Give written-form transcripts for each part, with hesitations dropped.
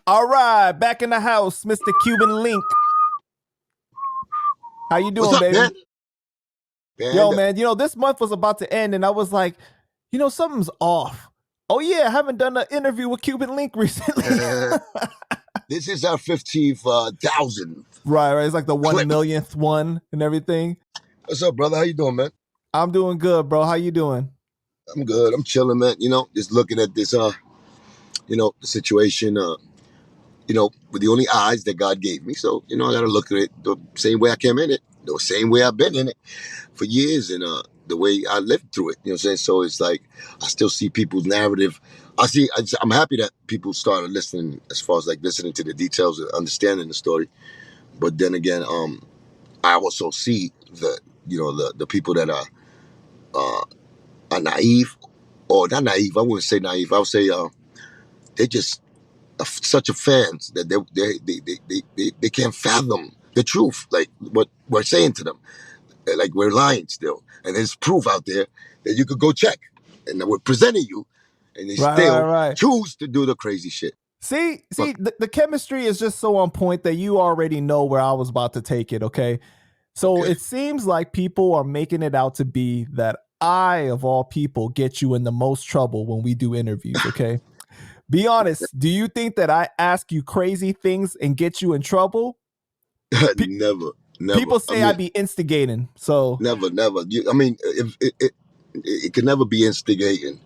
All right, back in the house, Mr. Cuban Link. How you doing, What's up, baby? man? Yo, man, this month was about to end, and I was like, something's off. Oh yeah, I haven't done an interview with Cuban Link recently. This is our 15,000th. Right. It's like the Clip. 1,000,000th one and everything. What's up, brother? How you doing, man? I'm doing good, bro. How you doing? I'm good. I'm chilling, man. Just looking at this, the situation, with the only eyes that God gave me. So, I got to look at it the same way I came in it, the same way I've been in it for years, and the way I lived through it. You know what I'm saying? So it's like I still see people's narrative. I'm happy that people started listening, as far as like listening to the details and understanding the story. But then again, I also see the people that are naive, or not naive. I wouldn't say naive. I would say they're just such a fans that they can't fathom the truth, like what we're saying to them, like we're lying still, and there's proof out there that you could go check, and that we're presenting you, and they still Right. choose to do the crazy shit. See, the chemistry is just so on point that you already know where I was about to take it, okay? So Okay. It seems like people are making it out to be that I, of all people, get you in the most trouble when we do interviews, okay? Be honest, do you think that I ask you crazy things and get you in trouble? Never. People say I be instigating, so Never. If it can never be instigating.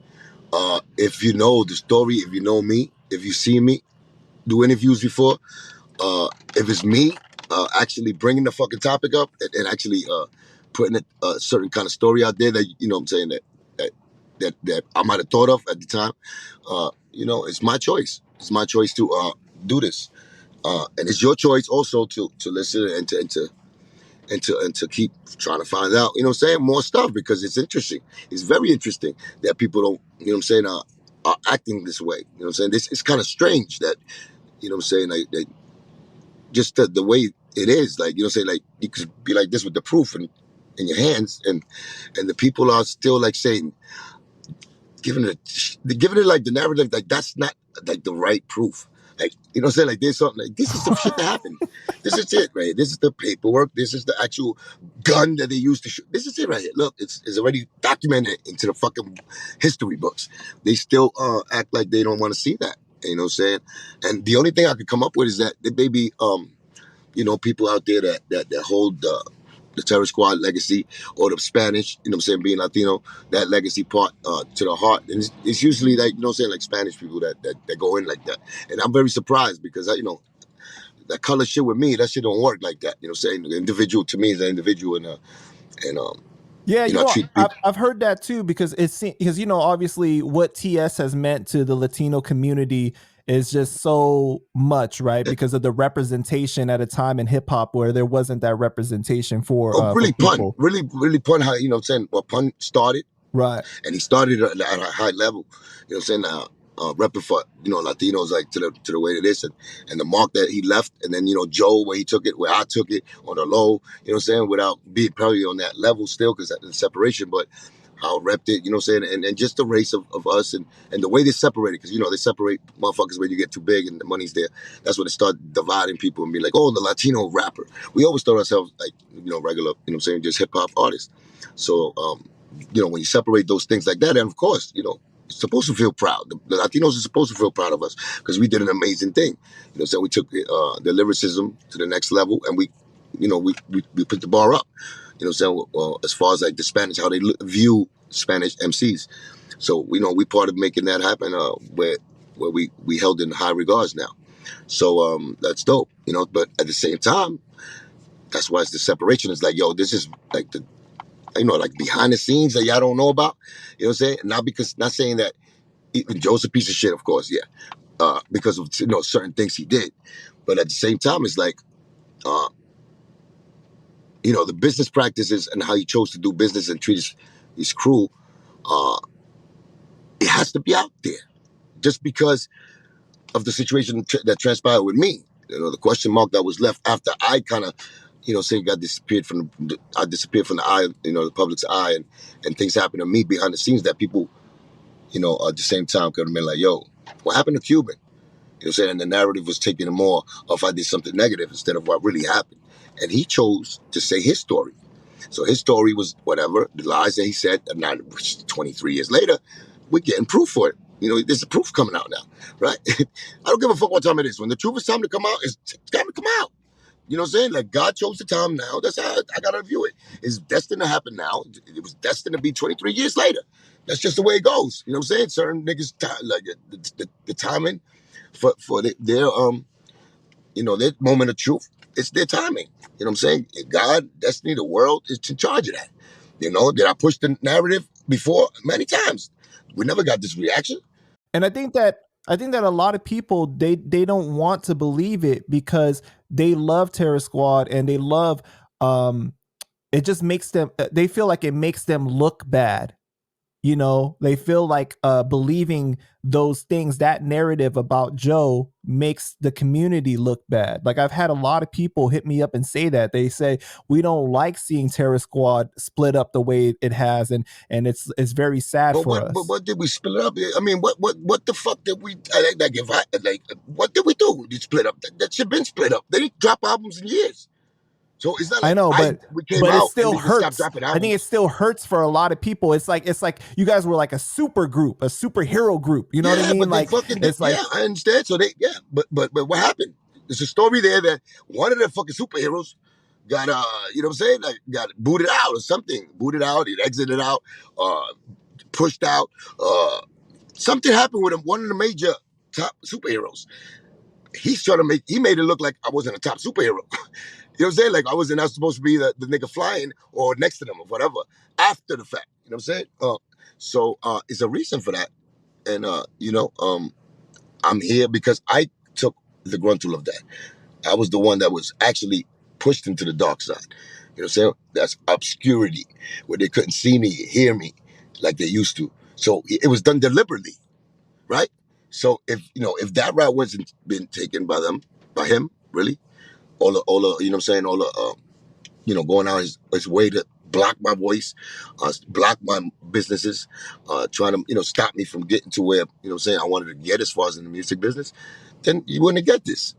If you know the story, if you know me, if you see me do interviews before, if it's me actually bringing the fucking topic up, and actually putting a certain kind of story out there that I'm saying that I might have thought of at the time, it's my choice. It's my choice to do this, and it's your choice also to listen and to keep trying to find out, more stuff, because it's interesting. It's very interesting that people don't, are acting this way. You know what I'm saying? This is kind of strange that, like just the way it is, like, like you could be like this with the proof in your hands, and the people are still like saying, giving it like the narrative, like that's not like the right proof. Like, saying, like there's something like this is the shit that happened. This is it, right? This is the paperwork. This is the actual gun that they used to shoot. This is it right here. Look, it's already documented into the fucking history books. They still act like they don't want to see that. You know what I'm saying? And the only thing I could come up with is that there may be people out there that hold the Terror Squad legacy, or the Spanish, being Latino, that legacy part to the heart. And it's usually like, like Spanish people that go in like that. And I'm very surprised, because, that color shit with me, that shit don't work like that. The individual to me is an individual, yeah, treat people. I've heard that too, because obviously what TS has meant to the Latino community is just so much, right? Because of the representation at a time in hip hop where there wasn't that representation for Really for Pun, people. really Pun, how, well, Pun started, Right. and he started at a high level, repping for, Latinos, like to the way it is, and the mark that he left, and then, Joe, where he took it, where I took it on the low, without being probably on that level still, because of the separation, but how I repped it, and just the race of us, and the way they separated, because, they separate motherfuckers when you get too big and the money's there. That's when they start dividing people and be like, oh, the Latino rapper. We always thought ourselves like, regular, just hip hop artists. So, when you separate those things like that, and of course, it's supposed to feel proud. The Latinos are supposed to feel proud of us, because we did an amazing thing. So we took the lyricism to the next level, and we put the bar up. Well, as far as like the Spanish, how they view Spanish MCs. So we part of making that happen. Where we held in high regards now. So that's dope. But at the same time, that's why it's the separation. It's like, yo, this is like the like behind the scenes that y'all don't know about. You know what I'm saying? Not saying that even Joe's a piece of shit, of course, yeah. Because of certain things he did. But at the same time, it's like the business practices and how he chose to do business and treat his crew, it has to be out there. Just because of the situation that transpired with me. The question mark that was left after I kind of, say got disappeared from I disappeared from the eye, the public's eye, and things happened to me behind the scenes that people, at the same time could have been like, yo, What happened to Cuban? You know what I'm saying? And the narrative was taking more of I did something negative instead of what really happened. And he chose to say his story. So his story was whatever, the lies that he said, and now 23 years later, we're getting proof for it. You know, there's a proof coming out now, right? I don't give a fuck what time it is. When the truth is time to come out, it's time to come out. You know what I'm saying? Like God chose the time now. That's how I gotta view it. It's destined to happen now. It was destined to be 23 years later. That's just the way it goes. You know what I'm saying? Certain niggas, like the timing for their moment of truth. It's their timing. You know what I'm saying? God, destiny, the world is in charge of that. You know, did I push the narrative before? Many times. We never got this reaction. And I think that a lot of people they don't want to believe it because they love Terror Squad and they love it just makes them they feel like it makes them look bad. They feel like believing those things, that narrative about Joe makes the community look bad. Like I've had a lot of people hit me up and say that. They say we don't like seeing Terror Squad split up the way it has, and it's very sad But for what us. what did we split up? I mean, what the fuck did we like? If I like, what did we do? We split up. That shit been split up. They didn't drop albums in years, so it's not I like know, we came but it out and still they just stopped hurts. dropping I think it albums. still hurts for a lot of people. It's like you guys were like a super group, a superhero group. You know what I Yeah, mean? but they Like fucking did. it's Yeah, like I understand. So but what happened? There's a story there that one of the fucking superheroes got you know what I'm saying? Like got booted out or something. Booted out, he exited out, uh, pushed out. Something happened with him. One of the major top superheroes. He's trying to he made it look like I wasn't a top superhero. You know what I'm saying? Like I wasn't not supposed to be the nigga flying or next to them or whatever after the fact. You know what I'm saying? So it's a reason for that. And I'm here because I took the gruntle of that. I was the one that was actually pushed into the dark side. You know what I'm saying? That's obscurity where they couldn't see me, hear me like they used to. So it was done deliberately, right? So if that route wasn't been taken by them, by him, really, all the you know what I'm saying, all the going out his way to block my voice, block my businesses, trying to stop me from getting to where what I'm saying I wanted to get as far as in the music business, then you wouldn't get this.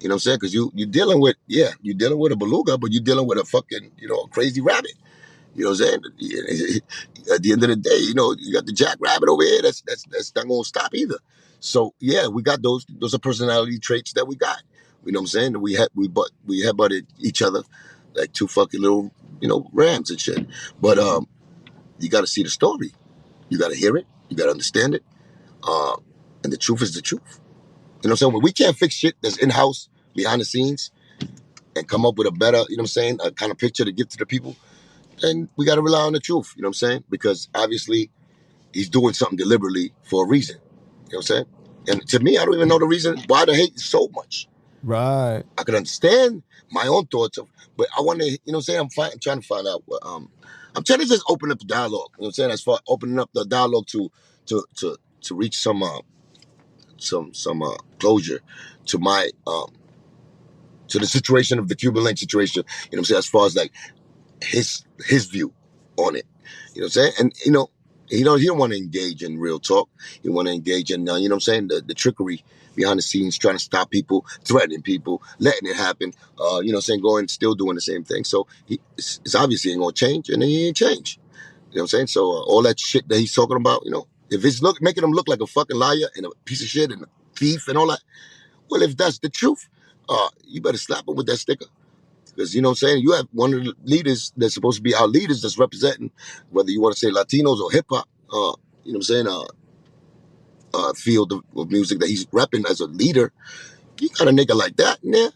You know what I'm saying? Because you're dealing with you're dealing with a beluga, but you're dealing with a fucking a crazy rabbit. You know what I'm saying? At the end of the day, you got the jackrabbit over here. That's not gonna stop either. So yeah, we got those. Those are personality traits that we got. You know what I'm saying? We headbutted each other like two fucking little rams and shit. But you got to see the story. You got to hear it. You got to understand it. Uh, and the truth is the truth. You know what I'm saying? When we can't fix shit that's in house behind the scenes and come up with a better, you know what I'm saying, a kind of picture to give to the people, then we got to rely on the truth. You know what I'm saying? Because obviously he's doing something deliberately for a reason. You know what I'm saying? And to me, I don't even know the reason why the hate is so much. right. I can understand my own thoughts of, but I want to, what I'm saying? I'm trying to find out what, I'm trying to just open up the dialogue. You know what I'm saying? As far opening up the dialogue to reach some closure to my to the situation of the Cuban link situation. You know what I'm saying? As far as like his view on it. You know what I'm saying? And he don't want to engage in real talk. He want to engage in you know what I'm saying, the trickery behind the scenes, trying to stop people, threatening people, letting it happen. You know what I'm saying? Going still doing the same thing. So it's obviously ain't gonna change, and he ain't change. You know what I'm saying? So all that shit that he's talking about, if it's making him look like a fucking liar and a piece of shit and a thief and all that, well, if that's the truth, you better slap him with that sticker. Because you know what I'm saying? You have one of the leaders that's supposed to be our leaders that's representing, whether you want to say Latinos or hip hop, you know what I'm saying, field of music that he's repping as a leader. You got a nigga like that in there.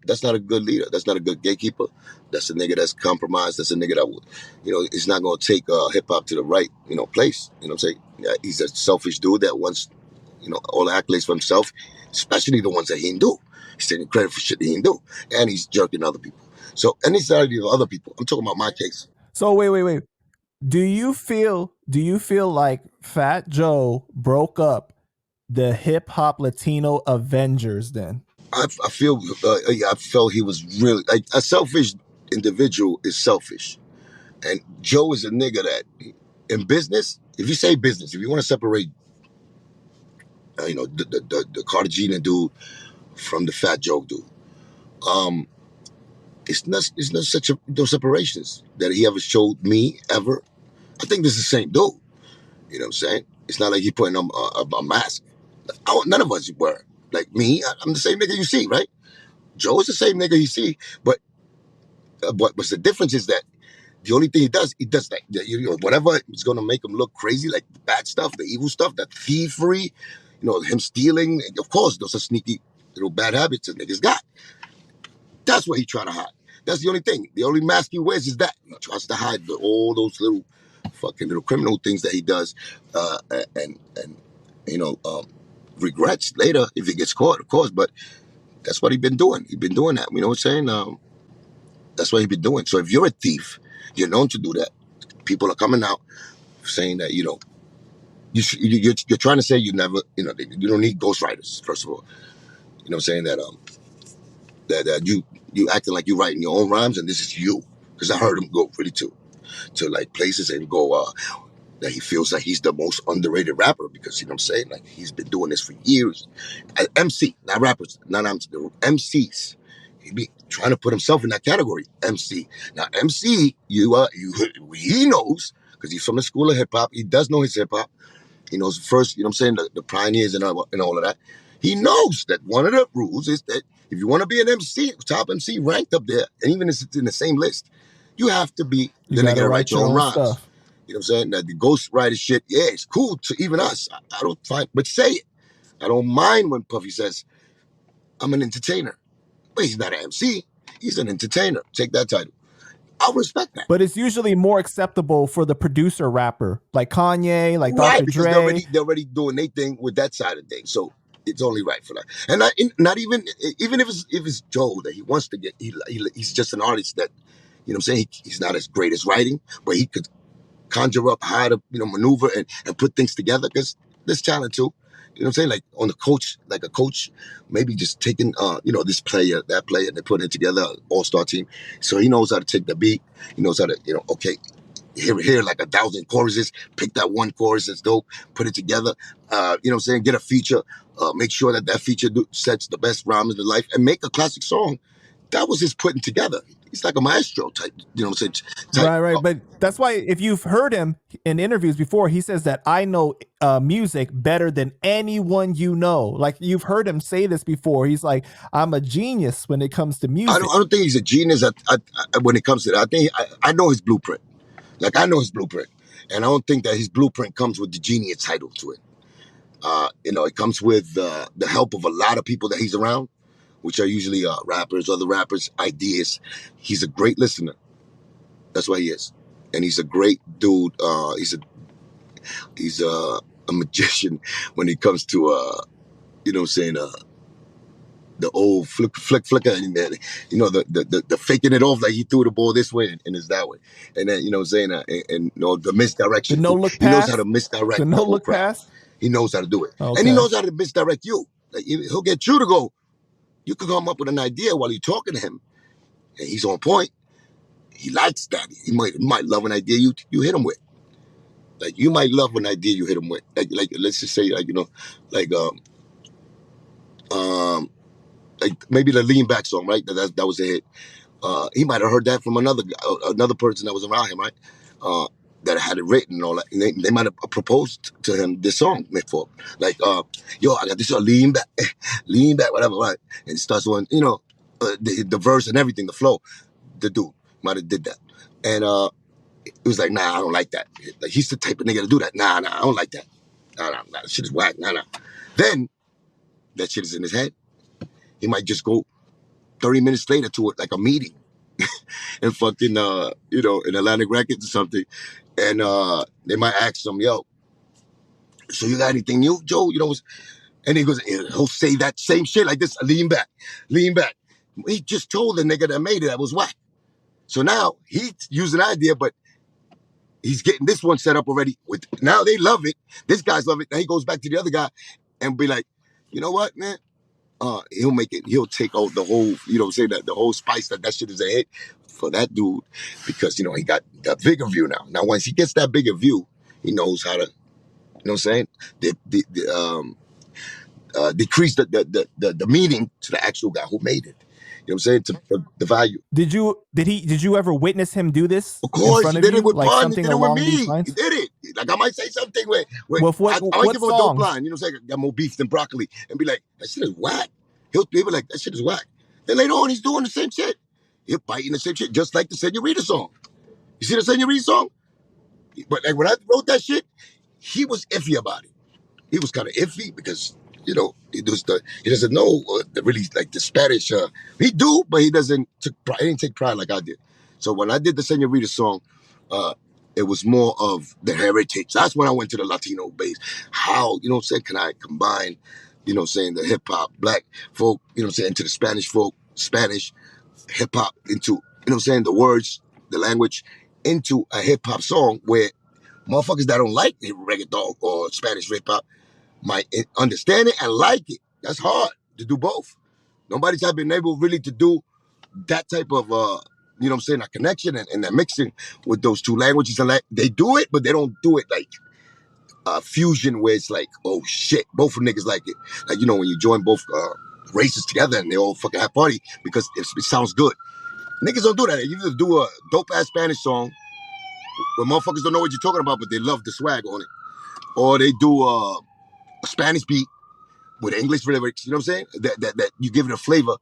That's not a good leader. That's not a good gatekeeper. That's a nigga that's compromised. That's a nigga that would, it's not going to take hip hop to the right, place. You know what I'm saying? Yeah, he's a selfish dude that wants, all the accolades for himself, especially the ones that he didn't do. He's taking credit for shit that he didn't do. And he's jerking other people. So, and it's not even other people. I'm talking about my case. So wait. Do you feel like Fat Joe broke up the hip hop Latino Avengers then? I feel, I felt he was really, like, a selfish individual is selfish. And Joe is a nigga that, in business, if you say business, if you want to separate the Cartagena dude from the Fat Joke dude. Um, it's not such a no separations that he ever showed me ever. I think this is the same dude. You know what I'm saying? It's not like he putting on a mask. None of us were. Like me, I'm the same nigga you see, right? Joe is the same nigga you see, but what's the difference is that the only thing he does like whatever is gonna make him look crazy, like the bad stuff, the evil stuff, that thievery, him stealing. Of course, those are sneaky little bad habits that niggas got. That's what he trying to hide. That's the only thing. The only mask he wears is that. He tries to hide all those little fucking little criminal things that he does, and you know regrets later if he gets caught, of course. But that's what he been doing. He been doing that. You know what I'm saying? That's what he been doing. So if you're a thief, you're known to do that. People are coming out saying that you're trying to say you never you don't need ghostwriters. First of all, you know what I'm saying that you acting like you writing your own rhymes and this is you. Because I heard him go really to like places and go that he feels like he's the most underrated rapper because you know what I'm saying, like he's been doing this for years. MC, not rappers, not MCs. He be trying to put himself in that category. MC. Now MC, he knows because he's from the school of hip hop. He does know his hip hop. He knows first, you know what I'm saying, the pioneers and all of that. He knows that one of the rules is that if you want to be an MC, top MC ranked up there, and even if it's in the same list, you have to be You the nigga got to that write write your your own own rhymes. stuff. You know what I'm saying? That the ghostwriter shit, yeah, it's cool to even us. I don't find, but say it. I don't mind when Puffy says, I'm an entertainer. But he's not an MC. He's an entertainer. Take that title. I'll respect that. But it's usually more acceptable for the producer rapper, like Kanye, like Right, Dr. because Dre. they're already doing their thing with that side of things. So it's only right for that. And not even if it's Joe that he wants to get, he's just an artist that, you know what I'm saying, he's not as great as writing, but he could conjure up how to maneuver and put things together because there's talent too. You know what I'm saying? Like on the coach, like a coach, maybe just taking this player, that player, and they put it together, all-star team. So he knows how to take the beat. He knows how to, okay, here like 1,000 choruses, pick that one chorus that's dope, put it together, you know what I'm saying, get a feature, make sure that feature sets the best rhyme in the life and make a classic song. That was his putting together. He's like a maestro type, you know what I'm saying? Right. But that's why if you've heard him in interviews before, he says that I know music better than anyone you know. Like you've heard him say this before. He's like, I'm a genius when it comes to music. I don't think he's a genius when it comes to that. I think I know his blueprint. Like I know his blueprint. And I don't think that his blueprint comes with the genius title to it. It comes with the help of a lot of people that he's around, which are usually rappers, other rappers, ideas. He's a great listener. That's what he is. And he's a great dude. He's a magician when it comes to, you know what I'm saying, the old flicker, and then, the faking it off like he threw the ball this way and it's that way. And then, you know what I'm saying, the misdirection. The no look He knows how pass. to misdirect The the no whole look crowd. pass. He knows how to do it. Okay. And he knows how to misdirect you. Like he'll get you to go. You could come up with an idea while you're talking to him, and he's on point. He likes that. He might love an idea you hit him with. Like you might love an idea you hit him with. Like let's just say like um like maybe the lean back song, right? That was a hit. He might have heard that from another person that was around him, right? That had it written and all that. And they might have proposed to him this song before. Like, yo, I got this song, lean back, lean back, whatever, right? And it starts on, the verse and everything, the flow. The dude might have did that. And it was like, nah, I don't like that. Like, he's the type of nigga to do that. Nah, I don't like that. Nah, that shit is whack. Nah. Then, that shit is in his head. He might just go 30 minutes later to it, like a meeting. And fucking, in Atlantic Records or something. And they might ask him, yo, so you got anything new, Joe? And he'll say that same shit like this, lean back. He just told the nigga that made it that was whack. So now he's using an idea, but he's getting this one set up already. Now they love it. This guy's love it. Now he goes back to the other guy and be like, you know what, man? He'll take out the whole, that the whole spice that shit is a hit for that dude because, he got that bigger view now. Now, once he gets that bigger view, he knows how to, you know what I'm saying? decrease the meaning to the actual guy who made it. You know what I'm saying? To the value. Did you ever witness him do this Of in course, front he of did it you? with Like Pun. He something did it with along these me. He lines? did it. Like I might say something where With I might what give him a dope songs? line. You know what I'm saying? Got more beef than broccoli, and be like, that shit is whack. He'll be like, that shit is whack. Then later on, he's doing the same shit. He'll biting the same shit, just like the Senorita song. You see the Senorita song? But like when I wrote that shit, he was iffy about it. He was kind of iffy because he doesn't know really like the Spanish. He do, but he doesn't he didn't take pride like I did. So when I did the Senorita song, uh, it was more of the heritage. That's when I went to the Latino base. How can I combine, saying the hip hop, black folk, into the Spanish folk, Spanish hip hop into the words, the language into a hip hop song where motherfuckers that don't like reggaeton or Spanish hip hop might understand it and like it. That's hard to do both. Nobody's have been able really to do that type of a connection and that mixing with those two languages. And like they do it, but they don't do it like fusion where it's like, oh shit, both of niggas like it. Like when you join both races together and they all fucking have party because it sounds good. Niggas don't do that. You either do a dope ass Spanish song where motherfuckers don't know what you're talking about, but they love the swag on it, or they do a Spanish beat with English lyrics, you know what I'm saying? That you give it a flavor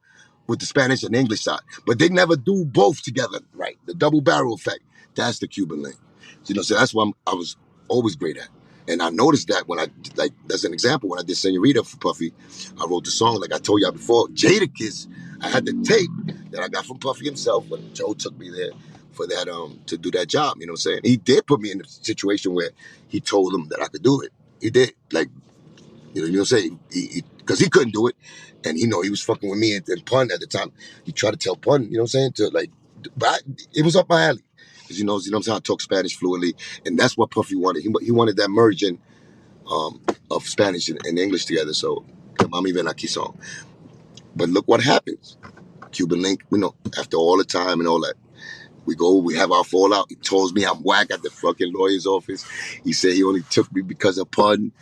with the Spanish and the English side. But they never do both together, right? The double barrel effect. That's the Cuban link. So that's what I was always great at. And I noticed that when that's an example, when I did Senorita for Puffy, I wrote the song, like I told y'all before, Jadakiss, I had the tape that I got from Puffy himself when Joe took me there for that, to do that job, you know what I'm saying? He did put me in a situation where he told him that I could do it. He did. Like, you know what I'm saying? Because he couldn't do it. And he was fucking with me and Pun at the time. He tried to tell Pun, you know what I'm saying? But it was up my alley. Because you know what I'm saying? I talk Spanish fluently. And that's what Puffy wanted. He wanted that merging of Spanish and English together. So, Mami Ven Aquí song. But look what happens. Cuban Link, after all the time and all that. We have our fallout. He tells me I'm whack at the fucking lawyer's office. He said he only took me because of Pun.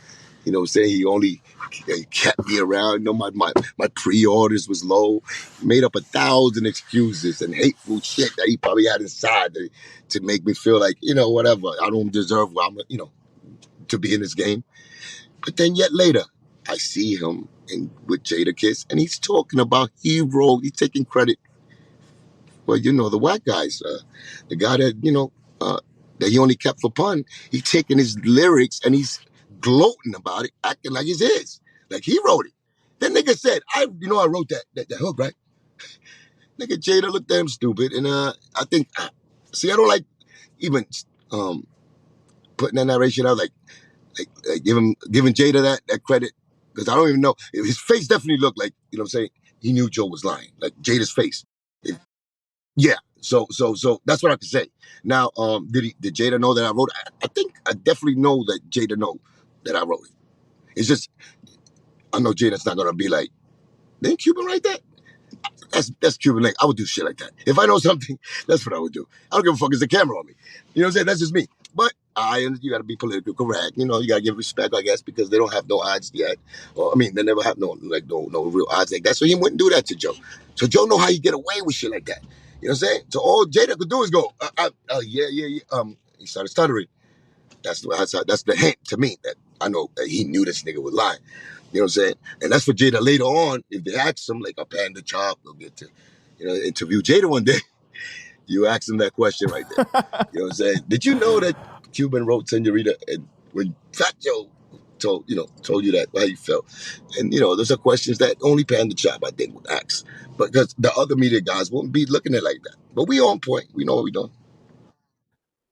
You know what I'm saying? He kept me around. My pre-orders was low. He made up 1,000 excuses and hateful shit that he probably had inside to make me feel like, whatever. I don't deserve to be in this game. But then yet later, I see him with Jadakiss, and he's talking about hero. He's taking credit for, the white guys. The guy that he only kept for Pun. He's taking his lyrics and he's gloating about it, acting like it's his. Like he wrote it. That nigga said, I wrote that hook, right? Nigga Jada looked at him stupid. And I think, see, I don't like even putting that narration out, like giving Jada that credit. Because I don't even know. His face definitely looked like, you know what I'm saying? He knew Joe was lying. Like Jada's face. Yeah. So that's what I can say. Now, did Jada know that I wrote it? I think I definitely know that Jada know that I wrote it. It's just I know Jada's not gonna be like, didn't Cuban write that? That's Cuban Link. I would do shit like that. If I know something, that's what I would do. I don't give a fuck. There's a camera on me. You know what I'm saying? That's just me. But you got to be politically correct. You got to give respect, I guess, because they don't have no odds yet. Or I mean, they never have no real odds like that. So he wouldn't do that to Joe. So Joe know how you get away with shit like that. You know what I'm saying? So all Jada could do is go, yeah. He started stuttering. That's the hint to me that I know that he knew this nigga was lying. You know what I'm saying? And that's for Jada later on, if they ask him, like a Panda Chop, they'll get to, interview Jada one day. You ask him that question right there. You know what I'm saying? Did you know that Cuban wrote Senorita and when Fat Joe told you that, how you felt? And, those are questions that only Panda Chop, I think, would ask. Because the other media guys won't be looking at it like that. But we on point. We know what we're doing.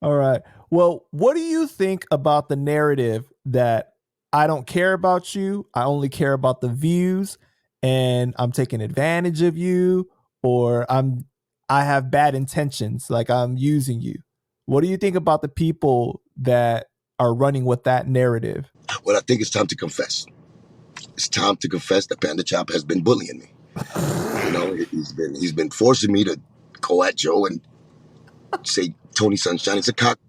All right. Well, what do you think about the narrative that I don't care about you, I only care about the views, and I'm taking advantage of you, or I have bad intentions, like I'm using you? What do you think about the people that are running with that narrative? Well, I think it's time to confess. It's time to confess that Panda Chop has been bullying me. He's been forcing me to go at Joe and say Tony Sunshine is a cock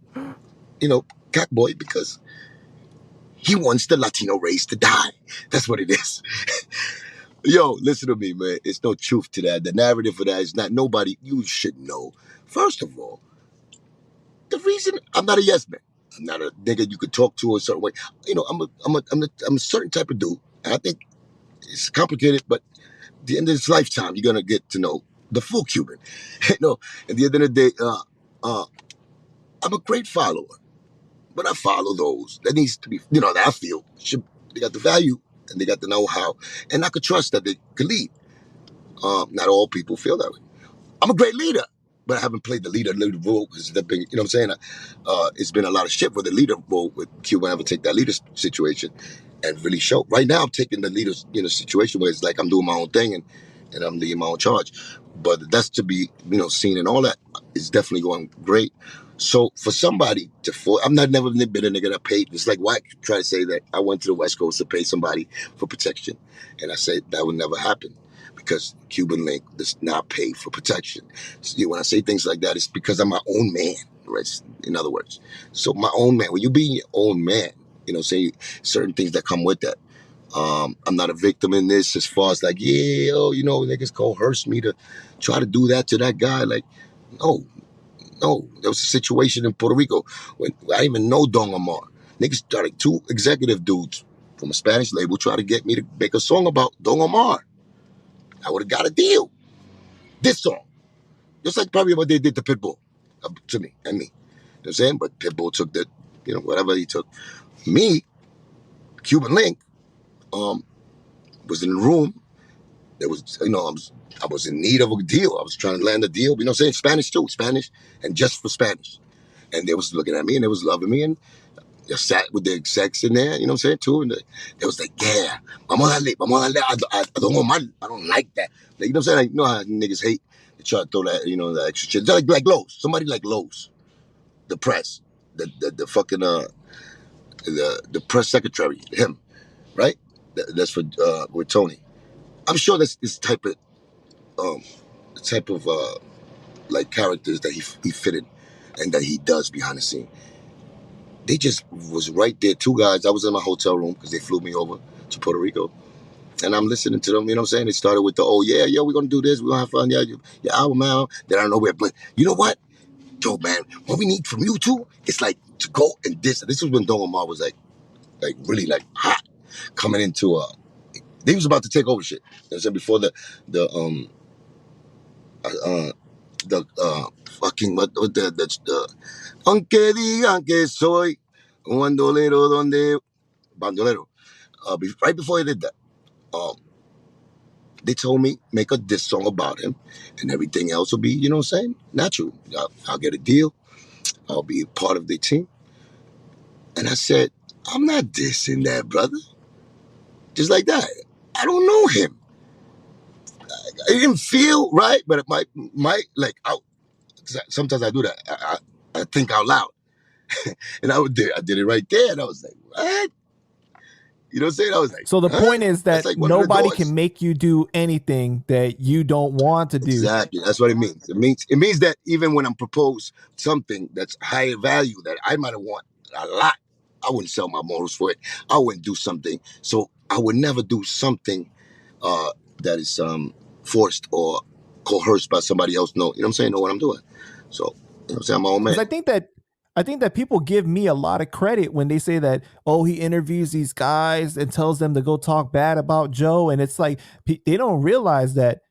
boy because He wants the Latino race to die. That's what it is. Yo, listen to me, man. It's no truth to that. The narrative for that is not nobody. You should know. First of all, the reason I'm not a yes man. I'm not a nigga you could talk to a certain way. You know, I'm a certain type of dude. And I think it's complicated, but at the end of this lifetime, you're gonna get to know the full Cuban. You know, at the end of the day, I'm a great follower, but I follow those that needs to be, you know, that I feel should they got the value and they got the know-how, and I could trust that they could lead. Not all people feel that way. I'm a great leader, but I haven't played the leader role because been, you know what I'm saying? It's been a lot of shit with the leader role with Cuba. I haven't taken that leader situation and really show. Right now, I'm taking the leader, you know, situation where it's like I'm doing my own thing and I'm leading my own charge. But that's to be, you know, seen and all that is definitely going great. So for somebody to, I'm not never been a nigga that paid. It's like why try to say that I went to the West Coast to pay somebody for protection, and I said that would never happen because Cuban Link does not pay for protection. So when I say things like that, it's because I'm my own man, right? In other words, so my own man. When you be your own man, you know, say certain things that come with that. I'm not a victim in this as far as like, yeah, oh, you know, niggas coerced me to try to do that to that guy. Like, no, no. There was a situation in Puerto Rico when I didn't even know Don Omar. Niggas started two executive dudes from a Spanish label try to get me to make a song about Don Omar. I would have got a deal. This song. Just like probably what they did to Pitbull to me and me. You know what I'm saying? But Pitbull took the, you know, whatever he took. Me, Cuban Link, was in the room. There was, you know, I was in need of a deal. I was trying to land a deal. You know what I'm saying? Spanish too. Spanish and just for Spanish. And they was looking at me and they was loving me and I sat with the execs in there, you know what I'm saying, too. And they was like, yeah, vamos a darle, I don't want my, I don't like that. Like, you know what I'm saying? Like, you know how niggas hate, they try to throw that, you know, that extra shit. Like Lowe's, somebody like Lowe's, the press, the fucking, the press secretary, him, right? That's for, with Tony. I'm sure that's this um, type of, like characters that he fitted and that he does behind the scene. They just was right there. Two guys. I was in my hotel room because they flew me over to Puerto Rico. And I'm listening to them, you know what I'm saying? They started with the, oh, yeah, we're going to do this. We're going to have fun. Yeah, your album out. Then I don't know where. But you know what? Yo, man, what we need from you two is like to go and this. This was when Don Omar was like really like hot coming into, they was about to take over shit. You know what I'm saying? Before the fucking, what the aunque digan que soy un bandolero donde, bandolero. Right before he did that, um, they told me make a diss song about him, and everything else will be, you know what I'm saying, natural. I'll get a deal. I'll be a part of the team. And I said, I'm not dissing that brother. Just like that. I don't know him. I didn't feel right, but it might like out. Sometimes I do that. I think out loud, and I did it right there, and I was like, what? You know what I'm saying? I was like, So the huh? point is That's that like one of the nobody doors. can make you do anything that you don't want to do. Exactly. That's what it means. It means that even when I'm proposed something that's higher value that I might have want a lot, I wouldn't sell my morals for it. I wouldn't do something. So I would never do something uh, that is forced or coerced by somebody else. No, you know what I'm saying? Know what I'm doing. So you know what I'm saying? I'm my own Because man. I think that people give me a lot of credit when they say that, oh, he interviews these guys and tells them to go talk bad about Joe, and it's like they don't realize that.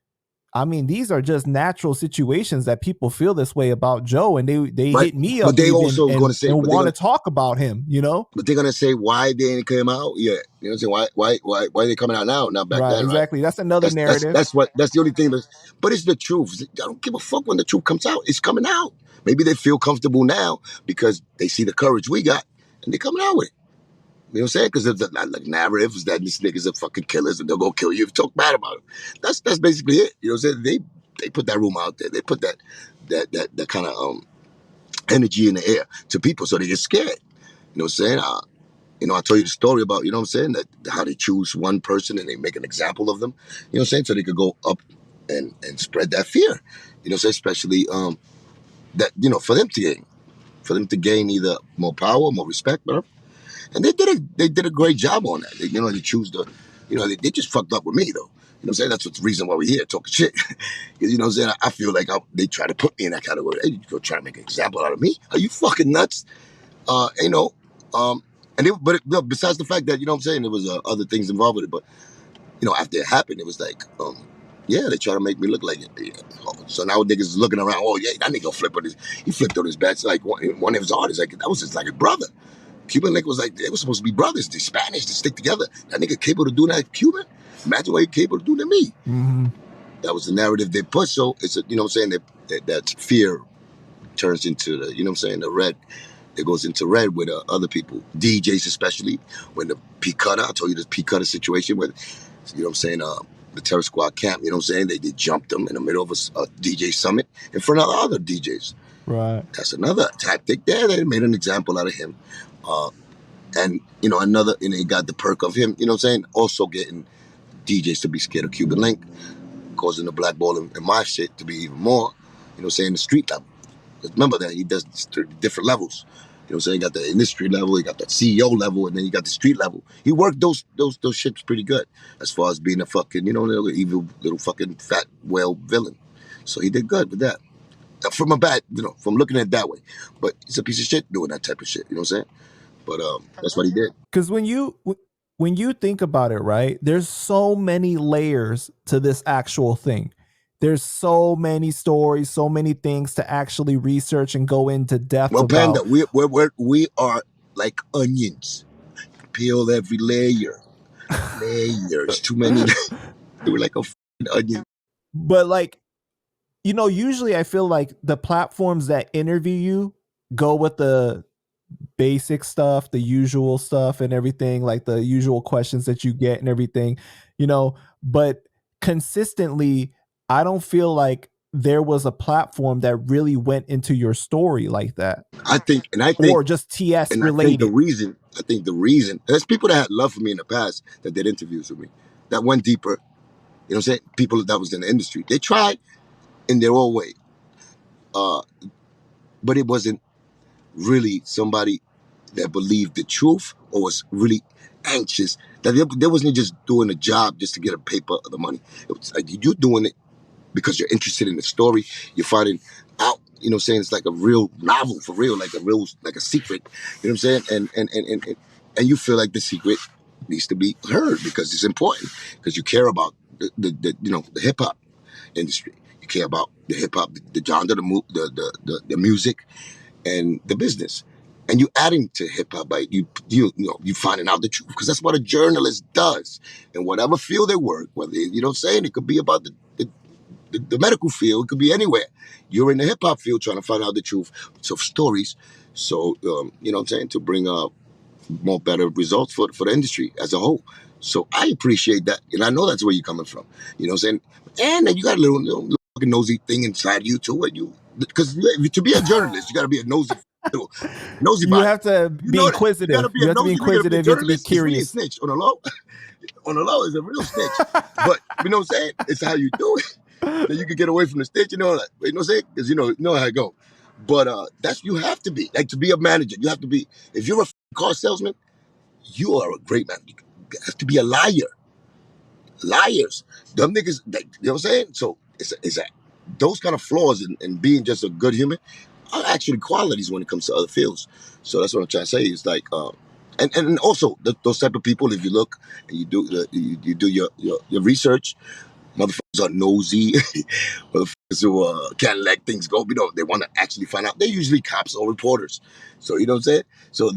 I mean, these are just natural situations that people feel this way about Joe, and they Right. hit me But up they even also going and to say, and want to talk about him. You know, but they're gonna say why they didn't come out yet. You know what I'm saying? Why are they coming out now? Not back right? then, right? Exactly. That's another That's narrative. that's what that's the only thing. But it's the truth. I don't give a fuck when the truth comes out. It's coming out. Maybe they feel comfortable now because they see the courage we got, and they're coming out with it. You know what I'm saying? Because the like, narrative is that these niggas are fucking killers and they'll go kill you if you talk bad about them. That's basically it. You know what I'm saying? They put that rumor out there. They put that kind of energy in the air to people so they get scared. You know what I'm saying? You know, I told you the story about, you know what I'm saying, that how they choose one person and they make an example of them, you know what I'm saying, so they could go up and spread that fear, you know what I'm saying, especially that, you know, for them to gain either more power, more respect, bro. and they did a great job on that. They choose the, they just fucked up with me though. You know what I'm saying? That's what's the reason why we're here talking shit. 'Cause, you know what I'm saying? I feel like they try to put me in that category. Hey, you go try to make an example out of me? Are you fucking nuts? You know, and besides the fact that, you know what I'm saying, there was other things involved with it, but after it happened, it was like, yeah, they try to make me look like it. Yeah. So now niggas is looking around. Oh yeah, that nigga he flipped on his bets like one of his artists. Like that was just like a brother. Cuban Link was like they were supposed to be brothers. The Spanish to stick together. That nigga capable to do that at Cuban. Imagine what he capable to do to me. Mm-hmm. That was the narrative they put. So it's you know what I'm saying, that fear turns into the, you know what I'm saying, the red. It goes into red with other people, DJs especially. When the P Cutter, I told you this P Cutter situation where, you know what I'm saying, the Terror Squad camp, you know what I'm saying, they jumped them in the middle of a DJ summit in front of other DJs. Right. That's another tactic there. They made an example out of him. And, he got the perk of him, you know what I'm saying, also getting DJs to be scared of Cuban Link, causing the black ball in my shit to be even more, you know what I'm saying, the street level. Remember that he does different levels. You know what I'm saying? He got the industry level, he got the CEO level, and then you got the street level. He worked those ships pretty good as far as being a fucking, little evil, little fucking fat whale villain. So he did good with that. From a bad, from looking at it that way. But he's a piece of shit doing that type of shit. You know what I'm saying? But that's what he did. Because when you think about it, right, there's so many layers to this actual thing. There's so many stories, so many things to actually research and go into depth Well, about. Panda, we are like onions. Peel every layer. Layers. Too many. We're like a fucking onion. But like, usually I feel like the platforms that interview you go with the basic stuff, the usual stuff and everything, like the usual questions that you get and everything, but consistently, I don't feel like there was a platform that really went into your story like that, I think, or just TS and related. I think the reason, there's people that had love for me in the past that did interviews with me that went deeper. You know what I'm saying? People that was in the industry. They tried in their own way. But it wasn't really somebody that believed the truth or was really anxious. That they wasn't just doing a job just to get a paper or the money. It was like you're doing it because you're interested in the story. You're finding out, you know what I'm saying? It's like a real novel for real, like a secret. You know what I'm saying? And you feel like the secret needs to be heard because it's important, because you care about the hip hop industry. You care about the hip hop, the genre, the music, and the business. And you adding to hip hop by you finding out the truth, because that's what a journalist does in whatever field they work. Whether saying it could be about the medical field, it could be anywhere. You're in the hip hop field trying to find out the truth of stories. So you know what I'm saying, to bring more better results for the industry as a whole. So I appreciate that, and I know that's where you're coming from. You know what I'm saying? And then you got a little fucking nosy thing inside you too, because to be a journalist, you got to be a nosy You body. have to You be know that. You got to inquisitive. be You a have to be nosy nigga to be a inquisitive. You have to be journalist. It's really a curious. snitch on the low. On the low is a real snitch. But you know what I'm saying? It's how you do it. Then you can get away from the snitch. You know what I'm saying? Because you know how it go. But you have to be, like, to be a manager. You have to be. If you're a car salesman, you are a great man. You have to be a liar. Liars, them niggas, you know what I'm saying? So it's those kind of flaws in being just a good human are actually qualities when it comes to other fields. So that's what I'm trying to say. Is like, and also those type of people. If you look and you do you do your research, motherfuckers are nosy. Motherfuckers who can't let things go. They want to actually find out. They're usually cops or reporters. So you know what I'm saying? So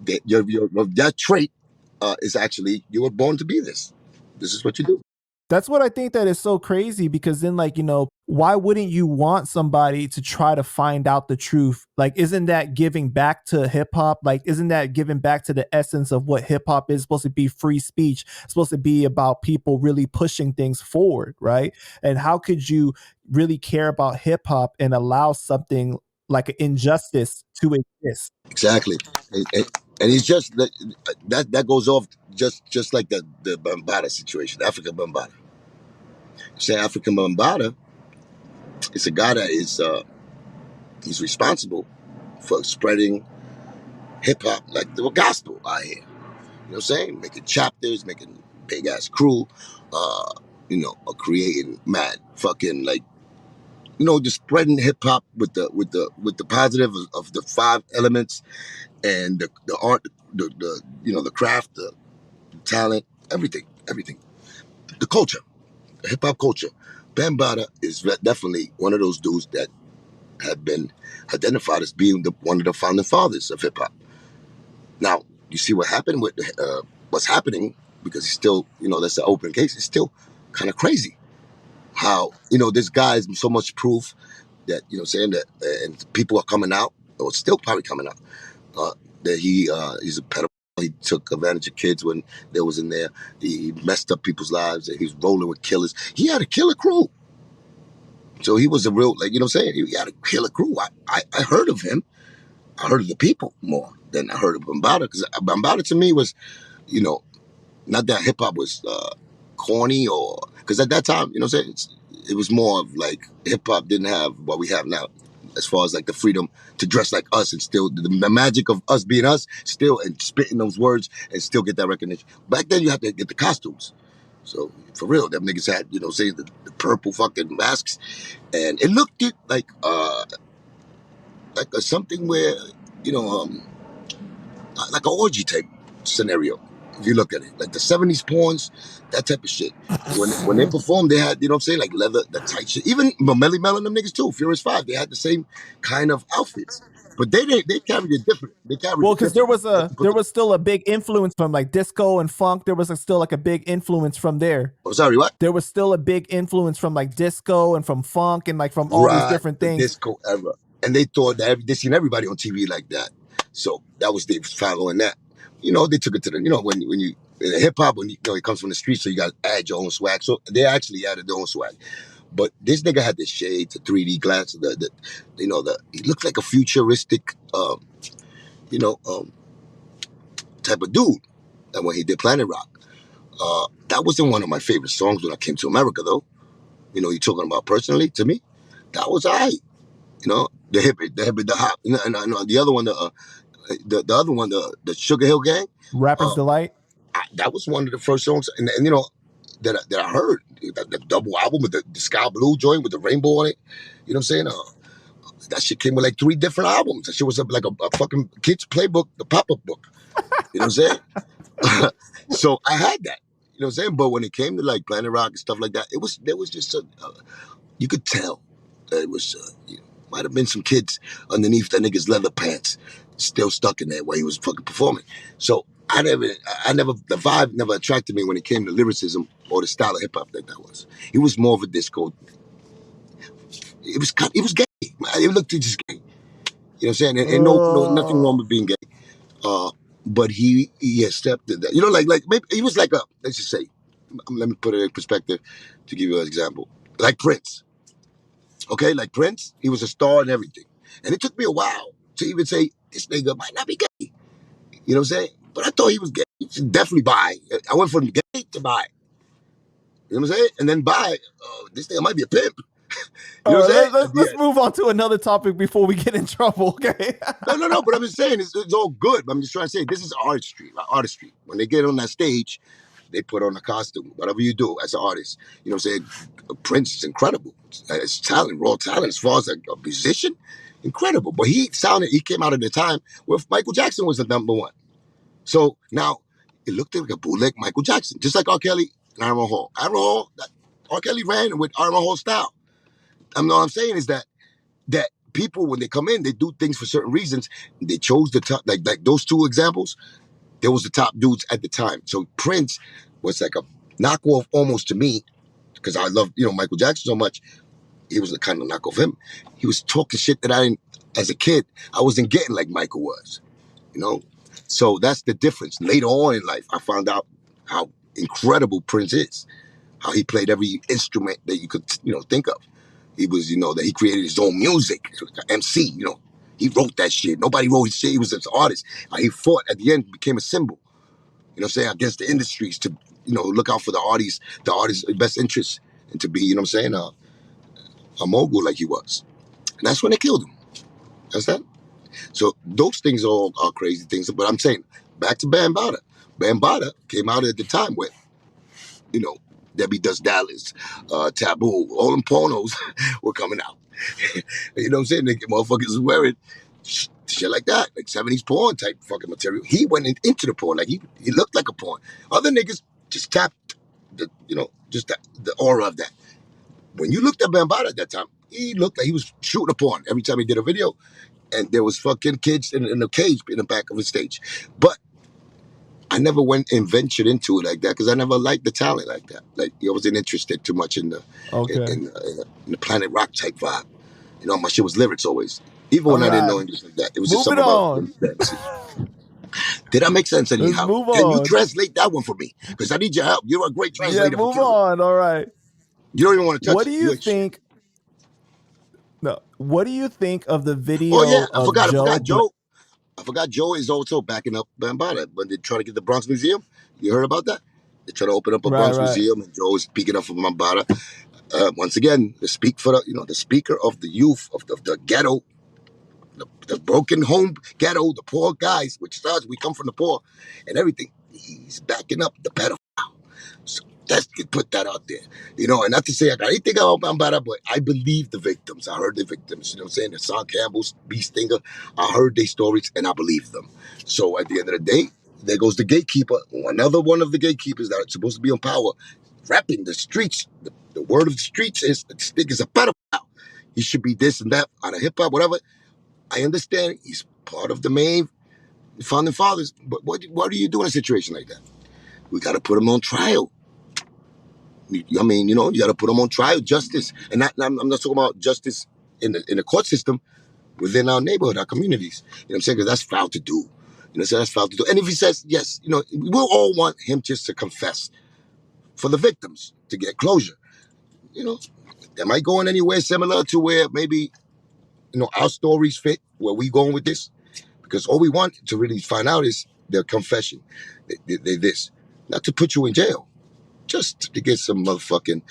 that trait is actually, you were born to be this. This is what you do. That's what I think that is so crazy, because then, like, why wouldn't you want somebody to try to find out the truth? Like, isn't that giving back to hip hop? Like, isn't that giving back to the essence of what hip hop is supposed to be? Free speech, supposed to be about people really pushing things forward, right? And how could you really care about hip hop and allow something like an injustice to exist? Exactly. And it's just that goes off just like the Bambada situation, African Bambada. Say African Bambada is a guy that is he's responsible for spreading hip hop like the gospel out here. You know what I'm saying? Making chapters, making big ass crew, uh, creating mad fucking like just spreading hip hop with the positive of the five elements and the art, the craft, the talent, everything, the culture, the hip hop culture. Bambaataa is definitely one of those dudes that have been identified as being one of the founding fathers of hip hop. Now, you see what happened with what's happening because he's still, that's an open case. It's still kind of crazy how this guy's so much proof that saying that, and people are coming out, or still probably coming out, uh, that he's a pedophile. He took advantage of kids when they was in there. He messed up people's lives. And he was rolling with killers. He had a killer crew. So he was a real, like, what I'm saying? He had a killer crew. I heard of him. I heard of the people more than I heard of Bambaataa, because Bambaataa to me was, you know, not that hip hop was corny, or because at that time, what I'm saying, it was more of like hip hop didn't have what we have now, as far as like the freedom to dress like us and still the magic of us being us, still and spitting those words and still get that recognition. Back then, you had to get the costumes. So for real, them niggas had saying the purple fucking masks, and it looked like something where you know um like an orgy type scenario. If you look at it, like the '70s porns, that type of shit. When they performed, they had what I'm saying, like leather, that tight shit. Even Melly Mel and them niggas too. Furious Five, they had the same kind of outfits, but they carried it different. They carried Well, it because there different. was Like a to put there the was still a big influence from like disco and funk. There was still like a big influence from there. oh sorry what There was still a big influence from like disco and from funk and like from all these right different the things. disco era, and they thought that they seen everybody on TV like that, so that was they following that. They took it to the when you hip hop, when it comes from the street, so you got to add your own swag. So they actually added their own swag. But this nigga had the shades, the 3D glasses, he looked like a futuristic, you know, um, type of dude. And when he did Planet Rock, that wasn't one of my favorite songs when I came to America, though. You're talking about personally to me, that was alright. The hop, and the other one, the other one, the Sugar Hill Gang. Rapper's Uh, Delight. that was one of the first songs, and that I heard the double album with the Sky Blue joint with the rainbow on it. You know what I'm saying? That shit came with like 3 different albums. That shit was like a fucking kid's playbook, the pop-up book. You know what I'm saying? So I had that. You know what I'm saying? But when it came to like Planet Rock and stuff like that, there was just you could tell that it was might have been some kids underneath that nigga's leather pants still stuck in there while he was fucking performing. So the vibe never attracted me when it came to lyricism or the style of hip hop that was. He was more of a disco. It was gay. It looked just gay. You know what I'm saying? And no, nothing wrong with being gay. Uh, but he accepted that. Like maybe he was like a, let's just say, let me put it in perspective to give you an example. Like Prince, okay? Like Prince, he was a star and everything. And it took me a while to even say this nigga might not be gay. You know what I'm saying? But I thought he was gay. He was definitely bi. I went from gay to bi. You know what I'm saying? And then bi, this nigga might be a pimp. You know All what I'm right, saying? let's move on to another topic before we get in trouble. Okay. No. But I'm just saying it's all good. I'm just trying to say this is artistry. Like artistry. When they get on that stage, they put on a costume. Whatever you do as an artist, you know what I'm saying? Prince is incredible. It's talent, raw talent. As far as a musician, incredible. But he came out at a time where Michael Jackson was the number one. So now it looked like a bootleg Michael Jackson, just like R. Kelly and Aaron Hall. R. Kelly ran with Aaron Hall style. What I'm saying is that people, when they come in, they do things for certain reasons. They chose the top, like those two examples. There was the top dudes at the time. So Prince was like a knockoff almost to me, because I love Michael Jackson so much. He was the kind of knockoff him. He was talking shit that I didn't, as a kid, I wasn't getting like Michael was. You know, so that's the difference. Later on in life, I found out how incredible Prince is. How he played every instrument that you could think of. He was, that he created his own music, MC, He wrote that shit. Nobody wrote his shit. He was an artist. He fought at the end, became a symbol, against the industries to, look out for the artist's best interests and to be, a mogul like he was. And that's when they killed him. That's that. So those things are crazy things. But I'm saying back to Bambaataa. Bambaataa came out at the time where, you know, Debbie Does Dallas, Taboo, all them pornos were coming out. You know what I'm saying? The motherfuckers was wearing shit like that, like 70s porn type fucking material. He went into the porn, like he looked like a porn. Other niggas just tapped the, just the aura of that. When you looked at Bambaataa at that time, he looked like he was shooting a porn every time he did a video, and there was fucking kids in a cage in the back of the stage. But I never went and ventured into it like that because I never liked the talent like that. Like, I wasn't interested too much in the in the Planet Rock type vibe. You know, my shit was lyrics always. Even when I didn't know English like that, it was just Moving something on. about. Did that make sense Let's anyhow? move Can you on. translate that one for me? Because I need your help. You're a great translator. Yeah, move on. All right. You don't even want to touch What it. do You you ain't shit. think? No. What do you think of the Oh video yeah, I of forgot. Joe? I forgot Joe is also backing up Bambaataa when they try to get the Bronx Museum. You heard about that? They try to open up a Bronx Right. Museum, and Joe is speaking up for Bambaataa. Once again, the speaker of the youth of the ghetto, the broken home ghetto, the poor guys, which is us. We come from the poor, and everything. He's backing up the pedophile. So let's put that out there. And not to say I got anything about Bambaataa, but I believe the victims. I heard the victims. You know what I'm saying? The Son Campbell's, B. Stinger. I heard their stories and I believe them. So at the end of the day, there goes the gatekeeper, another one of the gatekeepers that are supposed to be on power, rapping the streets. The word of the streets is this nigga's a pedophile. He should be this and that out of hip hop, whatever. I understand he's part of the main founding fathers, but what do you do in a situation like that? We got to put him on trial. I mean, you got to put them on trial, justice, and I'm not talking about justice in the court system within our neighborhood, our communities. You know what I'm saying? Because that's foul to do. So that's foul to do. And if he says yes, we'll all want him just to confess for the victims to get closure. Am I going anywhere similar to where maybe our stories fit where we going with this? Because all we want to really find out is their confession. They this, not to put you in jail, just to get some motherfucking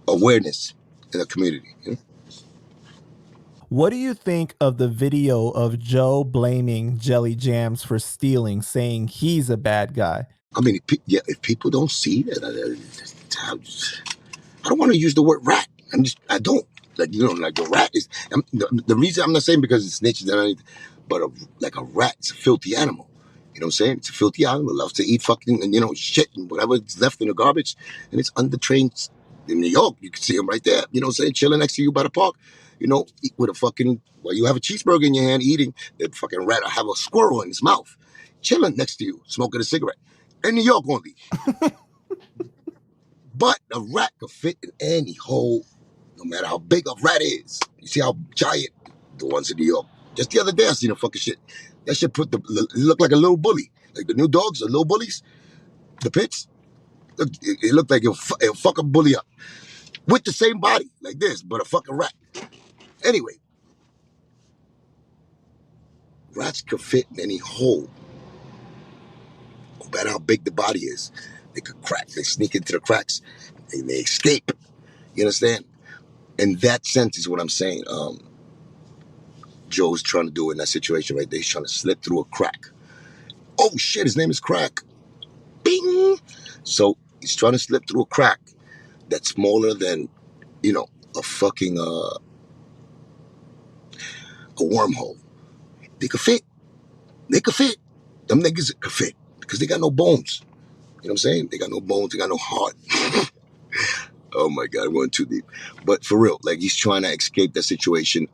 awareness in the community. What do you think of the video of Joe blaming Jelly Jams for stealing, saying he's a bad guy? I mean, if people don't see that, I don't want to use the word rat. I don't. Like, like the rat is, the reason I'm not saying because it's snitches and anything, but like a rat, it's a filthy animal. You know what I'm saying? It's a filthy animal. It loves to eat fucking, shit and whatever is left in the garbage. And it's undertrained in New York. You can see him right there. You know what I'm saying? Chilling next to you by the park. With a fucking, well, you have a cheeseburger in your hand eating, the fucking rat will have a squirrel in his mouth. Chilling next to you, smoking a cigarette. In New York only. But a rat could fit in any hole, no matter how big a rat is. You see how giant the ones in New York. Just the other day, I seen a fucking shit. That shit it looked like a little bully. Like the new dogs, the little bullies, the pits. It looked like it'll fuck a bully up. With the same body, like this, but a fucking rat. Anyway, rats could fit in any hole. No matter how big the body is. They could crack. They sneak into the cracks and they escape. You understand? In that sense is what I'm saying. Joe's trying to do in that situation right there. He's trying to slip through a crack. Oh shit, his name is Crack. Bing! So he's trying to slip through a crack that's smaller than, a fucking a wormhole. They could fit. They could fit. Them niggas could fit because they got no bones. You know what I'm saying? They got no bones. They got no heart. Oh my God, I'm going too deep. But for real, like he's trying to escape that situation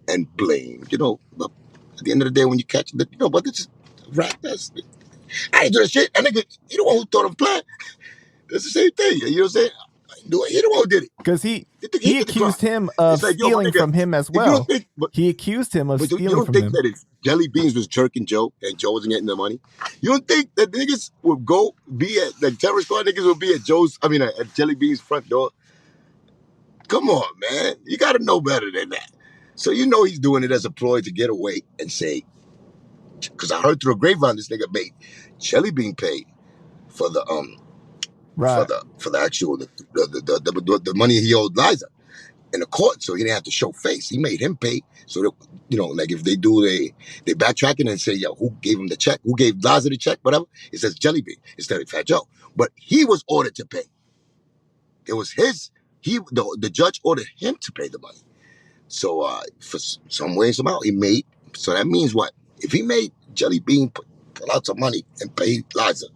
and blame. But at the end of the day, when you catch the, but it's rat. I ain't doing shit. I nigga, you the one who thought of the plan. That's the same thing. You know what I'm saying? You the one who did it. Because he did the crime. accused him of It's like, yo, my stealing nigga, from him as if you don't well. think, He accused him of but you stealing don't from think him. that if Jelly Beans was jerking Joe and Joe wasn't getting the money, you don't think that niggas would go be at, like terror squad niggas would be at at Jelly Beans' front door? Come on, man. You got to know better than that. So he's doing it as a ploy to get away and say, because I heard through a grapevine this nigga made Jelly Bean pay for the Right. for the actual the money he owed Liza. in the court, so he didn't have to show face. He made him pay. So that, like if they do they backtracking and say, yo, who gave him the check? Who gave Liza the check? Whatever. It says Jelly Bean instead of Fat Joe. But he was ordered to pay. It was his. The judge ordered him to pay the money. So for some way somehow he made. So that means what? If he made Jelly Bean pull out some money and pay Liza,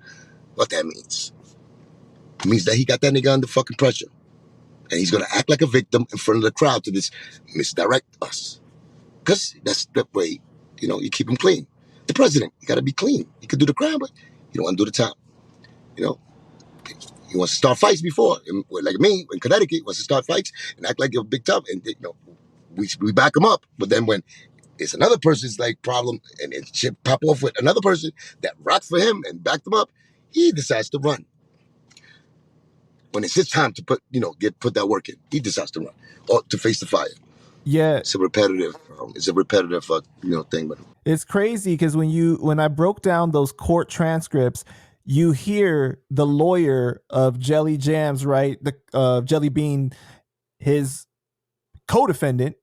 what that means? It means that he got that nigga under fucking pressure. And he's going to act like a victim in front of the crowd to misdirect us. Because that's the way, you keep him clean. The president, you got to be clean. You could do the crime, but you don't want to do the time. He wants to start fights before. Like me, in Connecticut, he wants to start fights and act like you're big tough. And, we back him up. But then when it's another person's like problem and shit pop off with another person that rocked for him and backed him up, he decides to run. When it's his time to put that work in, he decides to run or to face the fire. Yeah, it's a repetitive thing. But it's crazy because when I broke down those court transcripts, you hear the lawyer of Jelly Jams, right? The Jelly Bean, his co-defendant,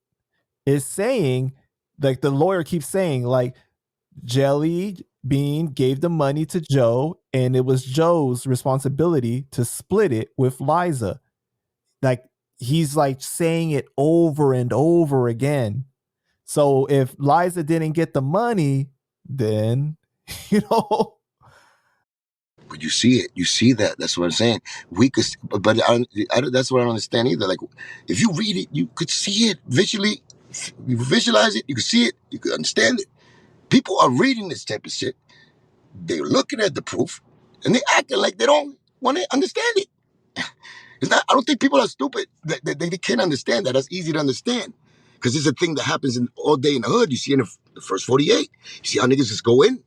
is saying, like, the lawyer keeps saying, like, Jelly Bean gave the money to Joe, and it was Joe's responsibility to split it with Liza. Like, he's like saying it over and over again. So if Liza didn't get the money, then But you see it. You see that. That's what I'm saying. We could, but that's what I don't understand either. Like, if you read it, you could see it visually. You visualize it. You can see it. You can understand it. People are reading this type of shit. They're looking at the proof, and they acting like they don't want to understand it. It's not. I don't think people are stupid. They can't understand that. That's easy to understand because it's a thing that happens all day in the hood. You see in the first 48. You see how niggas just go in.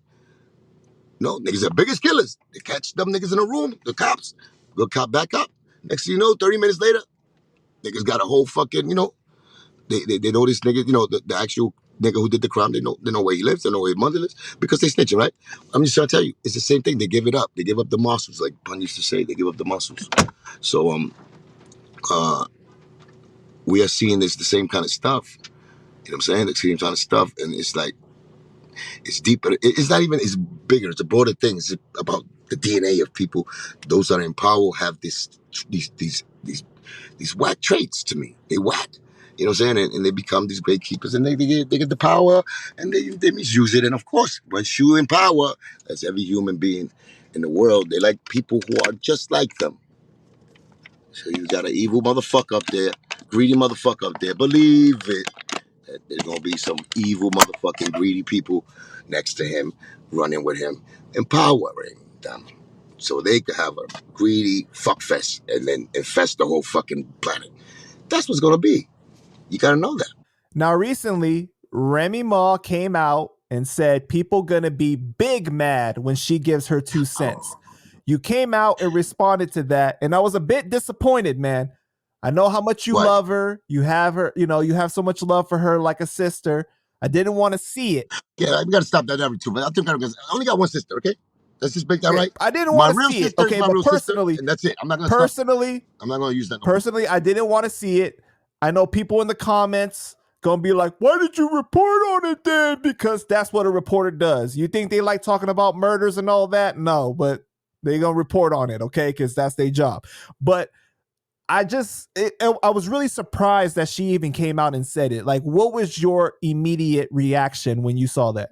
No, niggas are biggest killers. They catch them niggas in a room, the cops. Go cop back up. Next thing you know, 30 minutes later, niggas got a whole fucking, they know this nigga, the actual nigga who did the crime, they know where he lives, they know where his mother lives, because they snitching, right? I'm just trying to tell you, it's the same thing. They give it up. They give up the muscles, like Pun used to say, they give up the muscles. So we are seeing the same kind of stuff. You know what I'm saying? The same kind of stuff, and it's like, it's deeper. It's not even, it's bigger. It's a broader thing. It's about the DNA of people. Those that are in power have these whack traits to me. They whack. You know what I'm saying? And they become these great keepers, and they get the power, and they misuse it. And of course, once you're in power, as every human being in the world, they like people who are just like them. So you got an evil motherfucker up there, greedy motherfucker up there. Believe it. There's gonna be some evil motherfucking greedy people next to him, running with him, empowering them, so they could have a greedy fuckfest and then infest the whole fucking planet. That's what's gonna be. You gotta know that. Now, recently, Remy Ma came out and said people gonna be big mad when she gives her 2 cents. You came out and responded to that, and I was a bit disappointed, man. I know how much you love her. You have her, you have so much love for her like a sister. I didn't want to see it. Yeah, we gotta stop that every 2 minutes. I only got one sister, okay? Let's just make that right. I didn't want to see it. Okay, but personally, and that's it. I'm not gonna use that. Personally, I didn't want to see it. I know people in the comments gonna be like, why did you report on it then? Because that's what a reporter does. You think they like talking about murders and all that? No, but they gonna report on it, okay? Because that's their job. But I was really surprised that she even came out and said it. Like, what was your immediate reaction when you saw that?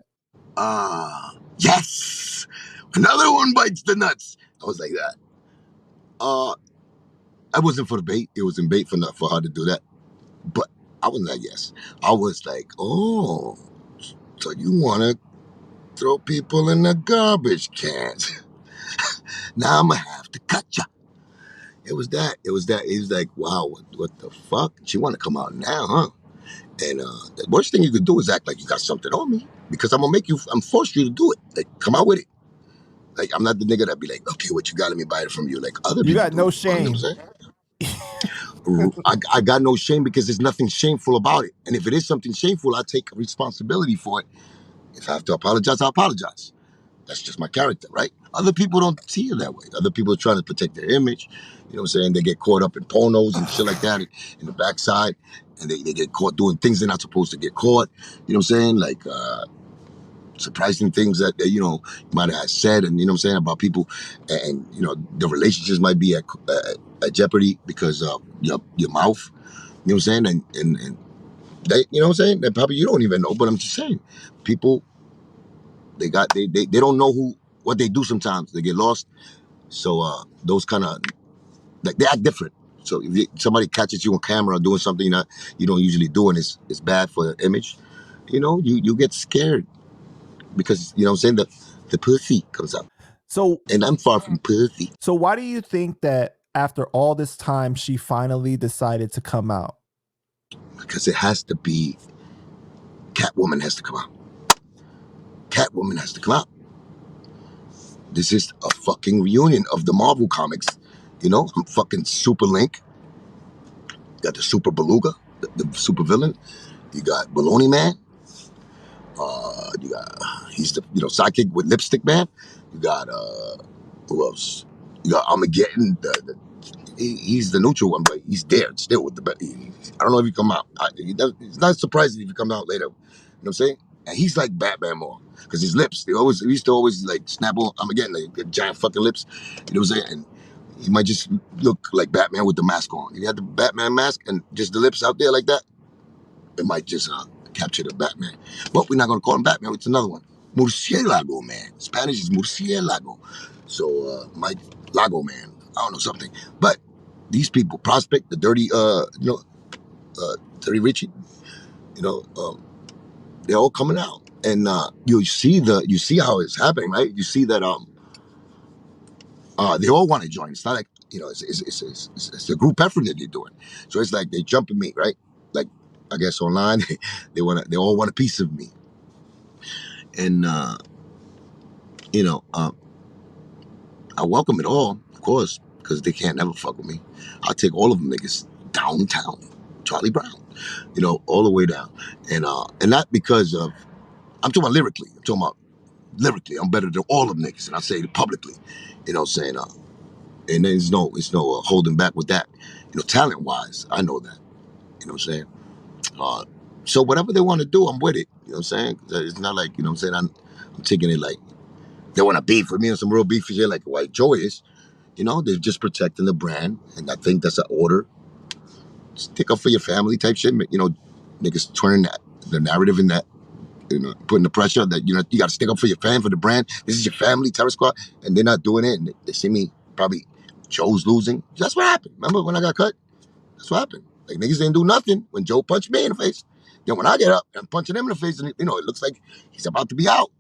Yes, another one bites the nuts. I was like that. I wasn't for the bait. It wasn't bait for her to do that. But I wasn't like, yes. I was like, oh, so you want to throw people in the garbage cans. Now I'm going to have to cut you. It was that. It was like, wow, what the fuck? She want to come out now, huh? And the worst thing you could do is act like you got something on me, because I'm force you to do it. Like, come out with it. Like, I'm not the nigga that be like, okay, what you got, let me buy it from you. Like other people. You got no shame. I got no shame, because there's nothing shameful about it. And if it is something shameful, I take responsibility for it. If I have to apologize, I apologize. That's just my character, right? Other people don't see it that way. Other people are trying to protect their image. You know what I'm saying? They get caught up in pornos and shit like that in the backside, and they get caught doing things they're not supposed to get caught. You know what I'm saying? Like surprising things that you know you might have said, and you know what I'm saying about people, and you know the relationships might be at jeopardy because of your mouth. You know what I'm saying? And they, you know what I'm saying? That probably you don't even know, but I'm just saying, people they don't know what they do sometimes. They get lost. So those kind of like they act different. So if somebody catches you on camera doing something that you don't usually do and it's bad for the image, you know, you get scared because you know what I'm saying the pussy comes out. So And I'm far from pussy so why do you think that after all this time she finally decided to come out? because it has to be Catwoman has to come out. Catwoman has to come out. This is a fucking reunion of the Marvel comics. You know, I'm fucking Super Link. Got the Super Beluga, the super villain. You got Baloney Man. You got he's the sidekick with Lipstick Man. You got who else? You got Armageddon. He's the neutral one, but he's there still with the. I don't know if he come out. It's not surprising if he comes out later. You know what I'm saying? And he's like Batman more because his lips. He used to always like snap on Armageddon, like giant fucking lips. You know what I'm saying? And he might just look like Batman with the mask on. If he had the Batman mask and just the lips out there like that, it might just capture the Batman. But we're not going to call him Batman. It's another one. Murcielago Man. Spanish is Murcielago. So, Mike Lago Man. I don't know something. But these people, Prospect, the dirty, Terry Ritchie, you know, they're all coming out. And you see how it's happening, right? You see that they all want to join. It's not like, you know, it's a group effort that they're doing. So it's like they jump at me, right? Like, I guess online, they all want a piece of me. And, you know, I welcome it all, of course, because they can't never fuck with me. I'll take all of them niggas downtown, Charlie Brown, you know, all the way down. And not because of, I'm talking about lyrically. I'm talking about lyrically. I'm better than all of them niggas. And I say it publicly, you know, saying, and there's no holding back with that. You know, talent wise, I know that, you know what I'm saying? Uh, so whatever they want to do, I'm with it. You know what I'm saying? It's not like, you know what I'm saying? I'm taking it like they want to beef with me or some real beef shit like White Joe is. You know, they're just protecting the brand. And I think that's an order. Stick up for your family type shit. You know, niggas turning that, the narrative in that, you know, putting the pressure that, you know, you got to stick up for your fan, for the brand. This is your family, Terror Squad. And they're not doing it. And they see me, probably Joe's losing. That's what happened. Remember when I got cut? That's what happened. Like niggas didn't do nothing when Joe punched me in the face. Then when I get up, I'm punching him in the face, and you know it looks like he's about to be out.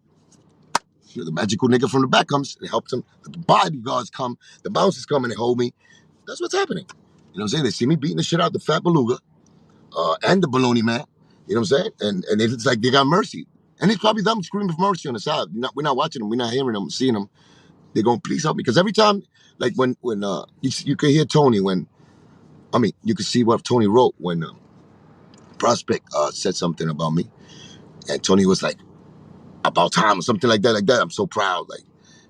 You know, the magical nigga from the back comes and helps him. The bodyguards come, the bouncers come and they hold me. That's what's happening. You know what I'm saying? They see me beating the shit out of the fat beluga and the baloney man. You know what I'm saying? And it's like they got mercy. And it's probably them screaming for mercy on the side. We're not watching them. We're not hearing them, seeing them. They're going, please help me. Because every time, like when you can hear Tony when, I mean, you can see what Tony wrote when Prospect said something about me. And Tony was like, about time or something like that, like that. I'm so proud. Like,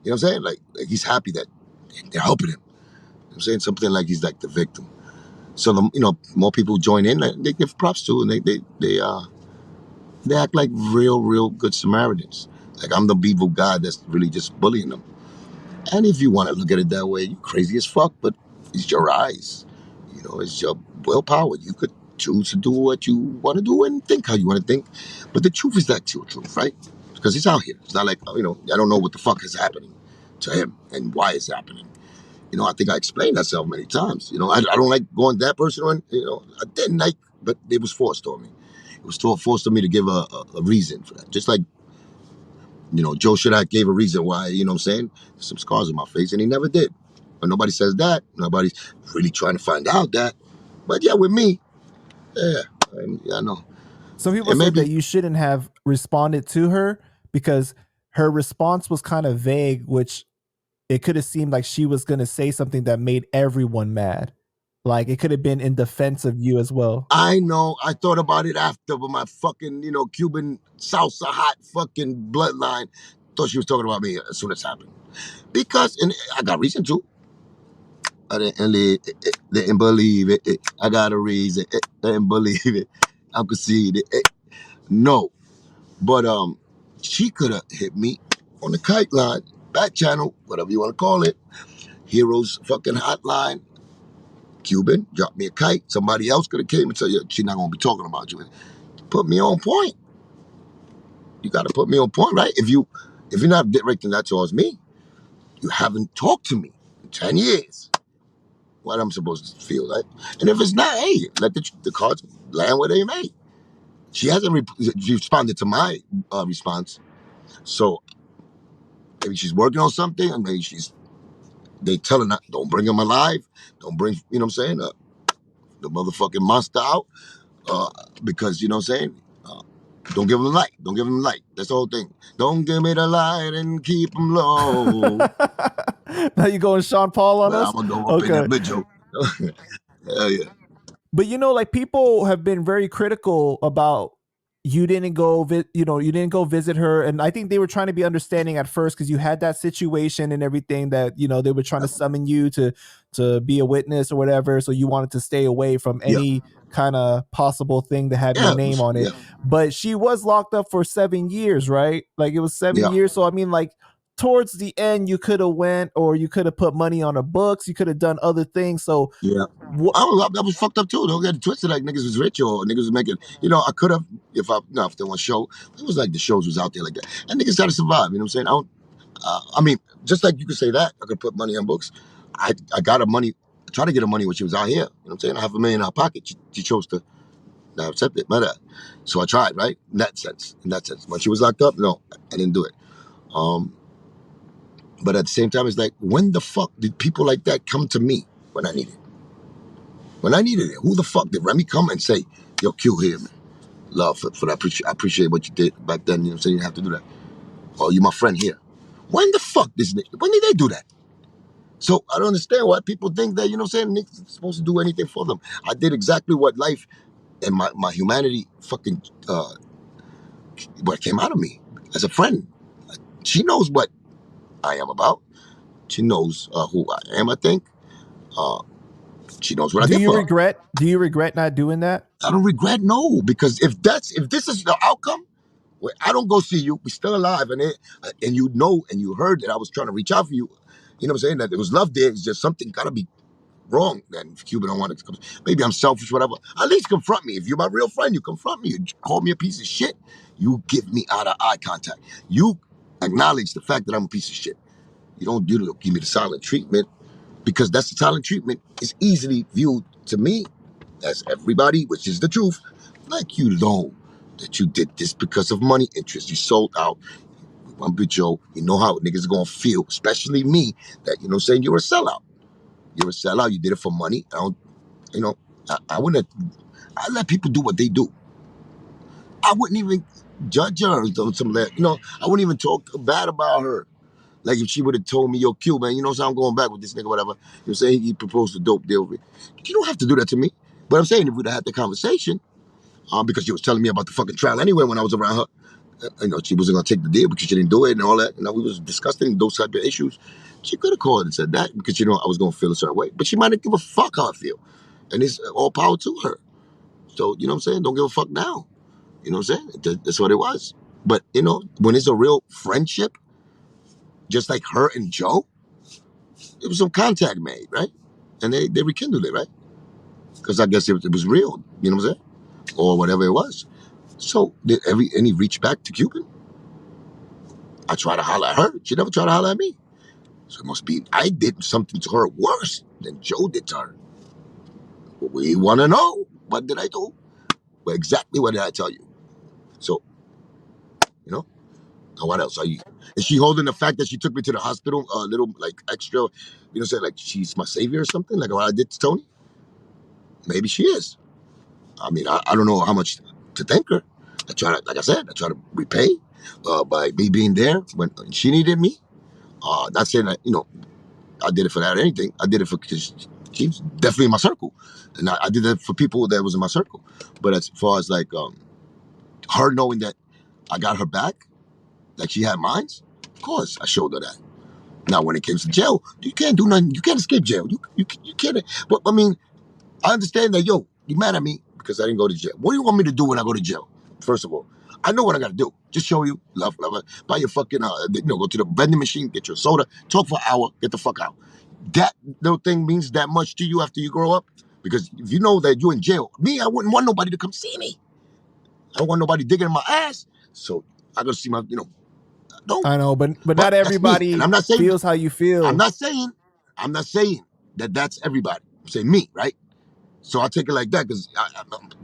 you know what I'm saying? Like he's happy that they're helping him. You know what I'm saying? Something like he's like the victim. So, you know, more people join in, they give props to, and they act like real good Samaritans. Like I'm the evil guy that's really just bullying them. And if you want to look at it that way, you're crazy as fuck, but it's your eyes. You know, it's your willpower. You could choose to do what you want to do and think how you want to think. But the truth is that your truth, right? Because he's out here. It's not like, you know, I don't know what the fuck is happening to him and why it's happening. You know, I think I explained myself many times. You know, I don't like going that person on, you know, I didn't like, but it was forced on me. It was forced on me to give a reason for that. Just like, you know, Joe Shadak gave a reason why, you know what I'm saying? There's some scars on my face, and he never did. But nobody says that. Nobody's really trying to find out that. But yeah, with me, yeah, I know. Some people And said that maybe you shouldn't have responded to her because her response was kind of vague, which it could have seemed like she was going to say something that made everyone mad. Like it could have been in defense of you as well. I know I thought about it after, but my fucking, you know, Cuban salsa hot fucking bloodline thought she was talking about me as soon as it happened. Because, and I got reason to. Didn't believe it. I got a reason. Didn't believe it. I could see it. No. But she could have hit me on the kite line, back channel, whatever you want to call it. Heroes fucking hotline. Cuban, dropped me a kite. Somebody else could have came and said, yeah, she's not gonna be talking about you. Put me on point. You gotta put me on point, right? If you're not directing that towards me, you haven't talked to me in 10 years. What I'm supposed to feel like. And if it's not, hey, let the cards land where they may. She hasn't responded to my response. So maybe she's working on something, and maybe they telling her, don't bring him alive. Don't bring, you know what I'm saying, the motherfucking monster out. Uh, because, you know what I'm saying, don't give him the light. Don't give him the light. That's the whole thing. Don't give me the light and keep him low. Now you going Sean Paul on Well, us? I'm going to go up in that bitch, yo. Hell yeah. But like people have been very critical about you didn't go you didn't go visit her, and I think they were trying to be understanding at first because you had that situation and everything that they were trying to summon you to be a witness or whatever, so you wanted to stay away from Yeah. any kind of possible thing to have your name on it. But she was locked up for 7 years, right? Like it was 7 years. So I mean, like towards the end you could have went, or you could have put money on her books, you could have done other things. So yeah, that was fucked up too. Don't get it twisted like niggas was rich or niggas was making, I could have, if there was show, it was like the shows was out there like that. And niggas gotta survive, you know what I'm saying? I mean, just like you could say that, I could put money on books. I got her money, try to get her money when she was out here, you know what I'm saying? I have $1 million in her pocket. She chose to not accept it, but so I tried, right? In that sense. When she was locked up, no, I didn't do it. But at the same time, it's like, when the fuck did people like that come to me when I needed it? When I needed it, who the fuck did Remy come and say, yo, Q here, man? Love for that. I appreciate what you did back then. You know what I'm saying? You didn't have to do that. Oh, you my friend here. When the fuck when did they do that? So I don't understand why people think that, you know what I'm saying, niggas supposed to do anything for them. I did exactly what life and my humanity fucking, what came out of me as a friend. She knows what I am about. She knows who I am, I think. She knows what I did for her. Do you regret not doing that? I don't regret, no, because if this is the outcome, where I don't go see you, we still alive, and you heard that I was trying to reach out for you, you know what I'm saying, that there was love there, it's just something gotta be wrong. Then if Cuban don't want it to come, maybe I'm selfish, whatever. At least confront me. If you're my real friend, you confront me. You call me a piece of shit, you give me out of eye contact. You acknowledge the fact that I'm a piece of shit. You don't give me the silent treatment, because that's the silent treatment is easily viewed to me as everybody, which is the truth, like you know that you did this because of money interest. You sold out. One bit Joe, you know how niggas are gonna feel, especially me, that you know saying you're a sellout. You're a sellout, you did it for money. I don't, I wouldn't, I let people do what they do. I wouldn't even judge her or something like that. I wouldn't even talk bad about her. Like if she would have told me, yo, Q, man, so I'm going back with this nigga, whatever. You're saying he proposed a dope deal. You don't have to do that to me. But I'm saying if we'd have had the conversation, because she was telling me about the fucking trial anyway when I was around her. She wasn't gonna take the deal because she didn't do it and all that. We was discussing those type of issues. She could have called and said that because I was gonna feel a certain way. But she might not give a fuck how I feel. And it's all power to her. So, you know what I'm saying? Don't give a fuck now. You know what I'm saying? That's what it was. But, when it's a real friendship, just like her and Joe, there was some contact made, right? And they rekindled it, right? Because I guess it was real, you know what I'm saying? Or whatever it was. So did any reach back to Cuban? I try to holler at her. She never tried to holler at me. So it must be I did something to her worse than Joe did to her. We want to know, what did I do? Well, exactly what did I tell you? So, now what else are you? Is she holding the fact that she took me to the hospital a little like extra, say like she's my savior or something, like what I did to Tony? Maybe she is. I mean, I don't know how much to thank her. Like I said, I try to repay by me being there when she needed me. Not saying that, I did it for that or anything. I did it because she's definitely in my circle. And I did that for people that was in my circle. But as far as like her knowing that I got her back, like she had mine, course, I showed her that. Now, when it came to jail, you can't do nothing. You can't escape jail. You can't. But I mean, I understand that. Yo, you mad at me because I didn't go to jail. What do you want me to do when I go to jail? First of all, I know what I got to do. Just show you love, buy your fucking, go to the vending machine, get your soda, talk for an hour, get the fuck out. That little thing means that much to you after you grow up, because if you know that you're in jail, me, I wouldn't want nobody to come see me. I don't want nobody digging in my ass. So I gotta see my, don't. I know, but But not that's me, and everybody I'm not saying, feels how you I'm feel. not saying, I'm not saying that that's everybody. I'm saying me, right? So I take it like that because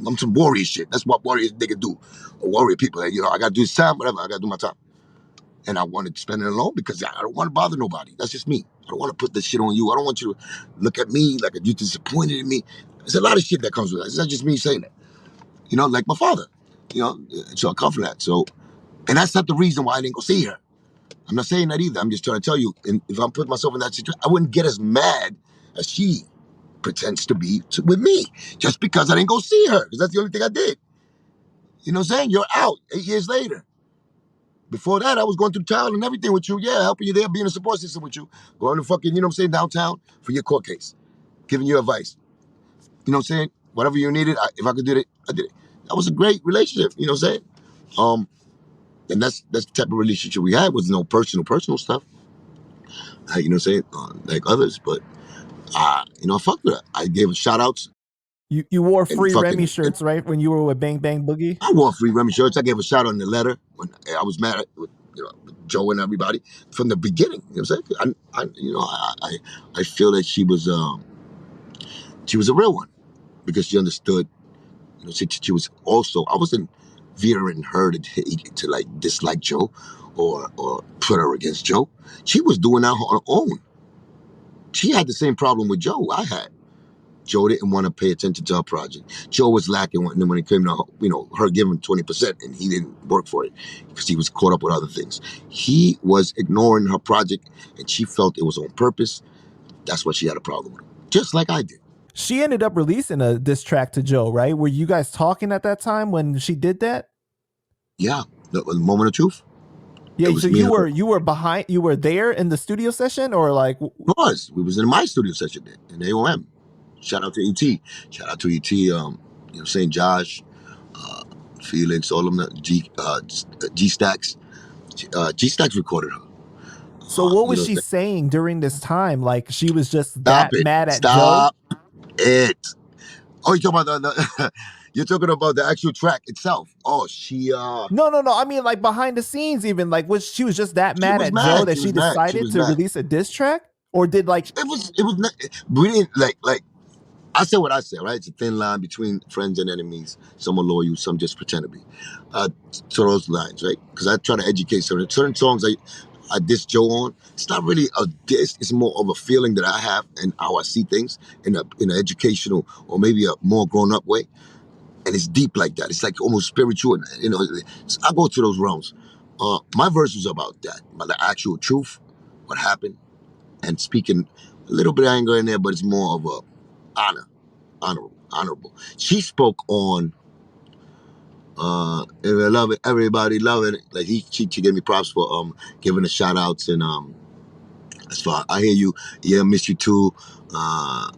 I'm some warrior shit. That's what warriors nigga do. Warrior people, like, I gotta do this time, whatever. I gotta do my time, and I wanted to spend it alone because I don't want to bother nobody. That's just me. I don't want to put this shit on you. I don't want you to look at me like you're disappointed in me. There's a lot of shit that comes with that. It's not just me saying that. Like my father. So I come from that. So, and that's not the reason why I didn't go see her. I'm not saying that either. I'm just trying to tell you, and if I'm putting myself in that situation, I wouldn't get as mad as she pretends to be with me just because I didn't go see her, because that's the only thing I did. You know what I'm saying? You're out 8 years later. Before that, I was going through town and everything with you. Yeah, helping you there, being a support system with you. Going to fucking, downtown for your court case. Giving you advice. You know what I'm saying? Whatever you needed, if I could do it, I did it. That was a great relationship, you know what I'm saying? And that's the type of relationship we had, with no personal stuff. You know what I'm saying? Like others, but I fucked with her. I gave her shout outs You wore and free Remy fucking, and shirts, right? When you were with Bang Bang Boogie. I wore free Remy shirts. I gave a shout out in the letter when I was mad with, with Joe and everybody from the beginning. You know what I'm saying? I feel that she was a real one because she understood. She was also, I wasn't veering her to like dislike Joe or put her against Joe. She was doing that on her own. She had the same problem with Joe I had. Joe didn't want to pay attention to her project. Joe was lacking when it came to her giving 20%, and he didn't work for it because he was caught up with other things. He was ignoring her project, and she felt it was on purpose. That's why she had a problem with him, just like I did. She ended up releasing a diss track to Joe, right? Were you guys talking at that time when she did that? Yeah, the moment of truth. It Yeah, so was me and her. you were there in the studio session, or like We was in my studio session there in AOM. Shout out to ET. Shout out to ET. Saying Josh, uh, Felix, all of them. G Stacks. G Stacks recorded her. so what You was know, she saying during this time? Like she was just stop that it. mad at Joe? Stop it. Oh, you're talking about you're talking about the actual track itself. Oh, No. I mean like behind the scenes even like she was just that she mad was at Joe mad. that She she was mad. She decided was to mad. release a diss track? Or did like It was not, we didn't like I said what I said, right? It's a thin line between friends and enemies. Some are loyal, some just pretend to be. So those lines, right? Because I try to educate certain songs I diss Joe on. It's not really a diss. It's more of a feeling that I have and how I see things in an educational or maybe a more grown up way. And it's deep like that. It's like almost spiritual. And, I go to those realms. My verse was about that, about the actual truth, what happened, and speaking a little bit of anger in there, but it's more of a honorable. She spoke on and I love it, everybody loving it. Like she gave me props for giving the shout outs and as far I hear you, yeah, miss you too. Uh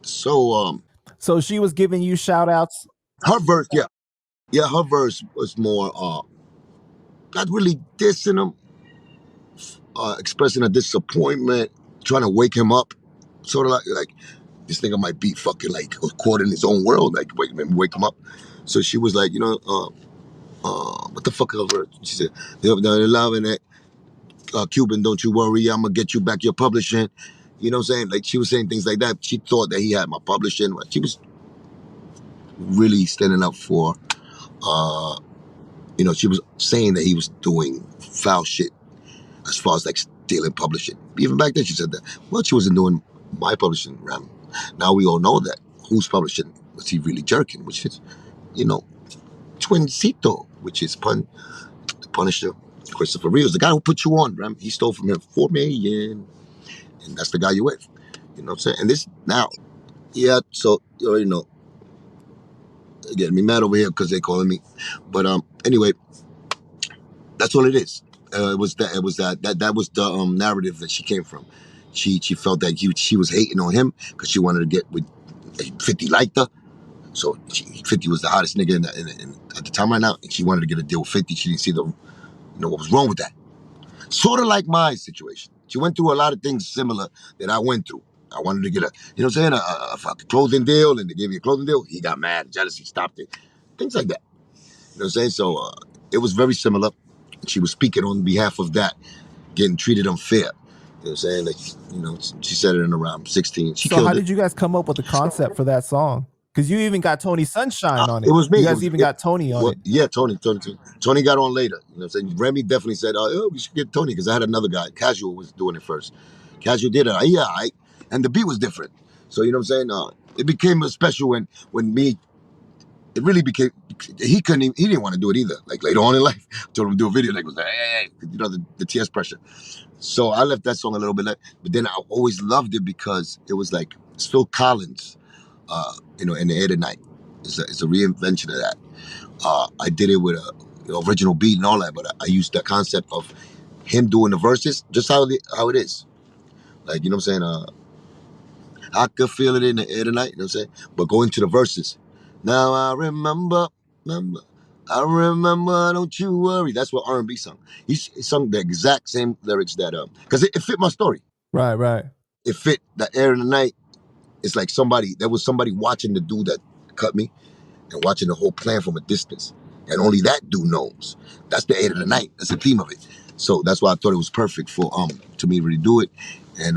so so she was giving you shout outs? her verse, yeah. Yeah, her verse was more not really dissing him, expressing a disappointment, trying to wake him up. Sort of like this nigga might be fucking like caught in his own world, like wake him up. So she was like, what the fuck ever? She said, they're loving it. Cuban, don't you worry, I'm gonna get you back your publishing. You know what I'm saying? Like she was saying things like that. She thought that he had my publishing. She was really standing up for, uh, she was saying that he was doing foul shit as far as like stealing publishing. Even back then she said that. Well, she wasn't doing my publishing, Ram. Now we all know that. Who's publishing? Was he really jerking? Which is, you know, Twincito, which is the Punisher, Christopher Reeves, the guy who put you on, Ram. He stole from him 4 million, and that's the guy you with. You know what I'm saying? And this now, yeah. So you already know, getting me mad over here because they calling me. But anyway, that's all it is. it was that was the narrative that she came from. She felt that she was hating on him because she wanted to get with 50 liked her. So 50 was the hottest nigga at the time right now, and she wanted to get a deal with 50. She didn't see what was wrong with that. Sort of like my situation. She went through a lot of things similar that I went through. I wanted to get a fucking clothing deal, and they gave me a clothing deal. He got mad, jealousy, stopped it. Things like that. You know what I'm saying? So it was very similar. She was speaking on behalf of that, getting treated unfair. You know what I'm saying? Like, she said it in around 16. She So killed how it. did you guys come up with the concept for that song? Because you even got Tony Sunshine on It it. was me. You guys even got Tony on it. Yeah, Tony got on later. You know what I'm saying? Remy definitely said, oh, we should get Tony, because I had another guy. Casual was doing it first. Casual did it. Yeah, and the beat was different. So, you know what I'm saying? It became special when me, it really became, he didn't want to do it either. Like later on in life, I told him to do a video. Like, was like, hey, the TS pressure. So I left that song a little bit late, but then I always loved it because it was like Phil Collins, in the air tonight. It's a reinvention of that. I did it with a original beat and all that, but I used that concept of him doing the verses just how it is. Like, you know what I'm saying? I could feel it in the air tonight, you know what I'm saying? But go into the verses. Now I remember, don't you worry. That's what R&B sung. He sung the exact same lyrics that, because it fit my story. Right. It fit the air in the night. It's like there was somebody watching the dude that cut me and watching the whole plan from a distance. And only that dude knows. That's the 8 of the night. That's the theme of it. So that's why I thought it was perfect for to me to really do it. And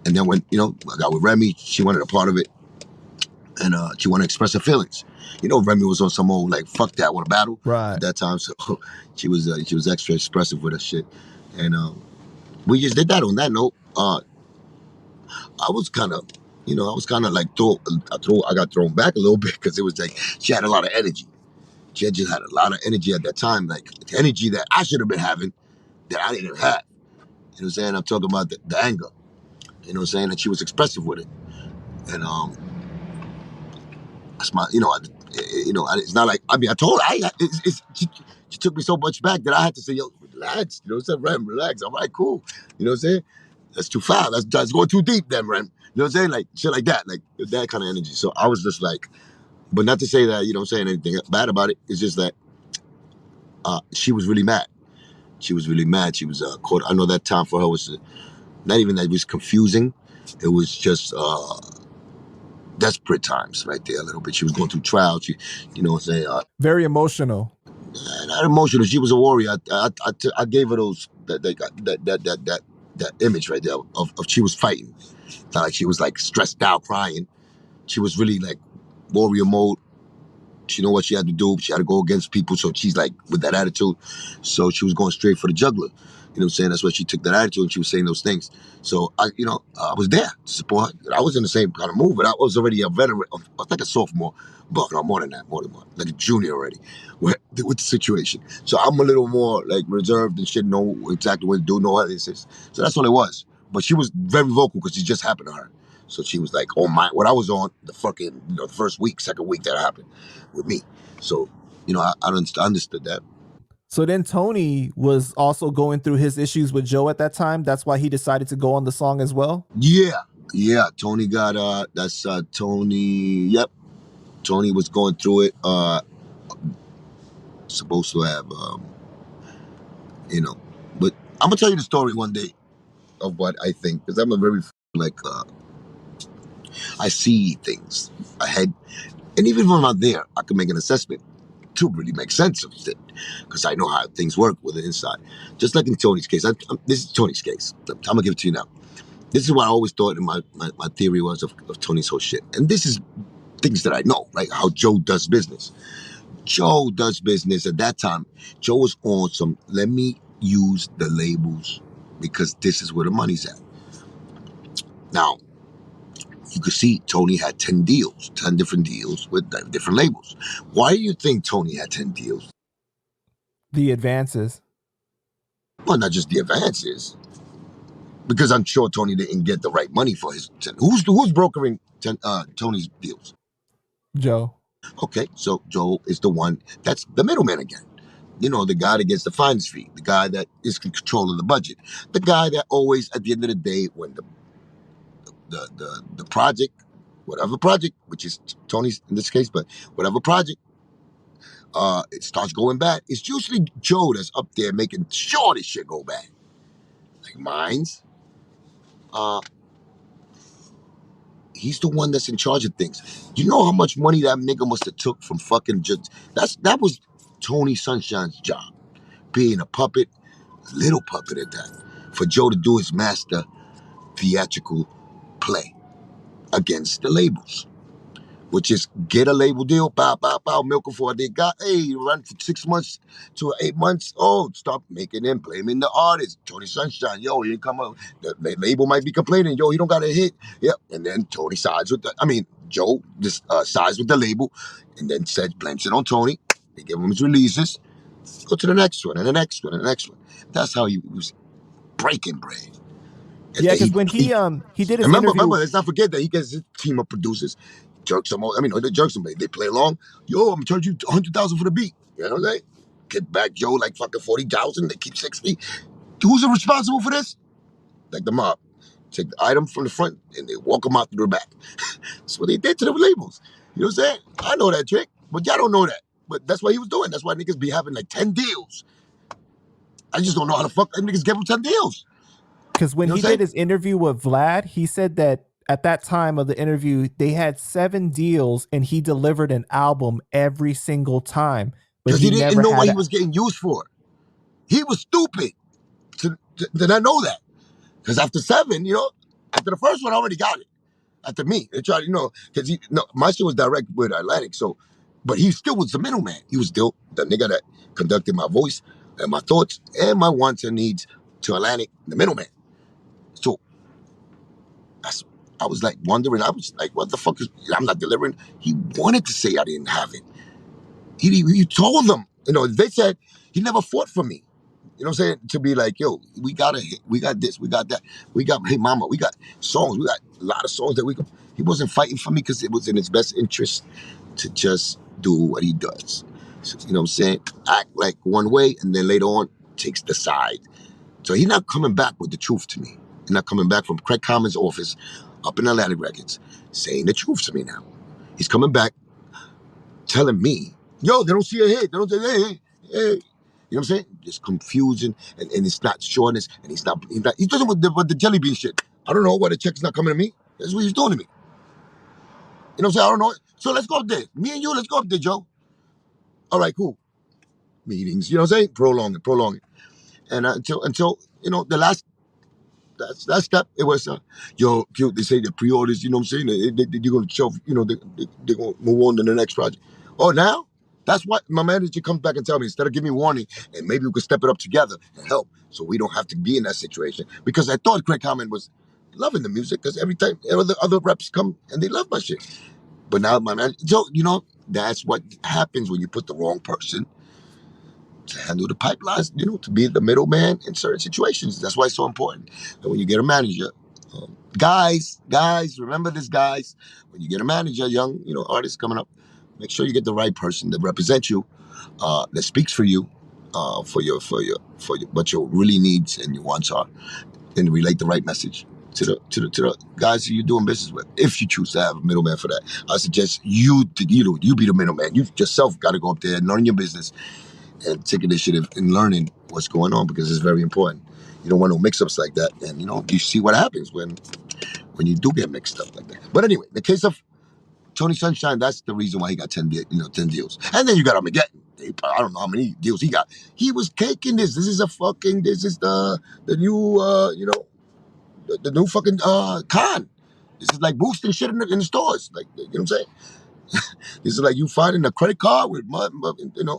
then when, I got with Remy, she wanted a part of it. And she wanted to express her feelings. Remy was on some old like fuck that, want to battle Right. at that time. So she was extra expressive with her shit. And we just did that. On that note, I was kind of, like I got thrown back a little bit because it was like she had a lot of energy. She just had a lot of energy at that time, like energy that I should have been having that I didn't have. You know what I'm saying? I'm talking about the anger. You know what I'm saying? And she was expressive with it. And that's my, it's not like, I told her, she took me so much back that I had to say, yo, relax. You know what I'm saying? Rem, relax. All right, cool. You know what I'm saying? That's too far. That's going too deep then, Rem. You know what I'm saying? Like shit like that kind of energy. So I was just like, but not to say that, I'm saying anything bad about it. It's just that she was really mad. She was really mad. She was caught. I know that time for her was not even that it was confusing. It was just desperate times right there a little bit. She was going through trials. She, you know what I'm saying? Very emotional. Not emotional. She was a warrior. I gave her that image right there of she was fighting. Not like she was like stressed out, crying. She was really like warrior mode. She know what she had to do. She had to go against people. So she's like with that attitude. So she was going straight for the juggler. You know what I'm saying? That's why she took that attitude and she was saying those things. So I was there to support her. I was in the same kind of move, but I was already a veteran. I was like a sophomore, but no, more than that, like a junior already with the situation. So I'm a little more like reserved and shit, know exactly what to do, know how this is. So that's what it was. But she was very vocal because it just happened to her. So she was like, "Oh my!" What I was on the fucking the first week, second week that happened with me. So I understood that. So then Tony was also going through his issues with Joe at that time. That's why he decided to go on the song as well. Yeah. Tony got that's Tony. Yep, Tony was going through it. Supposed to have but I'm gonna tell you the story one day of what I think, because I'm a very like I see things ahead, and even when I'm not there, I can make an assessment to really make sense of it, because I know how things work with the inside. Just like in Tony's case, this is Tony's case. I'm gonna give it to you now. This is what I always thought in my theory was of Tony's whole shit, and this is things that I know, right? How Joe does business. Joe does business at that time. Joe was on some, let me use the labels because this is where the money's at. Now, you could see Tony had 10 deals, 10 different deals with different labels. Why do you think Tony had 10 deals? The advances. Well, not just the advances, because I'm sure Tony didn't get the right money for his 10. Who's brokering Tony's deals? Joe. Okay, so Joe is the one that's the middleman again. You know, the guy that gets the finder's fee, the guy that is in control of the budget, the guy that always, at the end of the day, when the project, whatever project, which is Tony's in this case, but whatever project, it starts going bad. It's usually Joe that's up there making sure this shit go bad. Like mine's, uh, he's the one that's in charge of things. You know how much money that nigga must have took from fucking just that was Tony Sunshine's job, being a puppet, little puppet at that, for Joe to do his master theatrical play against the labels, which is get a label deal, bow, bow, bow, milk for they got, hey, run for 6 months to 8 months. Oh, stop making them blaming the artist. Tony Sunshine, yo, he didn't come up. The label might be complaining, yo, he don't got a hit. Yep. And then Tony sides with Joe just sides with the label and then blames it on Tony. They give him his releases. Go to the next one and the next one and the next one. That's how he was breaking bread. Yeah, because when he did his Remember, interview, let's not forget that he gets his team of producers, jerks them all. I mean, they jerks them, they play along. Yo, I'm gonna charge you 100,000 for the beat. You know what I'm saying? Get back Joe like fucking 40,000. They keep 60. Who's responsible for this? Like the mob. Take the item from the front and they walk them out through the back. That's what they did to the labels. You know what I'm saying? I know that trick, but y'all don't know that. But that's what he was doing. That's why niggas be having like 10 deals. I just don't know how the fuck them niggas give them 10 deals. because when You know he what I'm saying? did his interview with Vlad, he said that at that time of the interview, they had 7 deals and he delivered an album every single time. But Because he he didn't never know what had he was getting used for. He was stupid to not know that. Because after 7, after the first one, I already got it. After me, they tried, because my shit was direct with Atlantic, so, but he still was the middleman. He was still the nigga that conducted my voice and my thoughts and my wants and needs to Atlantic, the middleman. So I was like wondering, I was like, what the fuck I'm not delivering. He wanted to say I didn't have it. He told them, they said he never fought for me. You know what I'm saying? To be like, yo, we got a hit, we got this, we got that, we got Hey Mama, we got songs, we got a lot of songs that he wasn't fighting for me because it was in his best interest to just do what he does. So, you know what I'm saying? Act like one way and then later on takes the side. So he's not coming back with the truth to me. He's not coming back from Craig Common's office up in Atlantic Records saying the truth to me now. He's coming back telling me, yo, they don't see a hit. They don't say, hey. You know what I'm saying? Just confusion, and it's not shortness, and he's doing with the jelly bean shit. I don't know why the check's not coming to me. That's what he's doing to me. You know what I'm saying? I don't know. So let's go up there. Me and you, let's go up there, Joe. All right, cool. Meetings, you know what I'm saying? Prolong it. And until the last that step, it was, yo, cute. They say the pre-orders, you know what I'm saying? They're going to show, they're going to move on to the next project. Oh, now? That's what my manager comes back and tell me, instead of giving me warning, and maybe we could step it up together and help so we don't have to be in that situation. Because I thought Craig Hammond was loving the music because every time other reps come and they love my shit. But now my manager, so, that's what happens when you put the wrong person to handle the pipelines, to be the middleman in certain situations. That's why it's so important. And when you get a manager, guys, remember this, guys. When you get a manager, young, artist coming up, make sure you get the right person that represents you, that speaks for you, for what your really needs and your wants are, and relate the right message to the guys who you're doing business with. If you choose to have a middleman for that, I suggest you be the middleman. You yourself got to go up there and learn your business and take initiative in learning what's going on, because it's very important. You don't want no mix-ups like that, and you see what happens when you do get mixed up like that. But anyway, the case of Tony Sunshine, that's the reason why he got 10 deals. And then you got Armageddon. I don't know how many deals he got. He was caking this. This is the new the new fucking con. This is like boosting shit in the stores. Like, you know what I'm saying? This is like you finding a credit card with a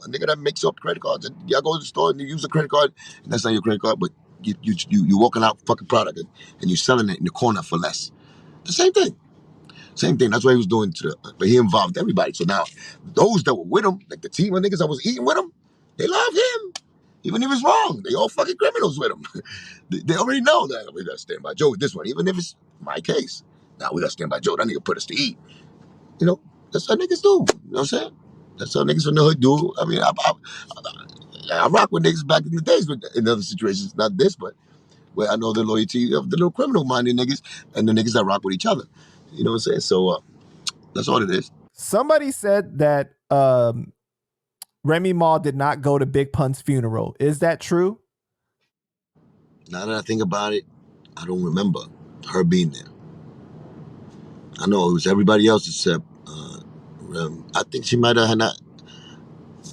nigga that makes up credit cards. And y'all go to the store and you use a credit card, and that's not your credit card, but you walking out fucking product and you selling it in the corner for less. The same thing. Same thing. That's what he was doing but he involved everybody. So now those that were with him, like the team of niggas that was eating with him, they love him. Even if it's wrong, they all fucking criminals with him. They already know that we gotta stand by Joe with this one, even if it's my case. Now we gotta stand by Joe. That nigga put us to eat. That's how niggas do. You know what I'm saying? That's how niggas from the hood do. I mean, I rock with niggas back in the days, but in other situations, not this, but where I know the loyalty of the little criminal minded niggas and the niggas that rock with each other. You know what I'm saying? So that's all it is. Somebody said that Remy Ma did not go to Big Pun's funeral. Is that true? Now that I think about it, I don't remember her being there. I know it was everybody else except. I think she might have not.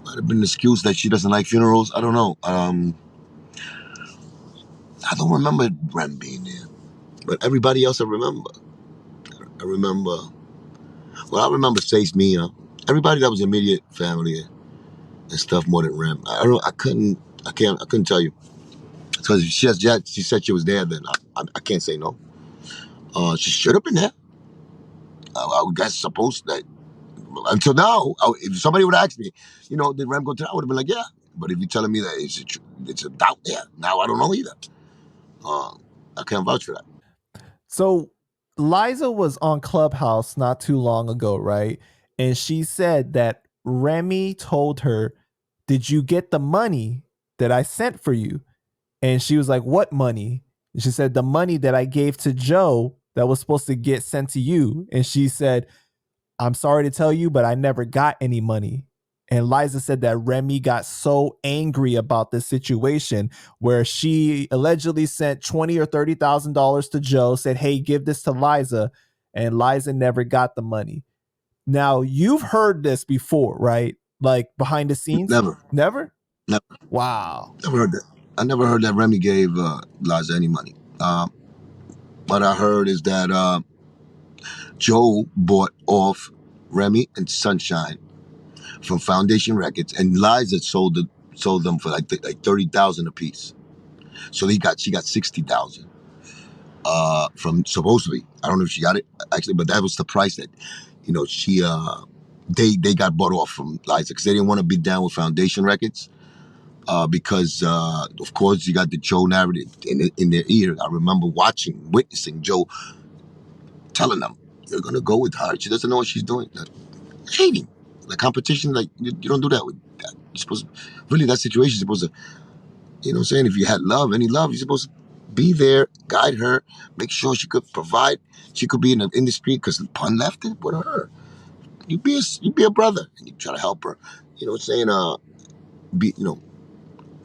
Might have been an excuse that she doesn't like funerals. I don't know. I don't remember Rem being there, but everybody else I remember. I remember. Well, I remember Sace Mia. Everybody that was immediate family and stuff more than Rem. I don't. I couldn't. I can't. I couldn't tell you because she said she was there. Then I can't say no. She should have been there. I would guess supposed that until now. If somebody would ask me, did Rem go to that? I would have been like, yeah. But if you're telling me that it's a doubt there, now I don't know either. I can't vouch for that. So Liza was on Clubhouse not too long ago, right? And she said that Remy told her, "Did you get the money that I sent for you?" And she was like, "What money?" And she said, "The money that I gave to Joe that was supposed to get sent to you." And she said, "I'm sorry to tell you, but I never got any money." And Liza said that Remy got so angry about this situation where she allegedly sent $20,000 or $30,000 to Joe, said, "Hey, give this to Liza," and Liza never got the money. Now you've heard this before, right? Like behind the scenes? Never, Never? never, Wow. never heard that. I never heard that Remy gave Liza any money. What I heard is that Joe bought off Remy and Sunshine from Foundation Records, and Liza sold them for like 30,000 a piece. So she got 60,000 from supposedly. I don't know if she got it actually, but that was the price that she they got bought off from Liza because they didn't want to be down with Foundation Records. Because of course you got the Joe narrative in their ear. I remember witnessing Joe telling them, "You're gonna go with her. She doesn't know what she's doing." Hating the competition, like you don't do that with that. You're supposed to, really that situation. You're supposed to, what I'm saying. If you had love, any love, you're supposed to be there, guide her, make sure she could provide. She could be in the industry because Pun left it with her. You be a brother and you try to help her. You know what I'm saying? Be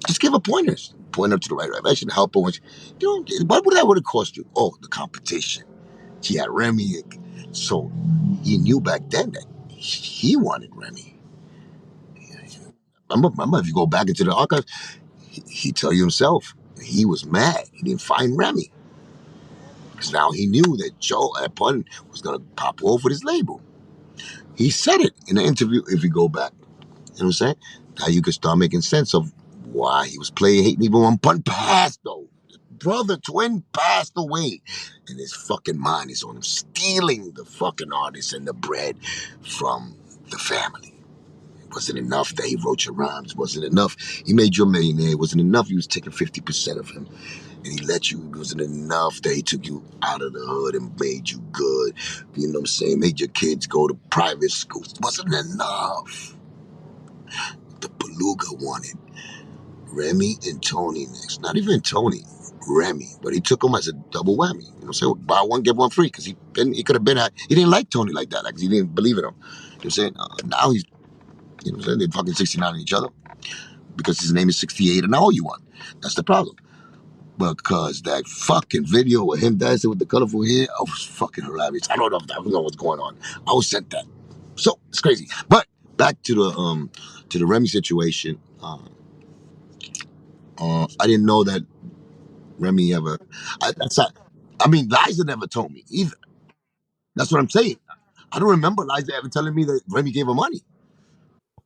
just give her pointers. Point her to the right direction. Help her. What would that would have cost you? Oh, the competition. She had Remy. So he knew back then that he wanted Remy. Remember, if you go back into the archives, he tell you himself he was mad. He didn't find Remy because now he knew that Joe at Pun was gonna pop off with his label. He said it in the interview. If you go back, you know what I'm saying? Now you can start making sense of why he was playing hating even when Pun passed though. Brother twin passed away, and his fucking mind is on him stealing the fucking artists and the bread from the family. It wasn't enough that he wrote your rhymes. It wasn't enough he made you a millionaire. It wasn't enough he was taking 50% of him and he let you. It wasn't enough that he took you out of the hood and made you good. You know what I'm saying? Made your kids go to private schools. It wasn't enough. The Beluga wanted Remy and Tony next. Not even Tony, Remy. But he took him as a double whammy. You know what I'm saying? Buy one, get one free. Because he could have been he didn't like Tony like that. Like he didn't believe in him. You know what I'm saying? Now he's, you know what I'm saying? They're fucking 69 on each other. Because his name is 68 and I owe you one. That's the problem. Because that fucking video of him dancing with the colorful hair, I was fucking hilarious. I don't know what's going on. I was sent that. So it's crazy. But back to the Remy situation. I didn't know that Remy ever. That's not. I mean, Liza never told me either. That's what I'm saying. I don't remember Liza ever telling me that Remy gave her money.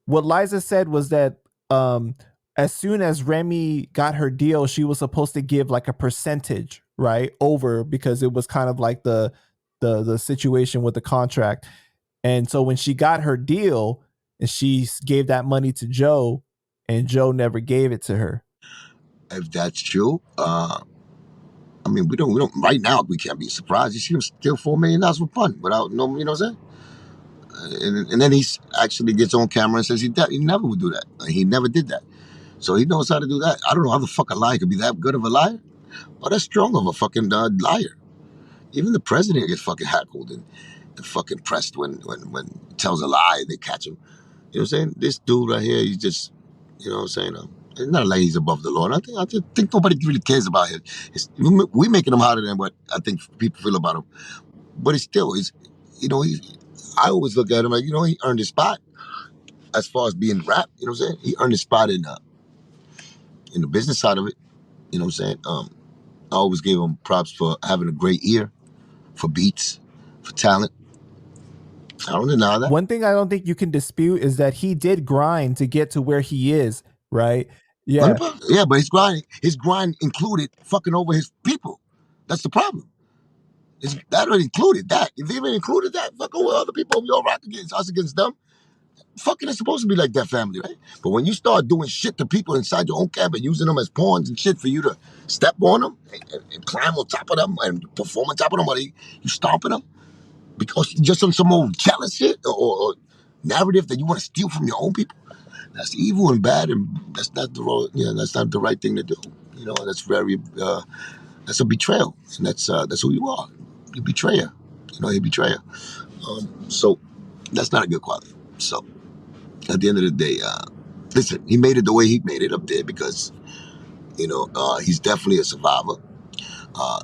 What Liza said was that um, as soon as Remy got her deal, she was supposed to give like a percentage, right, over because it was kind of like the situation with the contract. And so when she got her deal, and she gave that money to Joe, and Joe never gave it to her. If that's true, I mean, we don't. Right now, we can't be surprised. You see him steal $4 million for fun without no, you know what I'm saying? And then he actually gets on camera and says he never would do that. He never did that. So he knows how to do that. I don't know how the fuck a liar could be that good of a liar, or that strong of a fucking liar. Even the president gets fucking heckled and fucking pressed when he tells a lie, they catch him. You know what I'm saying? This dude right here, he's just, you know what I'm saying? It's not like he's above the law. And I just think nobody really cares about him. We making him harder than what I think people feel about him. But he's still, you know, I always look at him like, you know, he earned his spot as far as being rap. You know what I'm saying? He earned his spot in the business side of it. You know what I'm saying? I always gave him props for having a great ear for beats, for talent. I don't deny that. One thing I don't think you can dispute is that he did grind to get to where he is, right? Yeah. Yeah, but his grind included fucking over his people. That's the problem. That already included that. If they even included that, fuck over other people, we all rock against us against them. Fucking it's supposed to be like that family, right? But when you start doing shit to people inside your own camp and using them as pawns and shit for you to step on them and climb on top of them and perform on top of them, while you stomping them because just on some old jealous shit or narrative that you want to steal from your own people. That's evil and bad, and that's not that's not the right thing to do. You know, that's that's a betrayal, and that's who you are. You betrayer. You know, you betrayer. So that's not a good quality. So at the end of the day, listen, he made it the way he made it up there because you know he's definitely a survivor. Uh,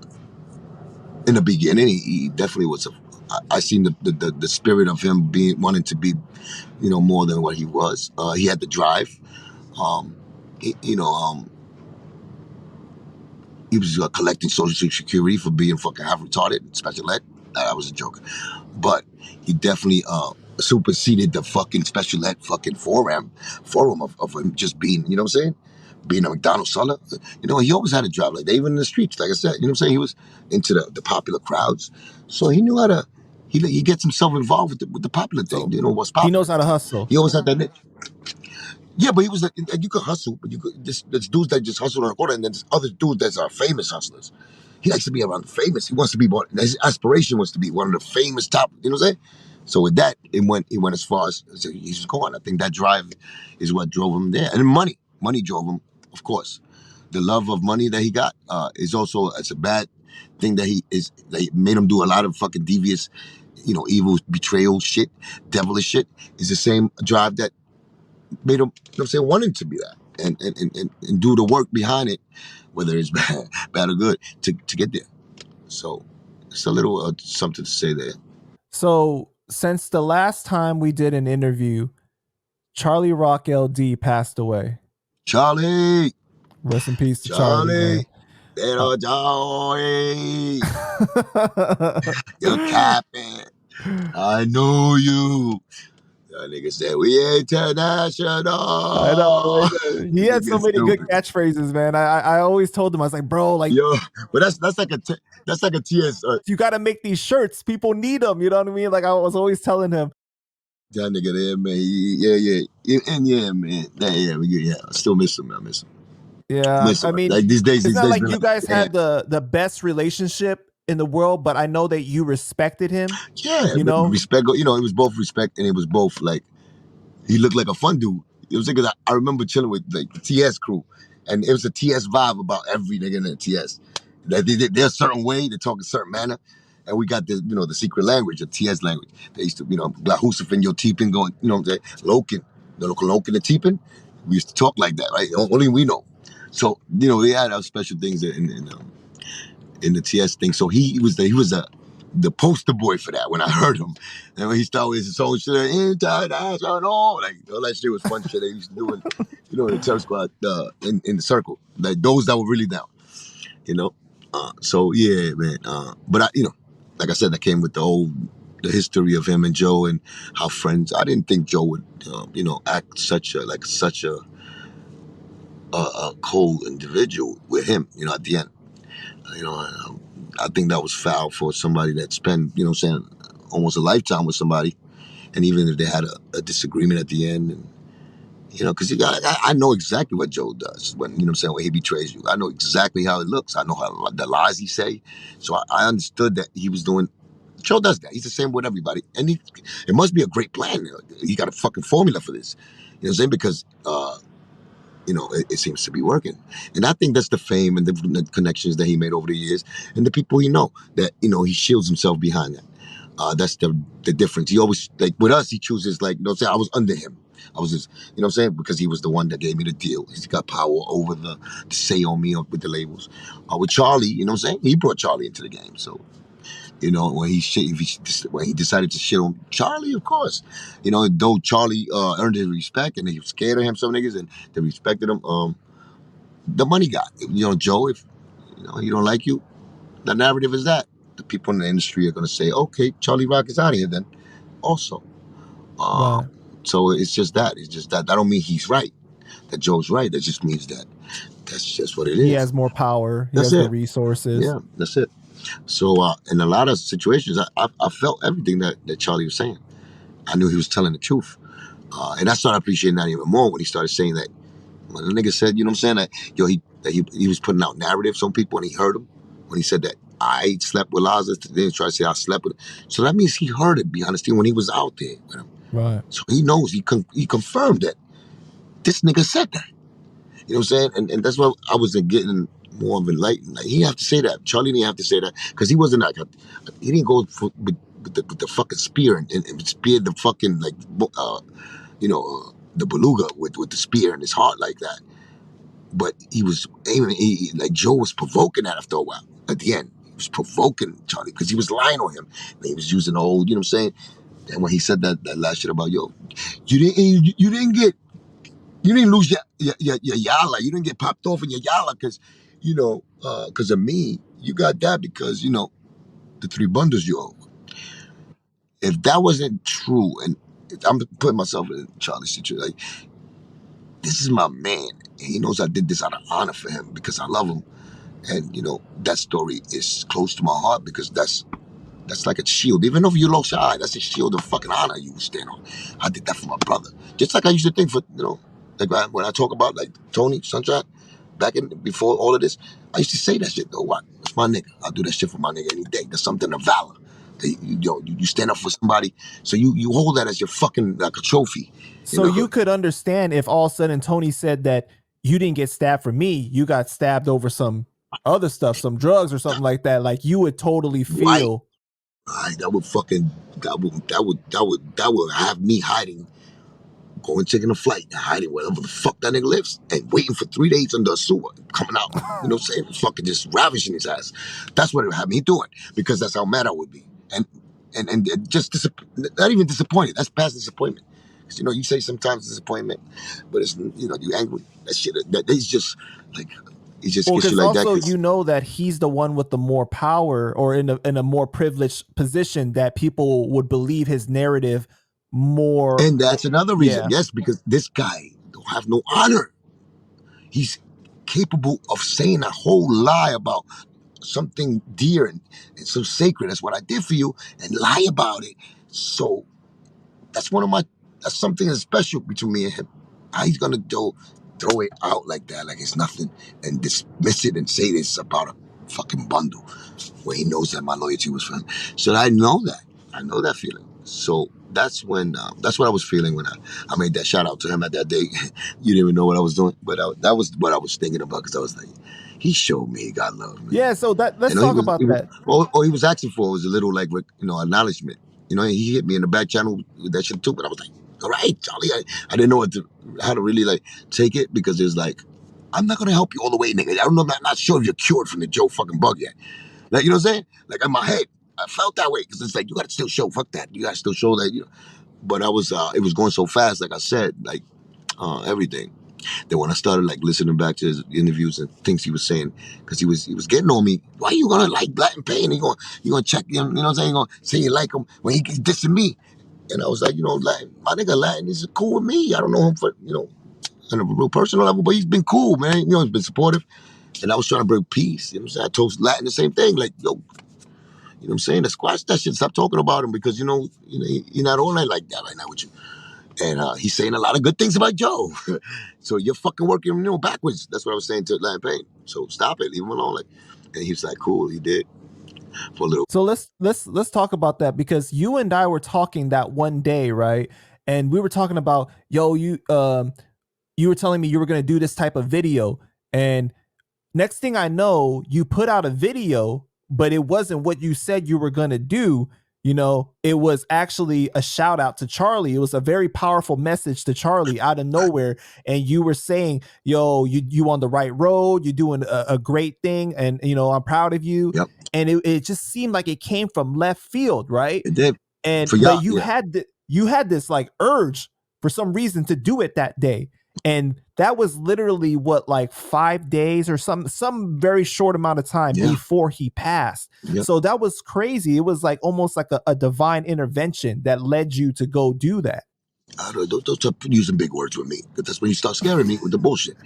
in the beginning, he definitely was. I seen the spirit of him being wanting to be, you know, more than what he was. He had the drive. Um, you know, he was collecting Social Security for being fucking half retarded, special ed. That was a joke. But he definitely superseded the fucking special ed fucking forum of him just being, you know what I'm saying? Being a McDonald's seller. You know, he always had a job like that, even in the streets, like I said. You know what I'm saying? He was into the popular crowds. So he knew how to, he gets himself involved with the popular thing, So you know, what's he popular. knows how to hustle. He always had that niche. Yeah, but he was like, you could hustle, but there's dudes that just hustle on the corner, and then there's other dudes that are famous hustlers. He likes to be around the famous. He wants to be one. His aspiration was to be one of the famous top. You know what I'm saying? So with that, he went as far as he's going. I think that drive is what drove him there, and money drove him, of course. The love of money that he got is also it's a bad thing that they made him do a lot of fucking devious, you know, evil betrayal shit, devilish shit. Is the same drive that made him, you know what I'm saying, wanting to be that and do the work behind it, whether it's bad or good, to get there. So it's a little something to say there. So since the last time we did an interview, Charlie Rock LD passed away. Charlie, Rest in peace to Charlie, man. Little Joey, you're capping. I know you. That nigga said we international. I know. He had so Nigga many good stupid. catchphrases, man. I always told him, I was like, bro, like, Yo, but that's like a TS. you got to make these shirts. People need them. You know what I mean? Like I was always telling him. That nigga there, man. And yeah, man. Yeah. I still miss him. I miss him. Yeah, I mean, Like these days, it's not like been you guys damn. had the best relationship in the world, but I know that you respected him. Yeah, you know, respect. You know, it was both respect and it was both like he looked like a fun dude. It was like I remember chilling with like the TS crew, and it was a TS vibe about every nigga in the TS. They're a certain way, they talk a certain manner, and we got the secret language, the TS language. They used to Glahusif yo Teepin going, you know what I'm saying, Loken, the local Loken and Teepin. We used to talk like that, right? Only we know. So we had our special things in the TS thing. So he was the poster boy for that when I heard him. And when he started with his own shit, international, like all that shit was fun shit they used to do in, in the Terror Squad in the circle. Like those that were really down, you know. So yeah, man. But like I said, that came with the history of him and Joe and how friends. I didn't think Joe would, act such a cold individual with him. At the end. I think that was foul for somebody that spent, almost a lifetime with somebody. And even if they had a disagreement at the end, and, because I know exactly what Joe does when, when he betrays you. I know exactly how it looks. I know how the lies he say. So I understood that he was doing, Joe does that. He's the same with everybody. And it must be a great plan. He got a fucking formula for this. You know what I'm saying? Because it seems to be working. And I think that's the fame and the connections that he made over the years, and the people he know that he shields himself behind that. That's the difference. He always, like with us, he chooses, like, say I was under him. I was just, what I'm saying, because he was the one that gave me the deal. He's got power over the say on me with the labels. With Charlie, I'm saying, he brought Charlie into the game. So when he decided to shit on Charlie, of course, though Charlie earned his respect and they were scared of him, some niggas, and they respected him. The money got, Joe, if he don't like you, the narrative is that the people in the industry are going to say, okay, Charlie Rock is out of here then. Also, Right. so it's just that. It's just that. That don't mean he's right. That Joe's right. That just means that that's just what it He is. has more power. He That's has the it. resources. Yeah, that's it. So in a lot of situations, I felt everything that Charlie was saying. I knew he was telling the truth. And I started appreciating that even more when he started saying that. When the nigga said, that, he was putting out narratives on people, and he heard him when he said that I slept with Lazarus. They try to say I slept with him. So that means he heard it behind the scene when he was out there with him. Right. So he knows, he confirmed that this nigga said that. You know what I'm saying? And that's why I was getting more of enlightened. Like, he have to say that. Charlie didn't have to say that, because he wasn't like he didn't go with the fucking spear and spear the fucking, like, the beluga with the spear in his heart like that. But he was aiming. Like, Joe was provoking that after a while. At the end, he was provoking Charlie because he was lying on him. And he was using the old, what I'm saying. And when he said that last shit about, you didn't lose your yalla. You didn't get popped off in your yalla because of me. You got that because the three bundles you owe. If that wasn't true, and I'm putting myself in Charlie's situation, like, this is my man. And he knows I did this out of honor for him because I love him. And that story is close to my heart because that's like a shield. Even if you lost your eye, that's a shield of fucking honor you stand on. I did that for my brother. Just like I used to think for, like when I talk about, like, Tony Sunshine, before all of this, I used to say that shit though. What? It's my nigga. I'll do that shit for my nigga any day. There's something of valor. You stand up for somebody, so you hold that as your fucking, like, a trophy in So the you hood. could understand if all of a sudden Tony said that you didn't get stabbed for me, you got stabbed over some other stuff, some drugs or something like that. Like, you would totally Right. feel. Right. That would have me hiding, going, taking a flight, and hiding wherever the fuck that nigga lives, and waiting for 3 days under a sewer, coming out. You know what I'm saying? Fucking just ravishing his ass. That's what it would have me doing, because that's how mad I would be. And just not even disappointed. That's past disappointment. Because you say sometimes disappointment, but it's, you angry. That shit, that he's just like, he just Well, gets you because like that. also Cause, you know that he's the one with the more power, or in a more privileged position, that people would believe his narrative more. and that's another reason. Yeah. Yes, because this guy don't have no honor. He's capable of saying a whole lie about something dear and so sacred. That's what I did for you, and lie about it. So that's that's something that's special between me and him. How he's gonna throw it out like that, like it's nothing, and dismiss it and say this about a fucking bundle, where he knows that my loyalty was for him. So I know that. I know that feeling. So that's what I was feeling when I made that shout out to him at that day. You didn't even know what I was doing, but that was what I was thinking about, because I was like, he showed me he got love, man. Yeah. So let's And talk about that. all he was asking for was a little, like, acknowledgement. He hit me in the back channel with that shit too, but I was like, all right, Charlie. I didn't know how to really, like, take it, because it's like, I'm not gonna help you all the way, nigga. I don't know. I'm not sure if you're cured from the Joe fucking bug yet. Like, you know what I'm saying? Like, in my head, I felt that way, because it's like, you gotta still show. Fuck that. You gotta still show that. But it was going so fast, like I said, like, everything. Then when I started, like, listening back to his interviews and things he was saying, because he was getting on me. Why you gonna like Latin Pain? You gonna check him? You know what I'm saying? You gonna say you like him when he dissing me? And I was like, Latin, my nigga Latin is cool with me. I don't know him for on a real personal level, but he's been cool, man. He's been supportive. And I was trying to bring peace. You know what I'm saying? I told Latin the same thing, like, yo, what I'm saying? Squash that shit. Stop talking about him, because you're not on that like that right now with you. And he's saying a lot of good things about Joe. So you're fucking working, backwards. That's what I was saying to Latin Pain. So stop it, leave him alone. Like, and he was like, cool, he did for a little. So let's talk about that, because you and I were talking that one day, right? And we were talking about, yo, you were telling me you were going to do this type of video, and next thing I know, you put out a video, but it wasn't what you said you were going to do. You know, it was actually a shout out to Charlie. It was a very powerful message to Charlie out of nowhere. And you were saying, yo, you on the right road. You're doing a great thing. And, you know, I'm proud of you. Yep. And it just seemed like it came from left field, right? It did. And For but y'all, you yeah. had this like urge for some reason to do it that day. And that was literally what, like 5 days or some very short amount of time before he passed. Yep. So that was crazy. It was like almost like a divine intervention that led you to go do that. Don't start using big words with me, because that's when you start scaring me with the bullshit.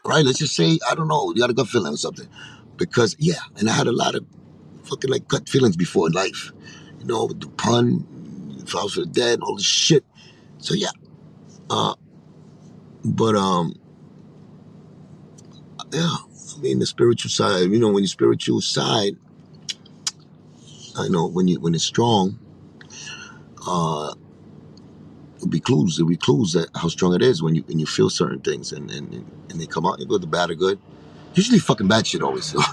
Right? Let's just say, I don't know, you got a gut feeling or something. Because, yeah, and I had a lot of fucking like gut feelings before in life. You know, with the pun, Flowers for the Dead, all this shit. So, yeah. But yeah, I mean, the spiritual side, you know, when your spiritual side, I know when it's strong, it'll be clues that how strong it is when you feel certain things, and they come out, good, the bad or good. Usually fucking bad shit always. You know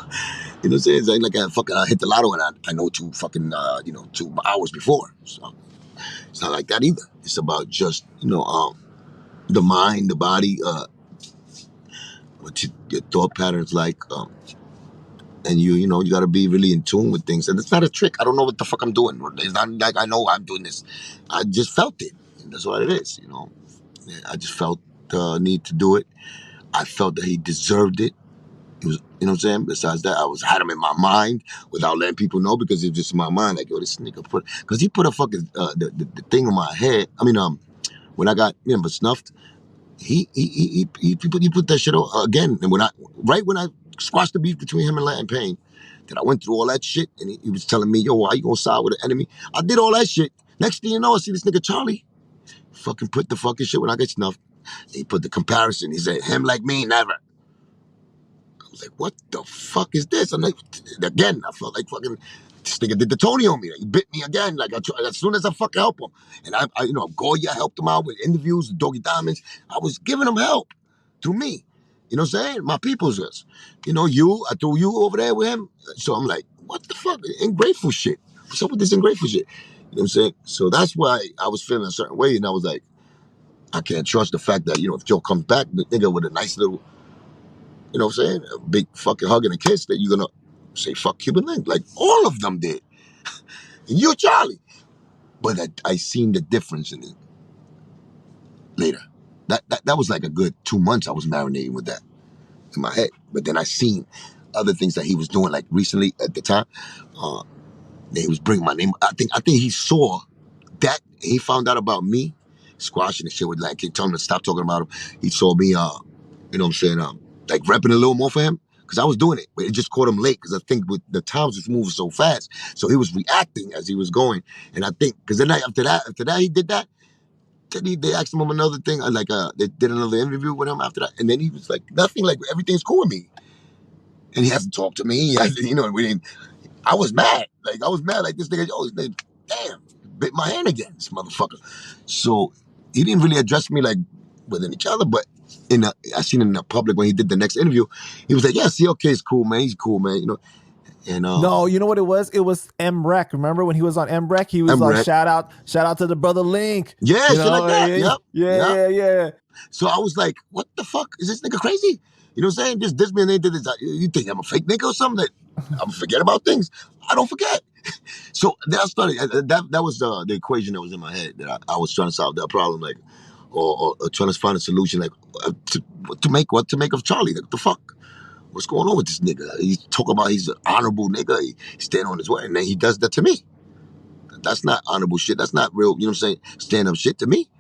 what I'm saying? It's like I hit the lotto and I know 2 hours before. So it's not like that either. It's about just, the mind, the body, what your thought patterns like, and you got to be really in tune with things. And it's not a trick. I don't know what the fuck I'm doing. It's not like I know I'm doing this. I just felt it. And that's what it is, you know. I just felt the need to do it. I felt that he deserved it. It was, you know what I'm saying? Besides that, had him in my mind without letting people know, because it was just in my mind, like, yo, this nigga because he put a fucking, the thing on my head. I mean, when I got, snuffed, he put that shit on again. And when I squashed the beef between him and Latin Pain, that I went through all that shit, and he was telling me, yo, why you gonna side with an enemy? I did all that shit. Next thing you know, I see this nigga Charlie fucking put the fucking shit when I get snuffed. He put the comparison. He said, him like me, never. I was like, what the fuck is this? I'm like, again, I felt like fucking, this nigga did the Tony on me. He bit me again. Like, as soon as I fucking help him. And I Goya helped him out with interviews, with Doggy Diamonds. I was giving him help through me. You know what I'm saying? My people's just, I threw you over there with him. So I'm like, what the fuck? Ungrateful shit. What's up with this ungrateful shit? You know what I'm saying? So that's why I was feeling a certain way. And I was like, I can't trust the fact that, if Joe comes back, the nigga with a nice little, you know what I'm saying, a big fucking hug and a kiss, that you're gonna say fuck Cuban Link. Like all of them did. And you're Charlie. But I seen the difference in it later. That was like a good 2 months I was marinating with that in my head. But then I seen other things that he was doing, like recently at the time. He was bringing my name. I think he saw that. He found out about me squashing the shit with like telling him to stop talking about him. He saw me, you know what I'm saying, like repping a little more for him, because I was doing it, but it just caught him late, because I think with the times was moving so fast, so he was reacting as he was going. And I think because then after that he did that. Then they asked him another thing, they did another interview with him after that, and then he was like, nothing, like everything's cool with me, and he hasn't talked to me. We didn't. I was mad. Like, this nigga, damn, bit my hand again, this motherfucker. So he didn't really address me like within each other, but I seen him in the public when he did the next interview. He was like, yeah, CLK is cool, man. He's cool, man. And no, you know what it was? It was MREC. Remember when he was on MREC? He was like, shout out to the brother Link. Yeah, shit like that. Yeah. So I was like, what the fuck? Is this nigga crazy? You know what I'm saying? Just this man, they did this. You think I'm a fake nigga or something? That I'm gonna forget about things? I don't forget. So then I started. That was the equation that was in my head, that I was trying to solve that problem, like, or trying to find a solution, like, to make of Charlie. Like, what the fuck? What's going on with this nigga? He's talking about he's an honorable nigga. He's standing on his way, and then he does that to me. That's not honorable shit. That's not real. You know what I'm saying? Stand up shit to me.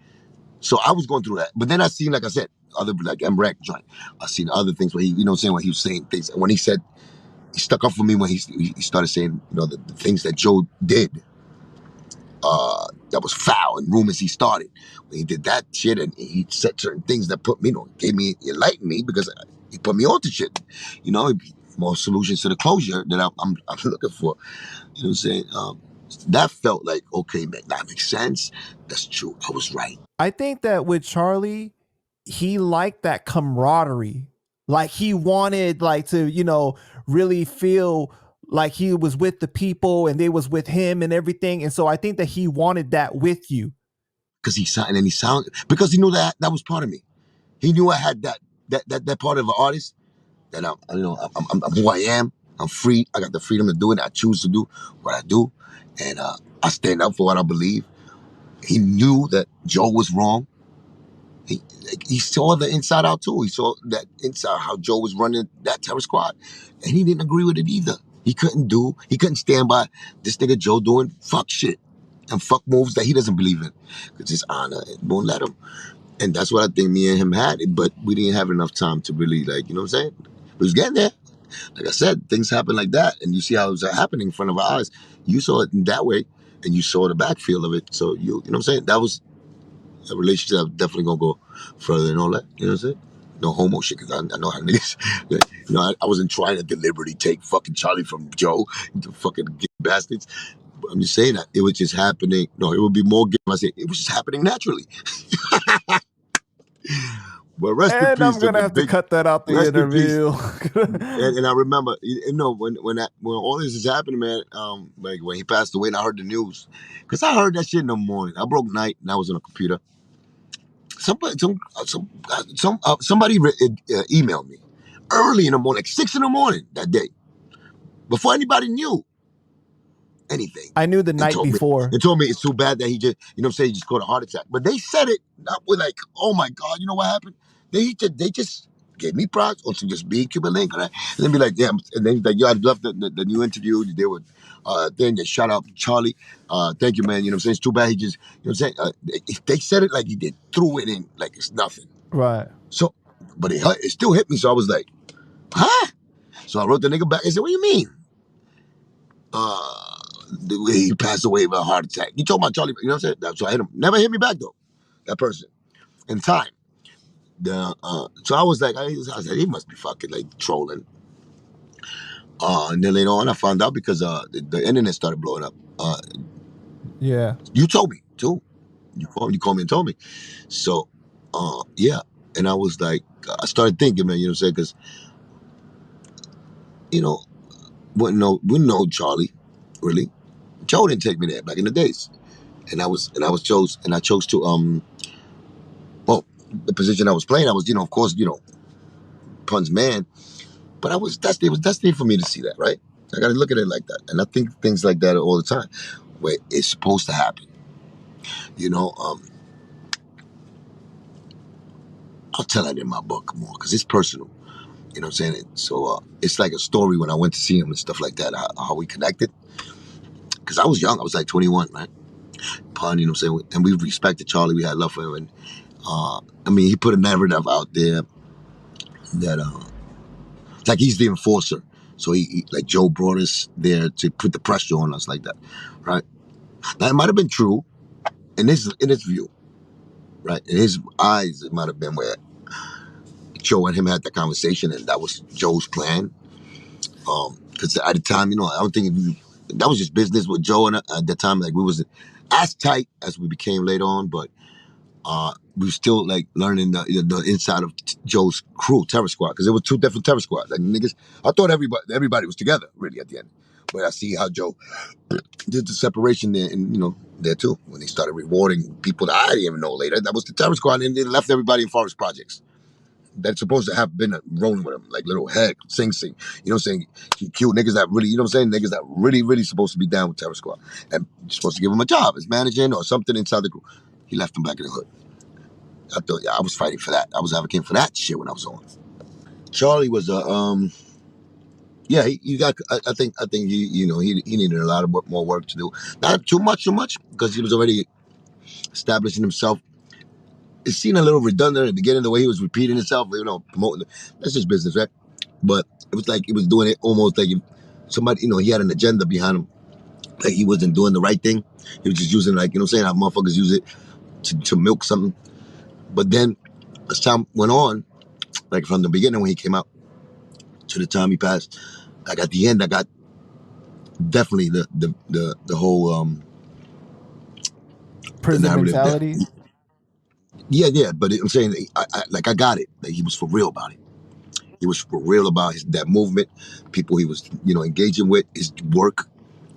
So I was going through that. But then I seen, like I said, other, like MREC joint. I seen other things where he, you know what I'm saying, when he was saying things. And when he said, he stuck up for me when he started saying, the things that Joe did, that was foul, and rumors he started. When he did that shit, and he said certain things that put me, enlightened me, because he put me onto shit. More solutions to the closure that I'm looking for. You know what I'm saying? That felt like, okay, man, that makes sense. That's true. I was right. I think that with Charlie, he liked that camaraderie. Like he wanted like to, really feel like he was with the people and they was with him and everything. And so I think that he wanted that with you. Because he sounded because he knew that was part of me. He knew I had that part of an artist that I'm who I am. I'm free. I got the freedom to do it. I choose to do what I do, and I stand up for what I believe. He knew that Joe was wrong. He saw the inside out too. He saw that inside how Joe was running that terror squad, and he didn't agree with it either. He couldn't stand by this nigga Joe doing fuck shit and fuck moves that he doesn't believe in. Because his honor won't let him. And that's what I think me and him had. But we didn't have enough time to really, like, you know what I'm saying? We was getting there. Like I said, things happen like that. And you see how it was happening in front of our eyes. You saw it in that way, and you saw the backfield of it. So, you know what I'm saying? That was a relationship that was definitely going to go further than all that. You know what I'm saying? No homo shit, because I know how niggas, I wasn't trying to deliberately take fucking Charlie from Joe, you fucking bastards. But I'm just saying that it was just happening. No, it would be more gay if I say it was just happening naturally. But rest in And peace I'm to gonna the have to big. cut that out the Rest in peace. interview. And I remember, when all this is happening, man. Like when he passed away, and I heard the news, because I heard that shit in the morning. I broke night, and I was on a computer. Somebody emailed me early in the morning, like 6 in the morning that day, before anybody knew anything, I knew the and night told me before. it's too bad that he just, he just caught a heart attack. But they said it not with like, oh my God, you know what happened? They just gave me props on some just being Cuban link, right? And then be like, yeah, and then he's like, yo, I love the new interview you did with then they shout out Charlie. Thank you, man. You know what I'm saying? It's too bad he just, you know what I'm saying? They said it like he did, threw it in like it's nothing. Right. So, but it still hit me. So I was like, huh? So I wrote the nigga back and said, what do you mean? The way he passed away of a heart attack. You told about Charlie, you know what I'm saying? So I hit him. Never hit me back though, that person, in time. So I was like, I said, he must be fucking like trolling. And then later on, I found out because the internet started blowing up. Yeah. You told me too. You called me and told me. So, yeah. And I was like, I started thinking, man, you know what I'm saying? Because, you know, wouldn't know Charlie, really. Joe didn't take me there back in the days. I chose to well, the position I was playing, I was, of course, Pun's man, but it was destiny for me to see that, right? I gotta look at it like that. And I think things like that all the time, where it's supposed to happen. You know, I'll tell that in my book more because it's personal. You know what I'm saying? So it's like a story when I went to see him and stuff like that, how we connected. Because I was young, I was like 21, right? Pun, you know what I'm saying? And we respected Charlie, we had love for him. And he put a narrative out there that like he's the enforcer. So like Joe brought us there to put the pressure on us like that, right? Now it might have been true in his view, right? In his eyes, it might have been where Joe and him had that conversation, and that was Joe's plan. Because at the time, I don't think that was just business with Joe, and at the time, like we wasn't as tight as we became later on, but we were still like learning the inside of Joe's crew, Terror Squad, because there were two different Terror Squads. Like niggas, I thought everybody was together really at the end, but I see how Joe did the separation there, and there too when they started rewarding people that I didn't even know later. That was the Terror Squad, and they left everybody in Forest Projects. That's supposed to have been rolling with him, like little Heck, Sing Sing. You know what I'm saying? He cute niggas that really, you know what I'm saying? Niggas that really, really supposed to be down with Terror Squad. And you're supposed to give him a job as managing or something inside the group. He left them back in the hood. I thought, yeah, I was fighting for that. I was advocating for that shit when I was on. Charlie was yeah, he got. I think he needed a lot of more work to do. Not too much, because he was already establishing himself. It seemed a little redundant at the beginning, the way he was repeating himself, promoting. That's just business, right? But it was like he was doing it almost like somebody, he had an agenda behind him. Like he wasn't doing the right thing. He was just using, like, saying how motherfuckers use it to milk something. But then as time went on, like from the beginning when he came out to the time he passed, like at the end, I got definitely the whole the Prison narrative that mentality. Yeah. But I'm saying, I got it. Like, he was for real about it. He was for real about that movement, people he was, engaging with, his work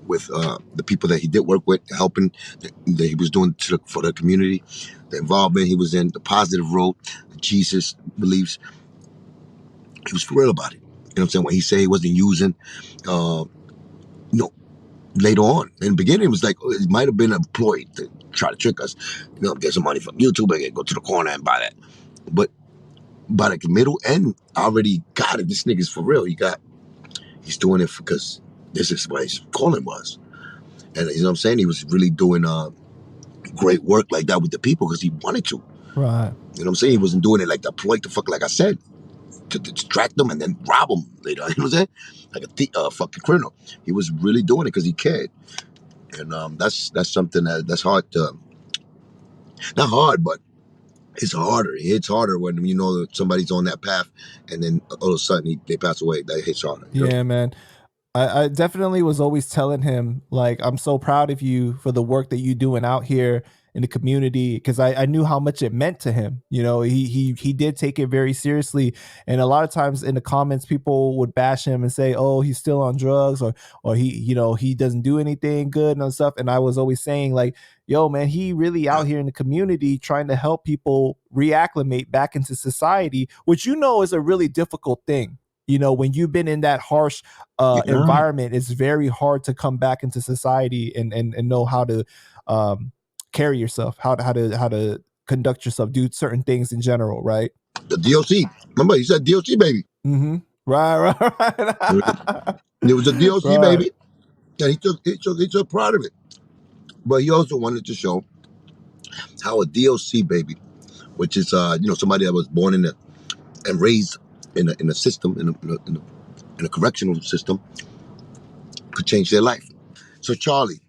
with the people that he did work with, helping that he was doing for the community, the involvement he was in, the positive road, Jesus beliefs. He was for real about it. You know what I'm saying? When he said he wasn't using, uh, you know, later on. In the beginning, it was like, it might have been employed to try to trick us. Get some money from YouTube and go to the corner and buy that. But by the middle end, I already got it. This nigga's for real. He's doing it because this is what his calling was. And you know what I'm saying? He was really doing great work like that with the people because he wanted to. Right. You know what I'm saying? He wasn't doing it like that point the fuck, like I said, to distract them and then rob them later. You know what I'm saying? Like a fucking criminal. He was really doing it because he cared. And that's something that's hard to, not hard, but it's harder. It hits harder when you know that somebody's on that path and then all of a sudden they pass away. That hits harder. You know? Yeah, man. I definitely was always telling him, like, I'm so proud of you for the work that you're doing out here in the community, because I knew how much it meant to him. He did take it very seriously. And a lot of times in the comments, people would bash him and say, oh, he's still on drugs, or he doesn't do anything good and stuff. And I was always saying, like, yo, man, he really out here in the community trying to help people reacclimate back into society, which is a really difficult thing. When you've been in that harsh environment, it's very hard to come back into society and know how to carry yourself, how to conduct yourself, do certain things in general, right? The DOC. Remember, he said DOC baby. Mm-hmm. Right. It was a DOC Right. baby, and he took pride of it. But he also wanted to show how a DOC baby, which is somebody that was born and raised in a system in a correctional system, could change their life. So Charlie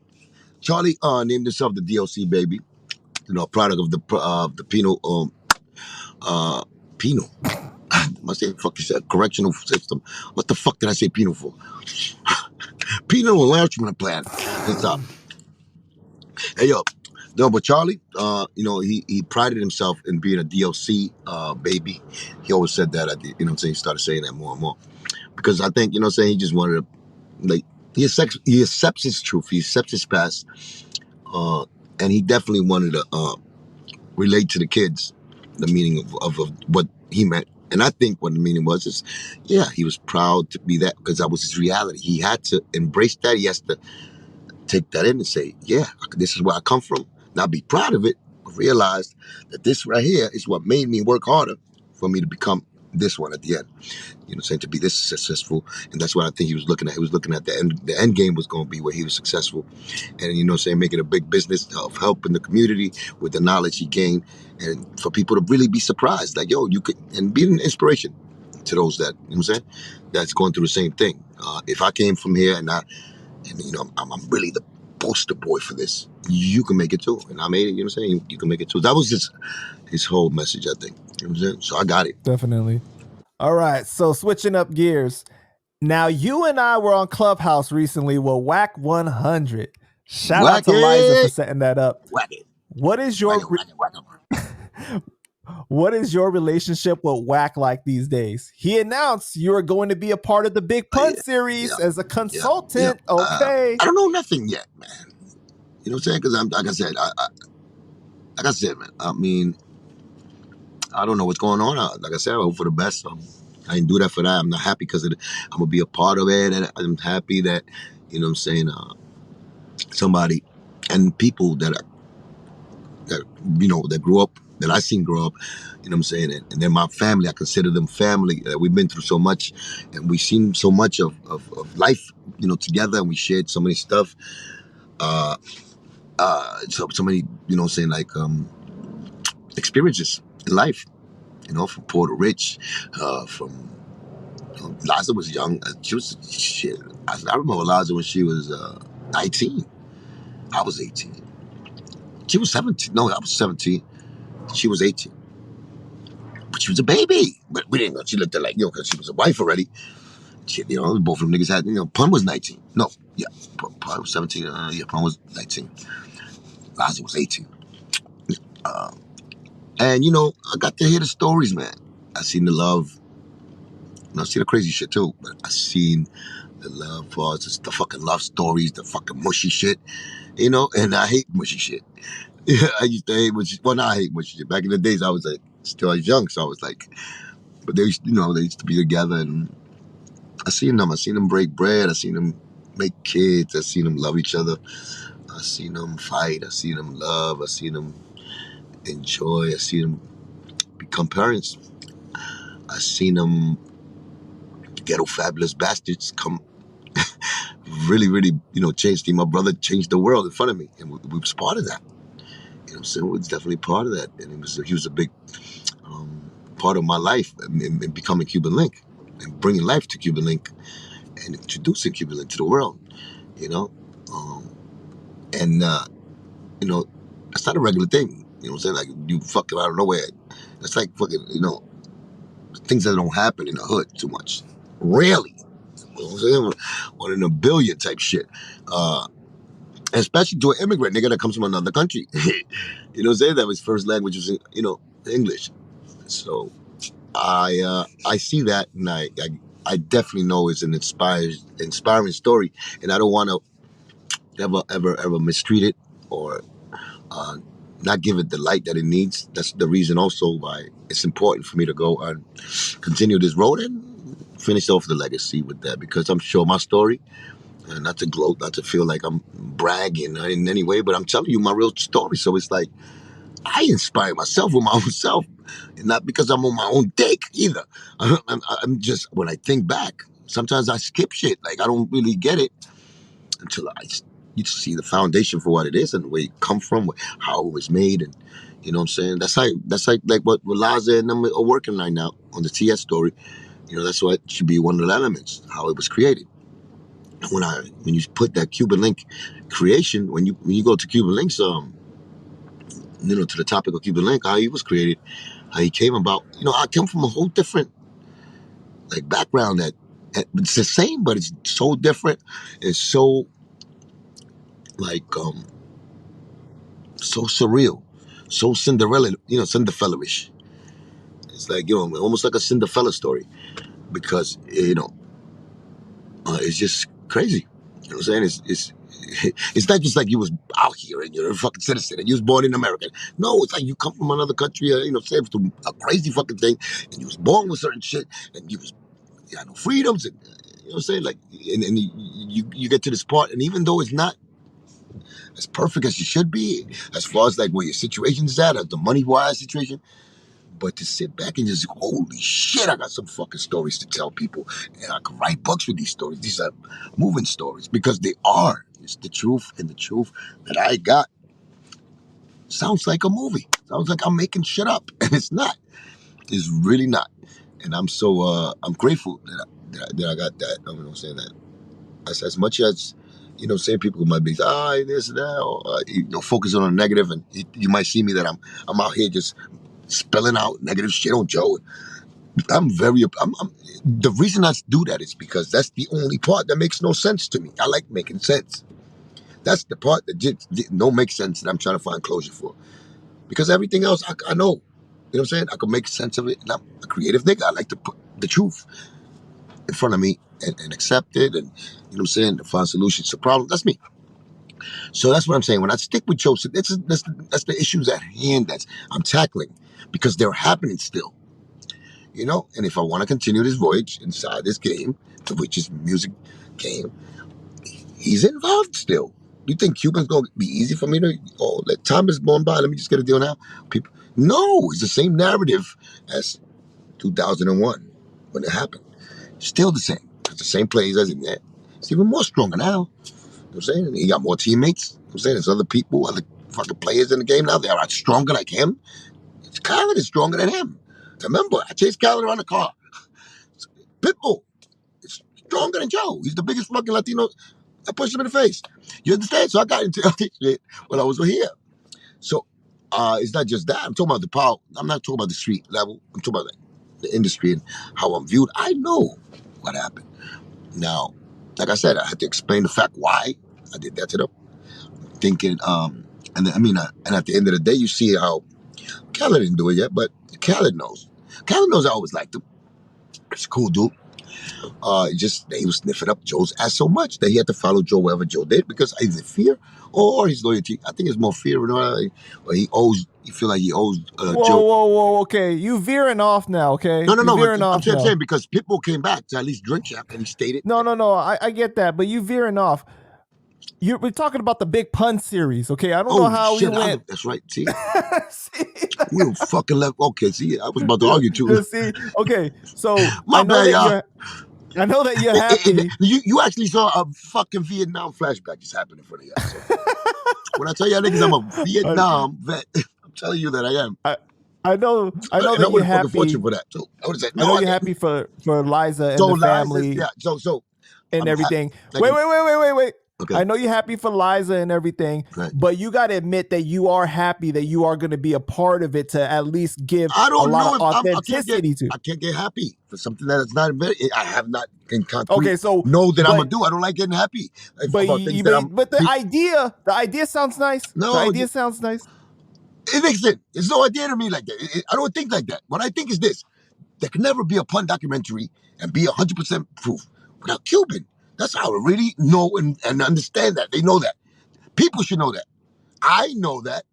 named himself the DOC baby, product of the penal. I say fucking correctional system. What the fuck did I say penal for? Penal enlargement plan. It's Hey yo, no, but Charlie, he prided himself in being a DOC baby. He always said that. He started saying that more and more because I think he just wanted to, like, he accepts his truth, he accepts his past, and he definitely wanted to relate to the kids the meaning of what he meant. And I think what the meaning was is, yeah, he was proud to be that because that was his reality. He had to embrace that. He has to take that in and say, yeah, this is where I come from. Now be proud of it, but realize that this right here is what made me work harder for me to become this one at the end. Saying to be this successful. And that's what I think he was looking at. He was looking at the end game was going to be where he was successful. And, making a big business of helping the community with the knowledge he gained. And for people to really be surprised, like, yo, you could, and be an inspiration to those that, you know what I'm saying, that's going through the same thing. If I came from here and I'm really the poster boy for this, you can make it too. And I made it, you know what I'm saying? You can make it too. That was his whole message, I think. You know what I'm saying? So I got it. Definitely. All right, so switching up gears. Now, you and I were on Clubhouse recently with Whack 100. Shout out to Liza for setting that up. Whack it. What is your what is your relationship with Whack like these days? He announced you are going to be a part of the Big Pun series as a consultant. Okay. I don't know nothing yet, man. You know what I'm saying? Because I'm like I said, man. I mean, I don't know what's going on. Like I said, I hope for the best. I didn't do that for that. I'm not happy because I'm gonna be a part of it, and I'm happy that what I'm saying, somebody and people that grew up, that I seen grow up, what I'm saying, and they're my family. I consider them family. We've been through so much, and we've seen so much of life, together, and we shared so many stuff. So many, what I'm saying, like experiences in life, from poor to rich, from Liza was young. She was shit. I remember Liza when she was 19. I was 18. She was 17. No, I was 17. She was 18. But she was a baby. But we didn't know. She looked at like, because she was a wife already. She, both of them niggas had, Pun was 19. No, yeah. Pun was 17. Pun was 19. Liza was 18. And I got to hear the stories, man. I seen the love. And I seen the crazy shit too, but I seen the love for the fucking love stories, the fucking mushy shit, and I hate mushy shit. Yeah, I used to hate mushy. Well, not I hate mushy shit. Back in the days, I was like, still I was young, so I was like, but they used to be together, and I seen them. I seen them break bread. I seen them make kids. I seen them love each other. I seen them fight. I seen them love. I seen them enjoy. I seen them become parents. I seen them ghetto fabulous bastards come really, really, changed me. My brother changed the world in front of me, and we was part of that. You know what I'm saying? We was definitely part of that, and he was a big part of my life in becoming Cuban Link and bringing life to Cuban Link and introducing Cuban Link to the world. You know, um, and that's not a regular thing. You know what I'm saying? Like you fucking out of nowhere. It's like fucking things that don't happen in the hood too much. Rarely. You know what I'm saying? One in a billion type shit. Especially to an immigrant nigga that comes from another country. You know what I'm saying? That his first language was, English. So I see that, and I definitely know it's an inspiring story, and I don't want to ever mistreat it or uh, not give it the light that it needs. That's the reason also why it's important for me to go and continue this road and finish off the legacy with that, because I'm sure my story, and not to gloat, not to feel like I'm bragging in any way, but I'm telling you my real story. So it's like I inspire myself with my own self, and not because I'm on my own dick either. I'm just, when I think back, sometimes I skip shit. Like I don't really get it until you see the foundation for what it is and where it come from, how it was made, and you know what I'm saying. That's like what Laza and them are working right now on the TS story. That's what should be one of the elements, how it was created. When you put that Cuban Link creation, when you go to Cuban Links, to the topic of Cuban Link, how he was created, how he came about. I come from a whole different like background that it's the same, but it's so different. It's so like so surreal, so Cinderella, Cinderella-ish. It's like almost like a Cinderella story because it's just crazy. You know what I'm saying? It's not just like you was out here and you're a fucking citizen and you was born in America. No, it's like you come from another country, say through a crazy fucking thing, and you was born with certain shit, and you had no freedoms, and you know what I'm saying? Like, and you get to this part, and even though it's not as perfect as you should be, as far as like where your situation's at, or the money wise situation. But to sit back and just, holy shit, I got some fucking stories to tell people. And I can write books with these stories. These are moving stories because they are. It's the truth, and the truth that I got sounds like a movie. Sounds like I'm making shit up. And it's not. It's really not. And I'm so, I'm grateful that I got that. I'm saying that. As much as, saying people might be, this and that, or, focusing on the negative, and you might see me that I'm out here just spelling out negative shit on Joe. The reason I do that is because that's the only part that makes no sense to me. I like making sense. That's the part that just don't make sense that I'm trying to find closure for. Because everything else, I know. You know what I'm saying? I can make sense of it. And I'm a creative nigga. I like to put the truth in front of me and accept it. And, you know what I'm saying? To find solutions to problems. That's me. So that's what I'm saying. When I stick with Joseph, that's the issues at hand that I'm tackling because they're happening still. And if I want to continue this voyage inside this game, which is music game, he's involved still. You think Cuban's gonna be easy for me to? Oh, let time is going by. Let me just get a deal now. People, no, it's the same narrative as 2001 when it happened. Still the same. It's the same plays as in there. It's even more stronger now. You know what I'm saying? And he got more teammates. You know what I'm saying? There's other people, other fucking players in the game now. They are stronger like him. Kyler is stronger than him. Remember, I chased Kyler around the car. Pitbull. Stronger than Joe. He's the biggest fucking Latino. I punched him in the face. You understand? So I got into this shit when I was here. So it's not just that. I'm talking about the power. I'm not talking about the street level. I'm talking about the industry and how I'm viewed. I know what happened. Now, like I said, I had to explain the fact why I did that to them. Thinking, and at the end of the day, you see how Khaled didn't do it yet, but Khaled knows. Khaled knows I always liked him. He's a cool dude. He was sniffing up Joe's ass so much that he had to follow Joe wherever Joe did because either fear or his loyalty. I think it's more fear, or he feel like he owes Whoa, Joe. whoa, whoa. Okay, you veering off now. Okay, No, no, you no. veering I'm off saying, now. because people came back to at least drink champ, and he stated, No, no, no. I get that, but you veering off. We're talking about the Big Pun series. Okay, I don't know "Oh how we shit, went. that's right." See, see, we were fucking left. Okay, see, I was about to argue too. see. Okay, so My bad, y'all. I know that you're happy. You actually saw a fucking Vietnam flashback just happen in front of y'all. So when I tell y'all niggas I'm a Vietnam vet, I'm telling you that I am. I, I know And I that would you're have fucking fought you happy. for that. So I would have said, I no, know I you're didn't. happy for Liza and So the Liza, family yeah. So and I'm happy. everything. Like, Wait. okay, I know you're happy for Liza and everything, right. but you got to admit that you are happy that you are going to be a part of it to at least give I a don't lot of know if authenticity to. I can't get happy for something that is not very. I have not in concrete Okay, so know that I'm gonna but do. I don't like getting happy but about things that I'm. but the idea sounds nice. The No, idea sounds nice. it makes sense. There's no idea to me like that. I don't think like that. What I think is this: there can never be a pun documentary and be 100% proof without Cuban. That's how I really know and understand that. They know that. People should know that. I know that,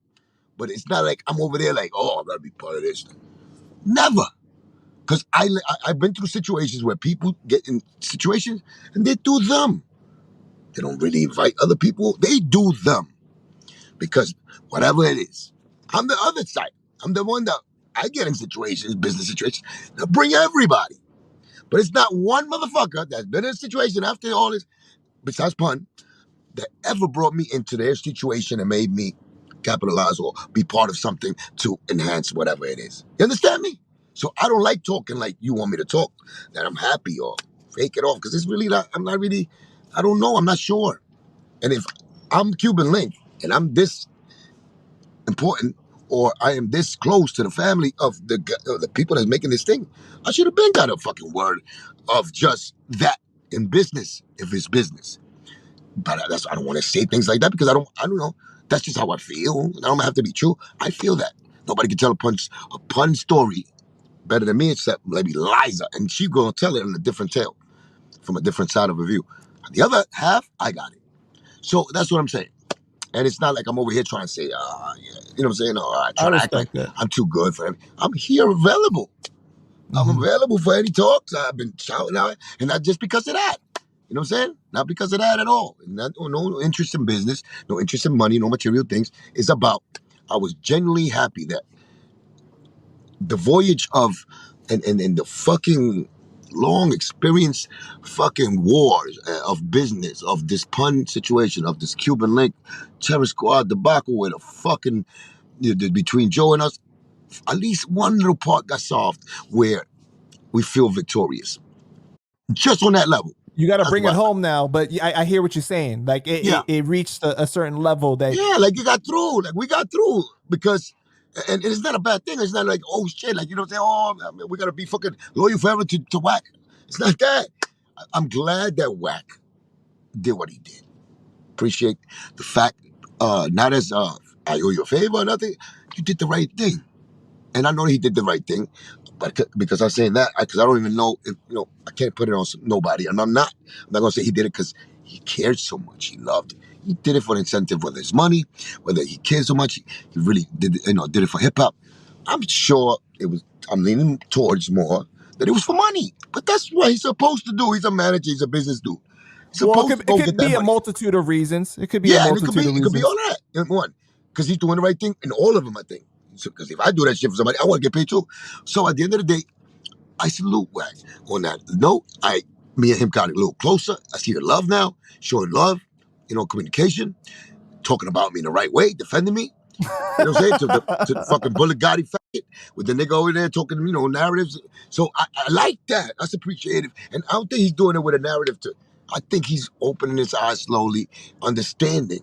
but it's not like I'm over there like, oh, I gotta be part of this. Never. Because I've been through situations where people get in situations and they do them. They don't really invite other people. They do them. Because whatever it is, I'm the other side. I'm the one that I get in situations, business situations, that bring everybody. But it's not one motherfucker that's been in a situation after all this, besides pun, that ever brought me into their situation and made me capitalize or be part of something to enhance whatever it is. You understand me? So I don't like talking like you want me to talk, that I'm happy or fake it off, because it's really not, I'm not really, I don't know, I'm not sure. And if I'm Cuban Link and I'm this important, or I am this close to the family of the people that's making this thing, I should have been got a fucking word of just that in business, if it's business. But I don't want to say things like that because I don't know. That's just how I feel. I don't have to be true. I feel that. Nobody can tell a pun story better than me except maybe Liza, and she gonna tell it in a different tale from a different side of a view. The other half, I got it. So that's what I'm saying. And it's not like I'm over here trying to say, yeah, you know what I'm saying? Or I I try to act like respect that. I'm too good for him. I'm here available. I'm available for any talks. I've been shouting out, and not just because of that. You know what I'm saying? Not because of that at all. No interest in business, no interest in money, no material things. It's about, I was genuinely happy that the voyage of, and the fucking long experience fucking wars of business, of this pun situation, of this Cuban link, terror squad debacle with a fucking, between Joe and us, at least one little part got solved where we feel victorious. Just on that level. You got to That's bring it what. home now, but I hear what you're saying. Like Yeah, it reached a certain level that yeah. Like you got through. Like we got through because, and it's not a bad thing. It's not like, oh shit. Like you don't say, oh, man, we gotta be fucking loyal forever to Whack. It's not that. I'm glad that Whack did what he did. Appreciate the fact. Not as I owe you a favor or nothing. You did the right thing. And I know he did the right thing, but because I'm saying that, because I don't even know if, I can't put it on nobody, and I'm not gonna say he did it because he cared so much. He loved it. He did it for the incentive, whether it's money, whether he cared so much. He really did it for hip hop. I'm sure it was. I'm leaning towards more that it was for money, but that's what he's supposed to do. He's a manager. He's a business dude. He's well, supposed to it go get could that be a money. multitude of reasons. It could be a Yeah, and it could be multitude of all reasons. that in one, because he's doing the right thing in all of them. I think because if I do that shit for somebody, I want to get paid too. So at the end of the day, I salute Wack on that note. Me and him got a little closer. I see the love now, showing love, communication, talking about me in the right way, defending me. You know what I'm saying? To the fucking bullet Gotti faggot with the nigga over there talking, narratives. So I like that. That's appreciative. And I don't think he's doing it with a narrative I think he's opening his eyes slowly, understanding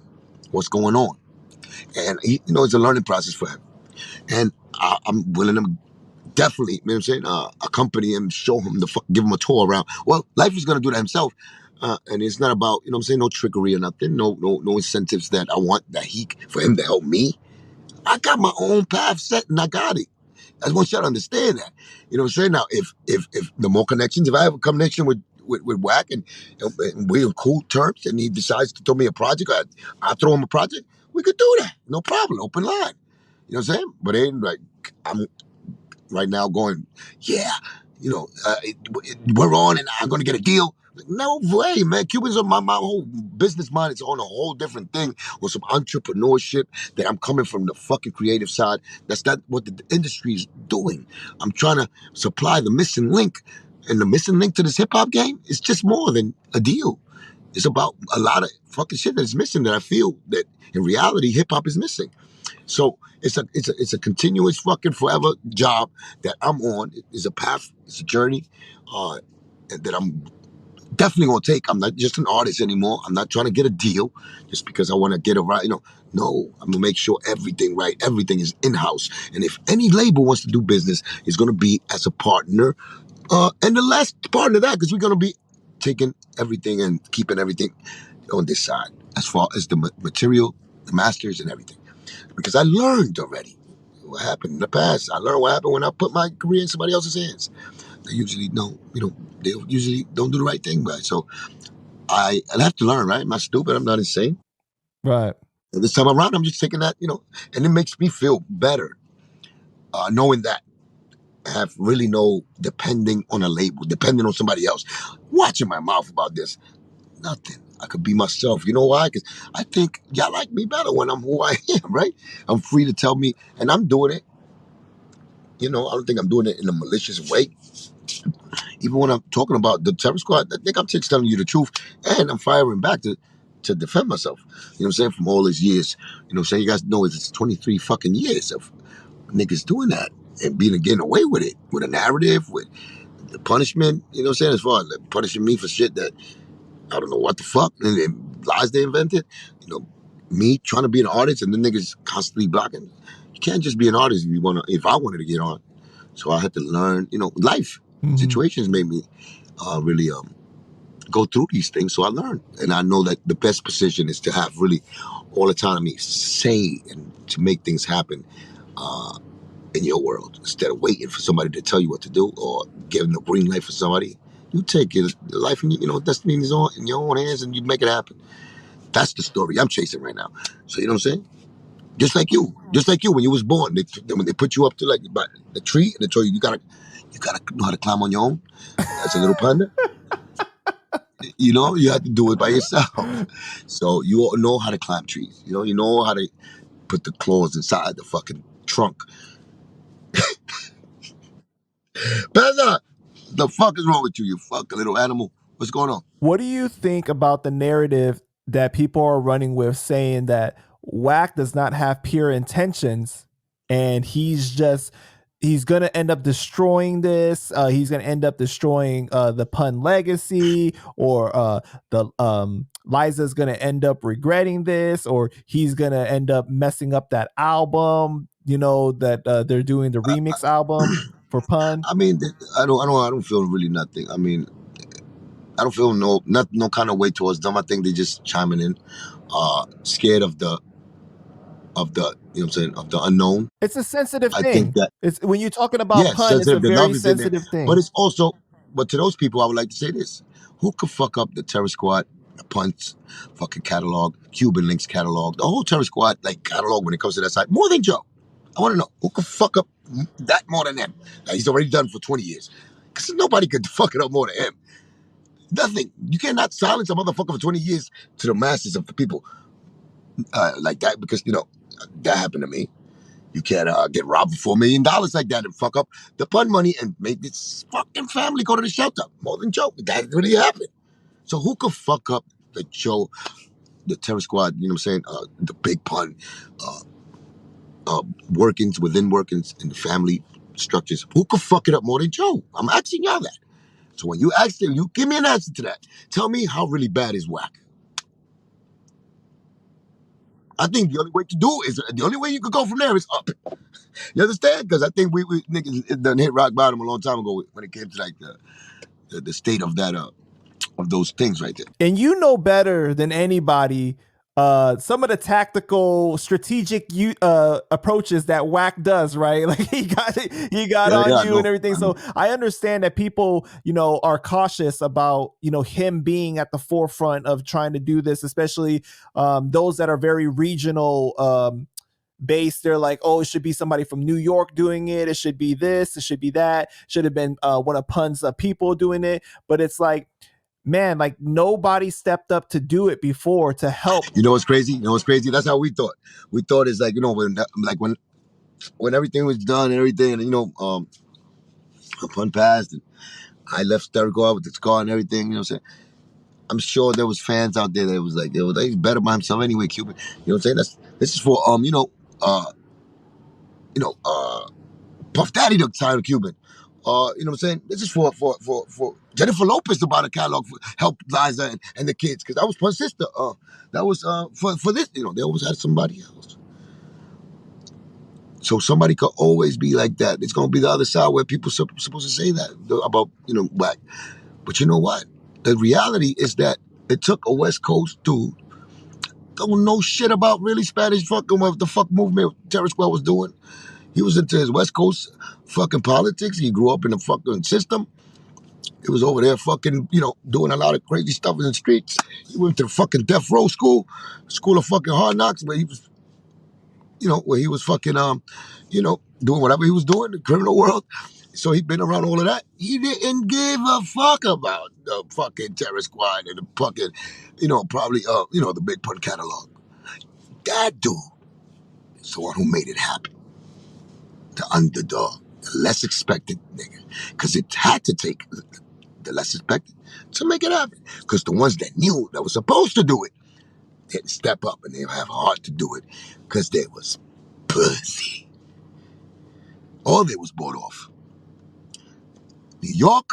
what's going on. And it's a learning process for him. And I'm willing to definitely, you know what I'm saying, accompany him, show him give him a tour around. Well, life is gonna do that himself. And it's not about, no trickery or nothing, no incentives that I want for him to help me. I got my own path set and I got it. I just want y'all to understand that. You know what I'm saying? Now, if the more connections, if I have a connection with Wack and we're in cool terms and he decides to throw me a project, I throw him a project, we could do that. No problem. Open line. You know what I'm saying? But it ain't like I'm right now going, yeah, we're on and I'm going to get a deal. No way, man. Cubans are my whole business mind is on a whole different thing with some entrepreneurship that I'm coming from the fucking creative side. That's not what the industry is doing. I'm trying to supply the missing link. And the missing link to this hip hop game is just more than a deal. It's about a lot of fucking shit that's missing that I feel that in reality hip hop is missing. So it's a continuous fucking forever job that I'm on. It's a path. It's a journey that I'm definitely gonna take. I'm not just an artist anymore. I'm not trying to get a deal just because I want to get it right. No, I'm gonna make sure everything right. Everything is in house. And if any label wants to do business, it's gonna be as a partner. And the last part of that, because we're gonna be taking everything and keeping everything on this side as far as the material, the masters, and everything. Because I learned already what happened in the past. I learned what happened when I put my career in somebody else's hands. They usually don't, they usually don't do the right thing, right? So I have to learn, right? I'm not stupid. I'm not insane. Right. And this time around, I'm just taking that, and it makes me feel better knowing that I have really no depending on a label, depending on somebody else. Watching my mouth about this, nothing. I could be myself. You know why? Because I think y'all like me better when I'm who I am, right? I'm free to tell me, and I'm doing it. I don't think I'm doing it in a malicious way. Even when I'm talking about the terror squad, I think I'm just telling you the truth, and I'm firing back to defend myself. You know what I'm saying? From all these years, what I'm saying? You guys know it's 23 fucking years of niggas doing that and getting away with it, with a narrative, with the punishment. You know what I'm saying? As far as like, punishing me for shit that I don't know what the fuck, and lies they invented. Me trying to be an artist and the niggas constantly blocking. You can't just be an artist if I wanted to get on. So I had to learn, life situations made me really go through these things. So I learned, and I know that the best position is to have really all autonomy, say, and to make things happen in your world instead of waiting for somebody to tell you what to do or giving a green light for somebody. You take your life and destiny in your own hands, and you make it happen. That's the story I'm chasing right now. So you know what I'm saying? Just like you when you was born, when they put you up to like the tree and they told you gotta know how to climb on your own as a little panda. You have to do it by yourself. So you all know how to climb trees. You know how to put the claws inside the fucking trunk. Panda, the fuck is wrong with you? You fucking little animal. What's going on? What do you think about the narrative that people are running with saying that Wack does not have pure intentions and he's going to end up destroying this. He's going to end up destroying the pun legacy, or Liza's going to end up regretting this, or he's going to end up messing up that album, that they're doing the remix album for pun. I mean, I don't feel really nothing. I mean, I don't feel no kind of way towards them. I think they're just chiming in, scared of the you know what I'm saying, of the unknown. It's a sensitive I think thing. that It's when you're talking about pun, it's a sensitive. The very love is in there, sensitive thing. but it's also, but to those people, I would like to say this: who could fuck up the Terror Squad, the Punch, fucking catalog, Cuban Links catalog, the whole Terror Squad like catalog when it comes to that side more than Joe? I want to know who could fuck up that more than him. He's already done for 20 years. Because nobody could fuck it up more than him. Nothing. You cannot silence a motherfucker for 20 years to the masses of the people like that, because, that happened to me. You can't get robbed for $4 million like that and fuck up the pun money and make this fucking family go to the shelter. More than Joe. That really happened. So who could fuck up the Joe, the Terror Squad, you know what I'm saying, the big pun, workings within workings and the family structures? Who could fuck it up more than Joe? I'm asking y'all that. So when you ask them, you give me an answer to that. Tell me how really bad is Wack. I think the only way to do is the only way you could go from there is up. You understand? Because I think we niggas done hit rock bottom a long time ago when it came to like the state of that of those things right there. And you know better than anybody some of the tactical strategic approaches that Whack does, right? Like he got Yeah, on yeah, you and everything. I know. So I understand that people, are cautious about, him being at the forefront of trying to do this, especially those that are very regional based. They're like, oh, it should be somebody from New York doing it. It should be this. It should be that. Should have been one of Pun's people doing it. But it's like, man, like nobody stepped up to do it before to help. You know what's crazy? You know what's crazy? That's how we thought. We thought it's like, when everything was done and everything, and Pun passed, and I left Stereo with the scar and everything. You know what I'm saying? I'm sure there was fans out there that was like, he's better by himself anyway, Cuban. You know what I'm saying? This is for uh, you know, Puff Daddy to sign Cuban. You know what I'm saying? This is for Jennifer Lopez to buy the catalog for help Liza and the kids, because that was Pun's sister. That was for this. They always had somebody else. So somebody could always be like that. It's gonna be the other side where people supposed to say that about Whack. But you know what? The reality is that it took a West Coast dude don't know shit about really Spanish fucking what the fuck movement Terror Squad was doing. He was into his West Coast fucking politics. He grew up in the fucking system. He was over there fucking, doing a lot of crazy stuff in the streets. He went to the fucking death row school of fucking hard knocks, where he was fucking, doing whatever he was doing in the criminal world. So he'd been around all of that. He didn't give a fuck about the fucking Terror Squad and the fucking, probably, the Big Pun catalog. That dude is the one who made it happen. The underdog, the less expected nigga. Because it had to take the less expected to make it happen. Because the ones that knew that was supposed to do it didn't step up, and they didn't have heart to do it because they was pussy. All they was bought off. New York,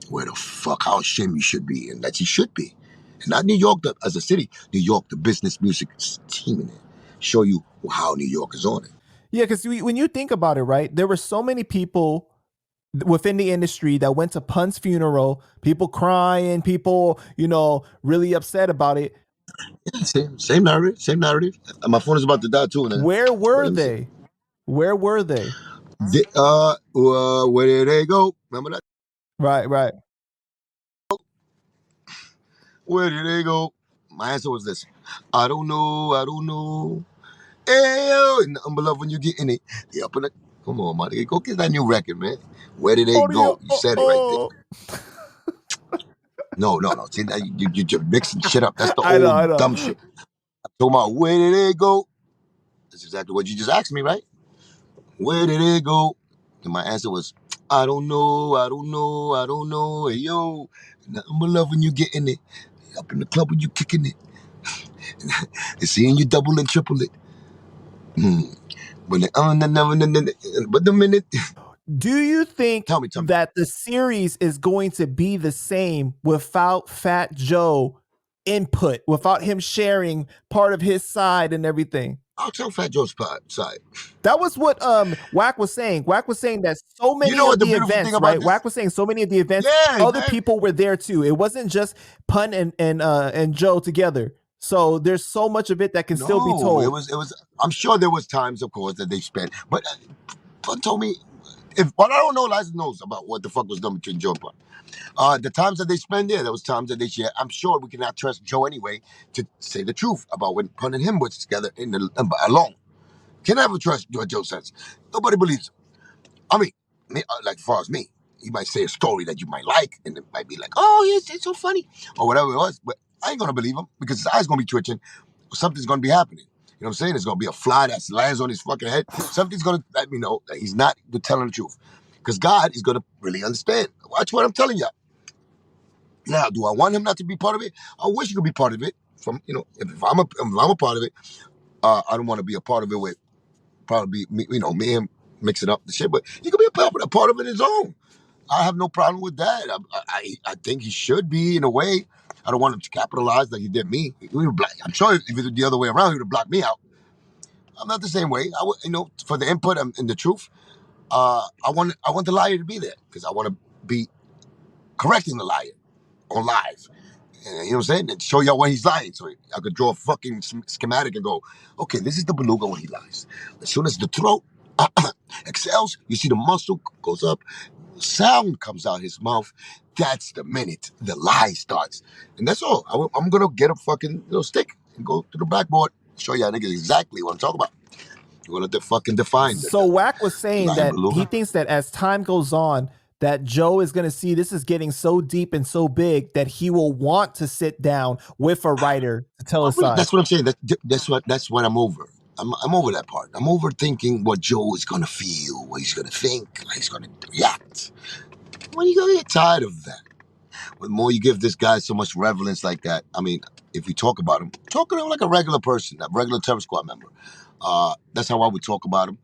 where the fuck, how ashamed you should be, and that you should be. And not New York as a city, New York, the business music team in it. Show you how New York is on it. Yeah, because when you think about it, right, there were so many people within the industry that went to Pun's funeral, people crying, people, really upset about it. Yeah, same narrative, same narrative. My phone is about to die too. Where were Let me see. they? Where were they? Where did they go? Remember that? Right, right. Where did they go? My answer was this. I don't know. I don't know. Hey, yo, nothing but love when you get in it. They up in the, come on, man. Go get that new record, man. Where did they Audio. go? You said it right there. No, no, no. See, now you're just mixing shit up. That's the I know, I old know. dumb shit. I'm talking about where did they go? That's exactly what you just asked me, right? Where did they go? And my answer was, I don't know, I don't know, I don't know. Hey, yo, nothing but love when you get in it. Up in the club when you kicking it. And seeing you double and triple it. When they, but the minute. Do you think Tell me. that the series is going to be the same without Fat Joe input, without him sharing part of his side and everything? I'll tell Fat Joe's side. That was what Wack was saying. Wack was saying that so many You know of what the the beautiful thing events, about right? this? Wack was saying so many of the events, Yeah, other man. people were there too. It wasn't just Pun and Joe together. So there's so much of it that can still be told. It was. I'm sure there was times, of course, that they spent. But Pun told me, but I don't know. Liza knows about what the fuck was done between Joe and Pun. The times that they spend there was times that they share. I'm sure we cannot trust Joe anyway to say the truth about when Pun and him was together alone. Can never trust what Joe says. Nobody believes him. I mean, like as far as me, he might say a story that you might like, and it might be like, oh, yes, it's so funny, or whatever it was. But I ain't gonna believe him because his eyes gonna be twitching. Something's gonna be happening. You know what I'm saying? There's gonna be a fly that lands on his fucking head. Something's gonna let me know that he's not telling the truth. Because God is gonna really understand. Watch what I'm telling you. Now, do I want him not to be part of it? I wish he could be part of it. If I'm a part of it, I don't want to be a part of it with probably me, me and him mixing up the shit. But he could be a part of it his own. I have no problem with that. I think he should be in a way. I don't want him to capitalize like he did me. I'm sure if it was the other way around, he would have blocked me out. I'm not the same way. I would, for the input and the truth. I want the liar to be there because I want to be correcting the liar on live. And, you know what I'm saying? And show y'all when he's lying. So I could draw a fucking schematic and go, okay, this is the beluga when he lies. As soon as the throat exhales, you see the muscle goes up, sound comes out his mouth. That's the minute the lie starts. And that's all. I'm going to get a fucking stick and go to the blackboard, show y'all niggas exactly what I'm talking about. You're going to fucking define So Wack was saying lion that he beluga. thinks that as time goes on, that Joe is going to see this is getting so deep and so big that he will want to sit down with a writer to tell his side. That's what I'm saying. That's what I'm over. I'm over that part. I'm overthinking what Joe is gonna feel, what he's gonna think, how he's gonna react. When you gonna get tired of that? The more you give this guy so much relevance like that, I mean, if you talk about him, talk to him like a regular person, a regular Terror Squad member. That's how I would talk about him.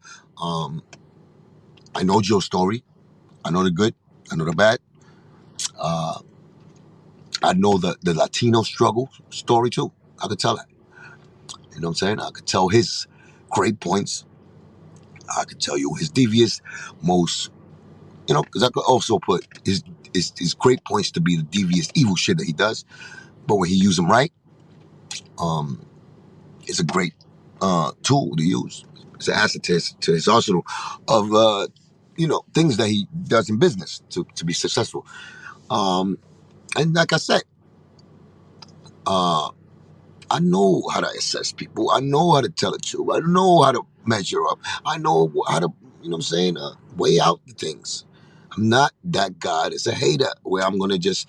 I know Joe's story. I know the good. I know the bad. I know the Latino struggle story too. I could tell that. You know what I'm saying? I could tell his great points. I could tell you his devious, most, because I could also put his great points to be the devious, evil shit that he does. But when he uses them right, it's a great tool to use. It's an asset to his arsenal of, things that he does in business to be successful. And like I said, I know how to assess people. I know how to tell the truth. I know how to measure up. I know how to, weigh out the things. I'm not that guy that's a hater where I'm going to just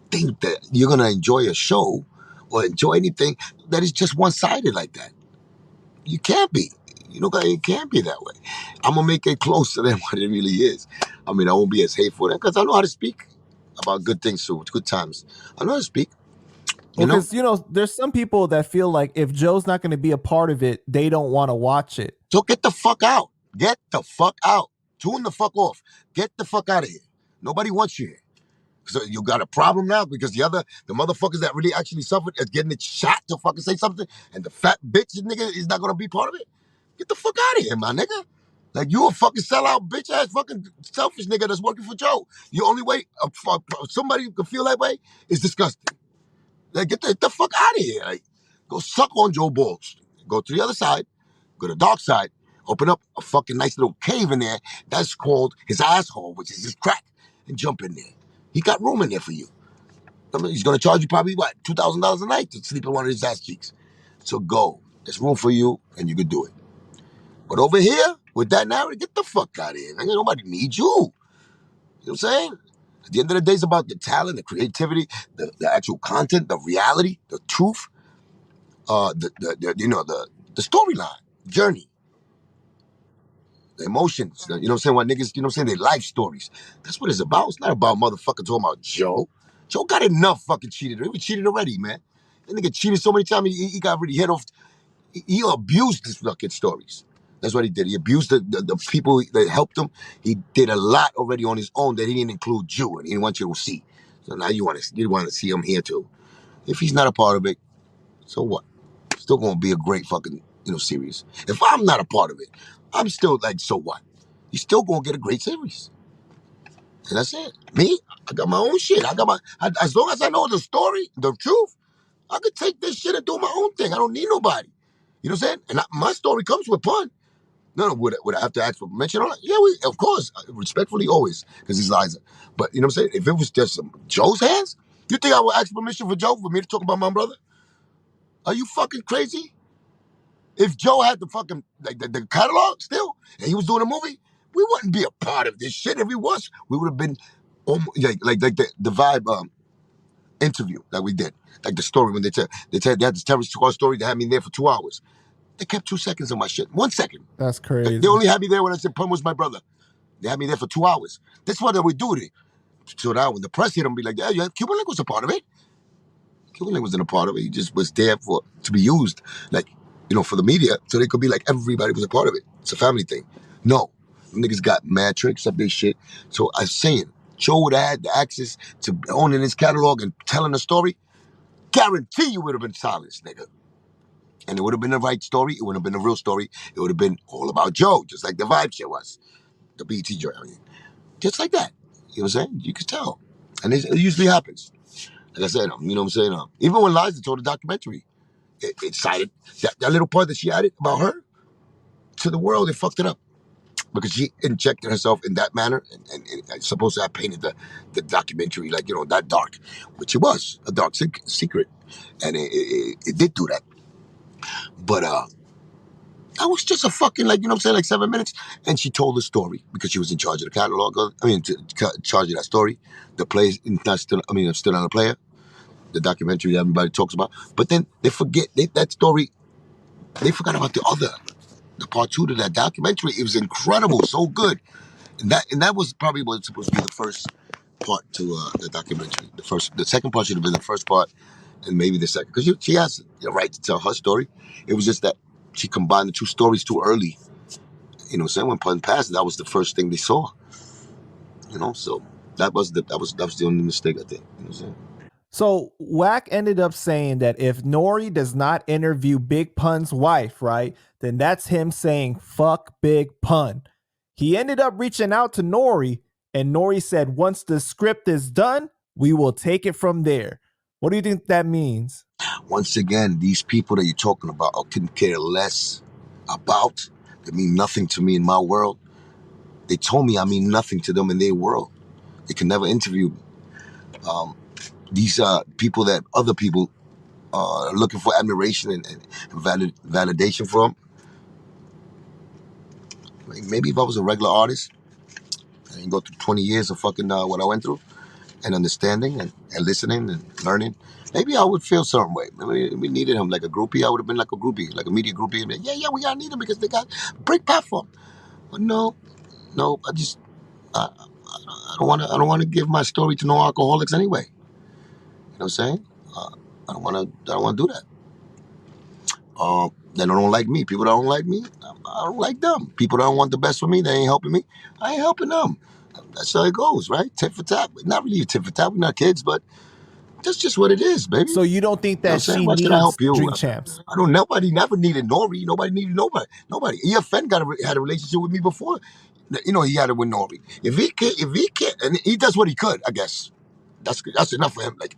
think that you're going to enjoy a show or enjoy anything that is just one-sided like that. You can't be. It can't be that way. I'm going to make it closer than what it really is. I mean, I won't be as hateful because I know how to speak about good things too, good times. I know how to speak. Because there's some people that feel like if Joe's not going to be a part of it, they don't want to watch it. So get the fuck out. Get the fuck out. Tune the fuck off. Get the fuck out of here. Nobody wants you here. So you got a problem now because the motherfuckers that really actually suffered is getting it shot to fucking say something, and the fat bitch nigga is not gonna be part of it. Get the fuck out of here, my nigga. Like, you a fucking sellout bitch ass fucking selfish nigga that's working for Joe. The only way somebody can feel that way is disgusting. Like, get the fuck out of here. Like, go suck on Joe balls. Go to the other side. Go to the dark side. Open up a fucking nice little cave in there. That's called his asshole, which is his crack. And jump in there. He got room in there for you. I mean, he's going to charge you probably, what, $2,000 a night to sleep in one of his ass cheeks. So go. There's room for you, and you can do it. But over here, with that narrative, get the fuck out of here. Nobody needs you. You know what I'm saying? At the end of the day, it's about the talent, the creativity, the actual content, the reality, the truth, the storyline, journey, the emotions. You know what I'm saying? What niggas, their life stories. That's what it's about. It's not about motherfucker talking about Joe. Joe got enough fucking cheated. He was cheated already, man. That nigga cheated so many times, he got really hit off. He abused his fucking stories. That's what he did. He abused the people that helped him. He did a lot already on his own that he didn't include you, and he didn't want you to see. So now you want to see him here too. If he's not a part of it, so what? Still gonna be a great fucking series. If I'm not a part of it, I'm still like, so what? He's still gonna get a great series. And that's it. Me, I got my own shit. As long as I know the story, the truth, I could take this shit and do my own thing. I don't need nobody. You know what I'm saying? And my story comes with pun. No, would I have to ask for permission on it? Yeah, of course, respectfully, always, because he's Liza. But you know what I'm saying? If it was just Joe's hands, you think I would ask permission for Joe for me to talk about my brother? Are you fucking crazy? If Joe had the fucking the catalog still, and he was doing a movie, we wouldn't be a part of this shit. If he was, we would have been like the vibe interview that we did, like the story when they had this terrorist squad story. They had me there for 2 hours. They kept 2 seconds of my shit. 1 second. That's crazy. They only had me there when I said Pun was my brother. They had me there for 2 hours. That's what they would do to it. So now when the press hit him, be like, yeah, Cuban Link was a part of it. Cuban Link wasn't a part of it. He just was there to be used, like, for the media, so they could be like, everybody was a part of it. It's a family thing. No. Niggas got mad tricks up their shit. So I'm saying, Joe would have had the access to owning his catalog and telling a story. Guarantee you would have been silenced, nigga. And it would have been the right story. It would have been a real story. It would have been all about Joe, just like the vibe shit was. The BT joint. Just like that. You know what I'm saying? You could tell. And it usually happens. Like I said, you know what I'm saying? Even when Liza told the documentary, it cited that little part that she added about her to the world. It fucked it up because she injected herself in that manner, and supposed to have painted the documentary like, you know, that dark, which it was a dark secret, and it did do that. But that was just a fucking, like, you know what I'm saying, like 7 minutes, and she told the story because she was in charge of the catalog. Charge of that story. The play is not still. I mean, still on the player. The documentary that everybody talks about, but then they forget that story. They forgot about the part two to that documentary. It was incredible, so good. And that was probably was supposed to be the first part to the documentary. The second part should have been the first part, and maybe the second, because she has the right to tell her story. It was just that she combined the two stories too early. You know, so when Pun passed, that was the first thing they saw. You know, so that was the only mistake, I think. You know what I'm saying? So Wack ended up saying that if Nori does not interview Big Pun's wife, right, then that's him saying fuck Big Pun. He ended up reaching out to Nori, and Nori said once the script is done, we will take it from there. What do you think that means? Once again, these people that you're talking about, I couldn't care less about. They mean nothing to me in my world. They told me I mean nothing to them in their world. They can never interview me. These people that other people are looking for admiration and validation from. Maybe if I was a regular artist and go through 20 years of fucking what I went through and understanding and listening and learning, maybe I would feel some way. I mean, we needed him like a groupie. I would have been like a groupie, like a media groupie. And yeah, we gotta need him because they got a break platform. But no, I don't want to. I don't want to give my story to no alcoholics anyway. You know what I'm saying? I don't want to. I don't want to do that. They don't like me. People that don't like me, I don't like them. People that don't want the best for me, they ain't helping me. I ain't helping them. That's how it goes, right? Tit for tat. Not really tit for tat. We're not kids, but that's just what it is, baby. You So you don't think know what I'm that saying? she Why should I needs help you? Drink Champs? I don't. Nobody never needed Nori. Nobody needed nobody. Nobody. EFN had a relationship with me before. You know, he had it with Nori. If he can't, and he does what he could, I guess. That's enough for him. Like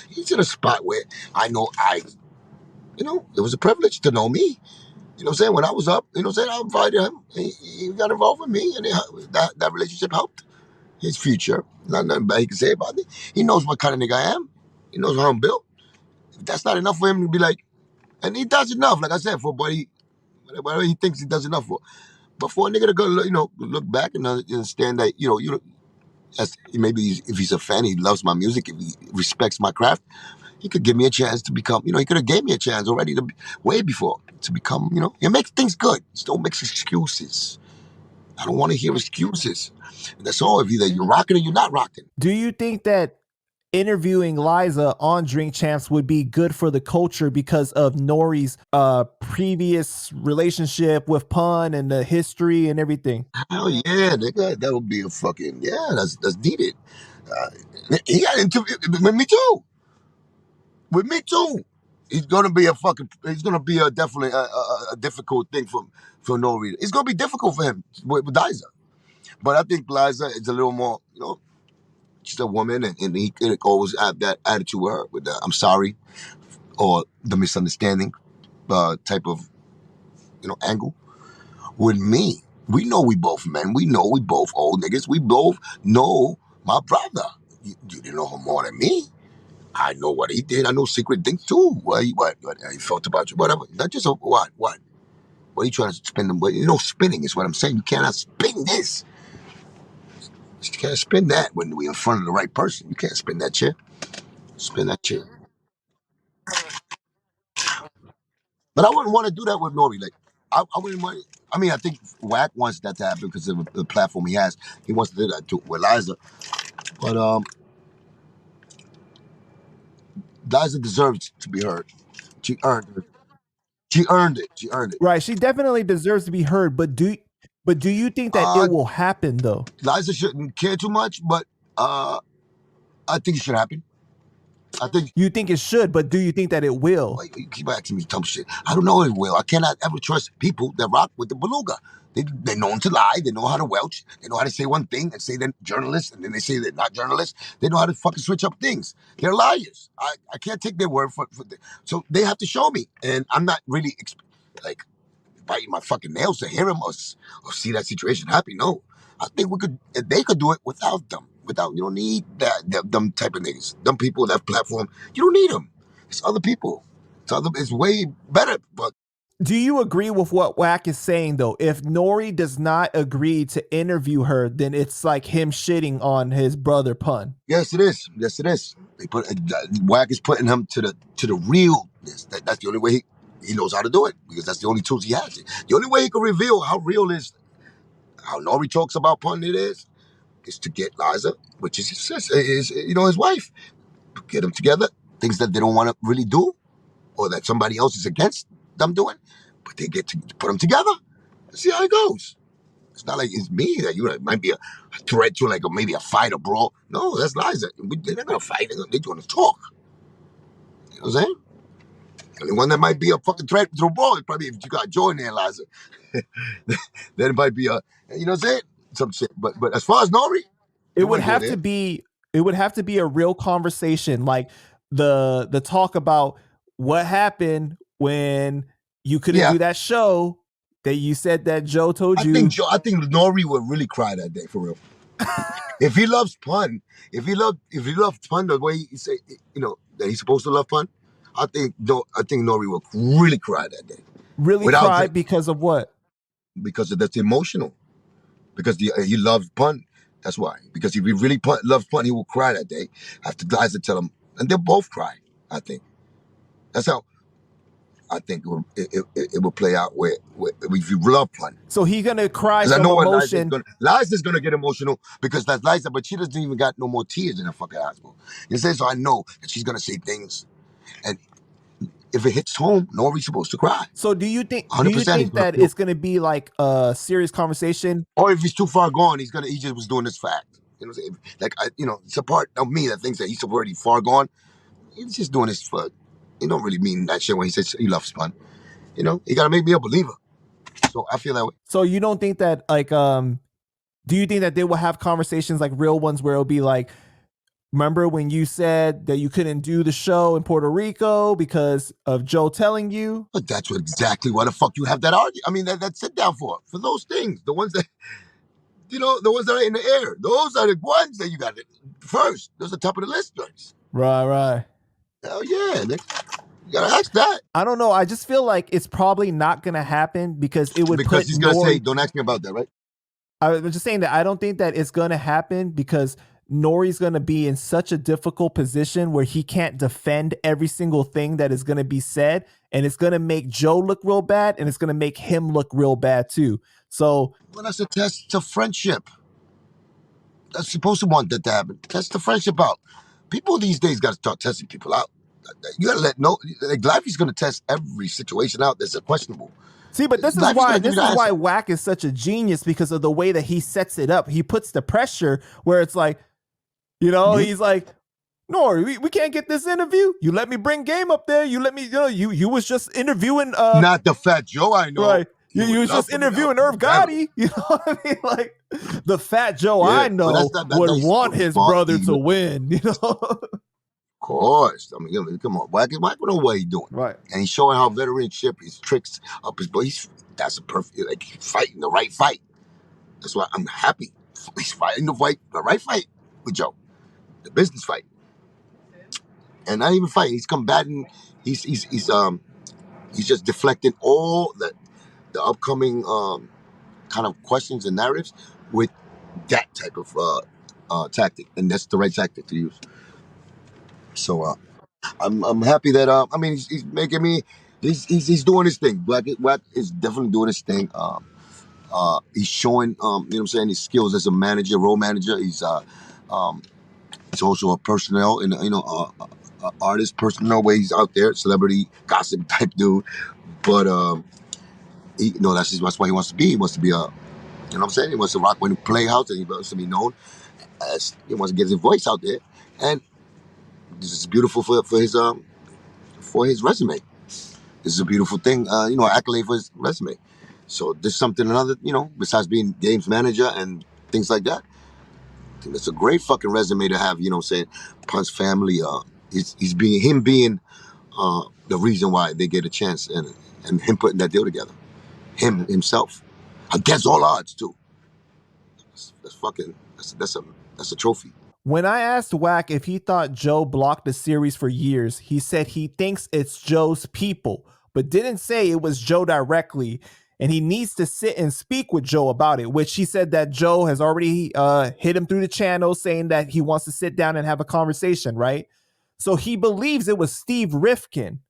he's in a spot where I know it was a privilege to know me. You know what I'm saying? When I was up, you know what I'm saying? I invited him. He got involved with me, and that relationship helped his future. Nothing bad he can say about it. He knows what kind of nigga I am. He knows how I'm built. If that's not enough for him to be like, and he does enough, like I said, for whatever he thinks he does enough for. But for a nigga to go, look back and understand that, maybe if he's a fan, he loves my music, if he respects my craft, he could give me a chance to become, he could have gave me a chance already way before to become, he makes things good. Just don't make excuses. I don't want to hear excuses. That's all. If either you're rocking or you're not rocking. Do you think that interviewing Liza on Drink Champs would be good for the culture because of Nori's previous relationship with Pun and the history and everything? Hell yeah, nigga. That would be a fucking, yeah, that's needed. He got interviewed with me too. With me too. He's gonna be a definitely a difficult thing for no reason. It's gonna be difficult for him with Liza. But I think Liza is a little more, she's a woman, and he could always have that attitude with her, with the I'm sorry or the misunderstanding type of, angle. With me, we know we both men. We know we both old niggas. We both know my brother. You didn't know him more than me. I know what he did. I know secret things too. What he felt about you, whatever. Not just what. What are you trying to spin them? Spinning is what I'm saying. You cannot spin this. You can't spin that when we're in front of the right person. You can't spin that chair. Spin that chair. But I wouldn't want to do that with Nori. Like, I wouldn't want. I mean, I think Wack wants that to happen because of the platform he has. He wants to do that too with Liza. But Liza deserves to be heard. She earned it. She earned it. She earned it. Right, she definitely deserves to be heard, but do you think that it will happen though? Liza shouldn't care too much, but I think it should happen. I think You think it should, but do you think that it will? like, you keep asking me dumb shit. I don't know if it will. I cannot ever trust people that rock with the beluga. They're known to lie. They know how to welch. They know how to say one thing and say they're journalists, and then they say they're not journalists. They know how to fucking switch up things. They're liars. I can't take their word for so they have to show me. And I'm not really like biting my fucking nails to hear him or see that situation happy. No, I think they could do it without them. Without, you don't need them type of niggas. Them people, that platform, you don't need them. It's other people. It's way better. But Do you agree with what Wack is saying though? If Nori does not agree to interview her, then it's like him shitting on his brother Pun. yes, it is. Yes, it is. They put Wack is putting him to the realness. That's the only way he knows how to do it, because that's the only tools he has. The only way he can reveal how real is how Nori talks about Pun is to get Liza, which is his sister, is his wife, get them together. Things that they don't want to really do, or that somebody else is against them doing, but they get to put them together and see how it goes. It's not like it's me that it might be a threat to like maybe a fight or brawl. No, that's Liza. They're not gonna fight. They're gonna talk. You know what I'm saying? The only one that might be a fucking threat to a brawl is probably if you got Joe in there, Liza. Then it might be you know what I'm saying? Some shit. But as far as Nori, it would have to be a real conversation, like the talk about what happened when you couldn't do that show that you said that Joe told you. I think Nori would really cry that day for real. If he loves Pun, if he loves Pun the way he say, that he's supposed to love Pun, I think Nori will really cry that day. Really cry because of what? Because that's emotional. Because he loves Pun. That's why. Because if he really loves Pun, he will cry that day after Liza tell him, and they'll both cry. I think that's how. I think it will play out where if you love Pun. So he's gonna cry from emotion. Liza's gonna get emotional because that's Liza, but she doesn't even got no more tears in her fucking hospital. You say, so I know that she's gonna say things, and if it hits home, Nori's supposed to cry. So do you think that it's gonna be like a serious conversation? Or if he's too far gone, he just was doing this fact. You know what I'm saying? Like it's a part of me that thinks that he's already far gone. He's just doing this for. He don't really mean that shit when he says he loves Pun. He gotta make me a believer. So I feel that way. So you don't think that like do you think that they will have conversations like real ones where it'll be like, remember when you said that you couldn't do the show in Puerto Rico because of Joe telling you? But that's exactly why the fuck you have that argument. I mean, that sit down for those things. The ones that, the ones that are in the air. Those are the ones that you got first. Those are top of the list things. Right. Hell yeah. You gotta ask that. I don't know. I just feel like it's probably not gonna happen because it would because he's gonna say, don't ask me about that, right? I was just saying that I don't think that it's gonna happen because Nori's going to be in such a difficult position where he can't defend every single thing that is going to be said. And it's going to make Joe look real bad. And it's going to make him look real bad too. So. Well, that's a test to friendship. That's supposed to want that to happen. Test the friendship out. People these days got to start testing people out. You got to life is going to test every situation out that's questionable. See, but this is why Wack is such a genius, because of the way that he sets it up. He puts the pressure where it's like, he's like, Nor, we can't get this interview. You let me bring Game up there. You let me, you was just interviewing. Not the Fat Joe I know. Right. You was just interviewing Irv Gotti. You know what I mean? Like, the Fat Joe I know would want his brother to win, Of course. I mean, come on. Wack know what he's doing. Right. And he's showing how veteranship, his tricks up his butt. That's a perfect, he's fighting the right fight. That's why I'm happy. He's fighting the right fight with Joe. The business fight. And not even fighting. He's combating. He's just deflecting all the upcoming kind of questions and narratives with that type of tactic. And that's the right tactic to use. So I'm happy that I mean he's making me he's doing his thing. Wack is definitely doing his thing. He's showing you know what I'm saying, his skills as a manager, role manager. He's also a personnel and artist personnel way. He's out there, celebrity gossip type dude. But that's why he wants to be. He wants to be a what I'm saying. He wants to rock when he playhouse, and he wants to be known as he wants to get his voice out there. And this is beautiful for his resume. This is a beautiful thing, accolade for his resume. So there's something another, besides being games manager and things like that. I think it's a great fucking resume to have. Saying Pun's family, he's being the reason why they get a chance, and him putting that deal together, himself, against all odds too. That's a trophy. When I asked Wack if he thought Joe blocked the series for years, he said he thinks it's Joe's people, but didn't say it was Joe directly. And he needs to sit and speak with Joe about it, which he said that Joe has already hit him through the channel saying that he wants to sit down and have a conversation, right? So he believes it was Steve Rifkin.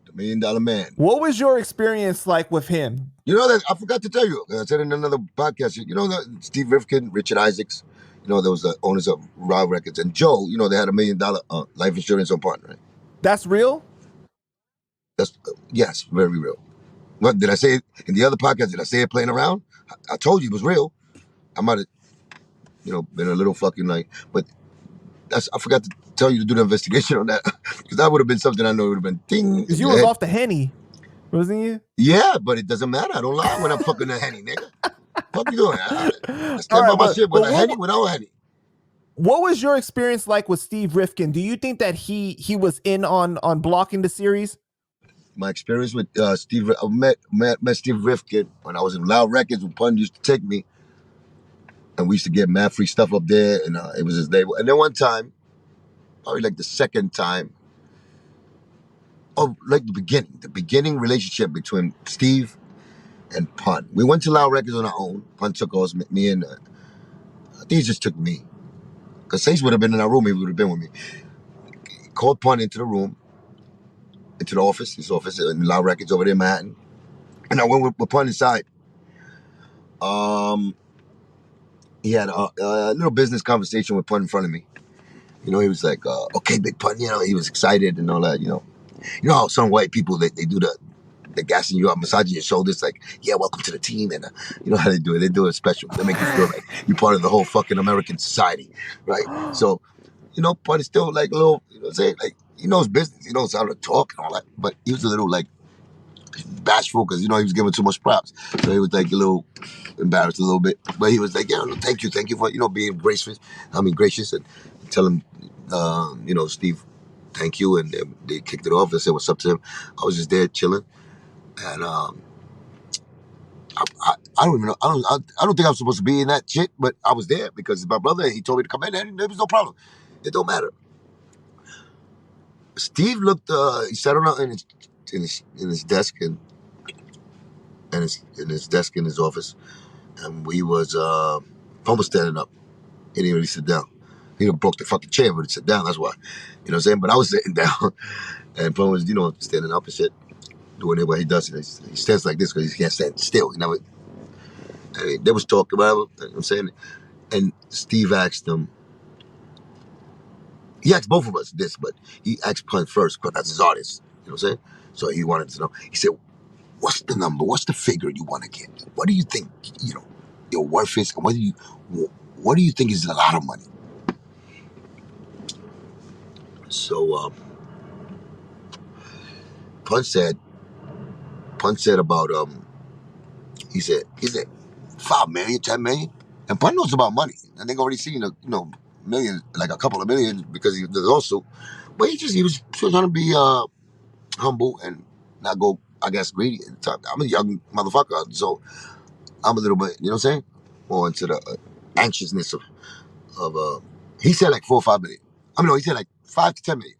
The $1 Million Man. What was your experience like with him? You know that I forgot to tell you. I said in another podcast. You know that Steve Rifkin, Richard Isaacs. Those the owners of Raw Records, and Joe. They had $1 million life insurance on partner. Right? That's real? That's yes, very real. What did I say it in the other podcast? Did I say it playing around? I told you it was real. I might have, been a little fucking but I forgot to tell you to do the investigation on that because that would have been something I know it would have been ding. Because you was off the Henny, wasn't you? Yeah, but it doesn't matter. I don't lie when I'm fucking the Henny, nigga. Fuck you doing? I stand by my shit with a Henny, without a Henny. What was your experience like with Steve Rifkin? Do you think that he was in on blocking the series? My experience with Steve, I met Steve Rifkin when I was in Loud Records when Pun used to take me, and we used to get mad free stuff up there, and it was his label. And then one time, probably like the second time, like the beginning relationship between Steve and Pun. We went to Loud Records on our own. Pun took us, me and I think he just took me. Because Sage would have been in our room, he would have been with me. He called Pun into the room, into the office, his office in Loud Records over there in Manhattan. And I went with Pun inside. He had a little business conversation with Pun in front of me. He was like, okay, Big Pun, he was excited and all that, You know how some white people, they do the gassing you up, massaging your shoulders, like, yeah, welcome to the team. And you know how they do it. They do it special. They make you feel like you're part of the whole fucking American society, right? So, Pun is still like a little, saying, like, he knows business. He knows how to talk and all that. But he was a little, like, bashful because, he was giving too much props. So he was, like, a little embarrassed a little bit. But he was like, yeah, thank you for, being gracious. And tell him, Steve, thank you. And they kicked it off. I said, what's up to him? I was just there chilling. And I don't even know. I don't think I was supposed to be in that shit, but I was there because my brother, he told me to come in, and there was no problem. It don't matter. Steve looked. He sat on in his desk and in his desk in his office, and we was almost standing up. He didn't really sit down. He broke the fucking chair, but he sat down. That's why. You know what I'm saying? But I was sitting down, and Pun was standing up and shit, doing what he does. He stands like this because he can't stand still. I mean, they was talking about it, you know what I'm saying? And Steve asked him, he asked both of us this, but he asked Pun first because that's his artist. You know what I'm saying? So he wanted to know. He said, what's the number? What's the figure you want to get? What do you think, your worth is? And what do you think is a lot of money? So Pun said about, he said, 5 million, 10 million? And Pun knows about money. And they've already seen million, like a couple of million because there's also, but he was trying to be humble and not go, I guess, greedy at the time. I'm a young motherfucker, so I'm a little bit, you know what I'm saying, more into the anxiousness of he said like 4 or 5 million. I mean, no, he said like 5 to 10 million,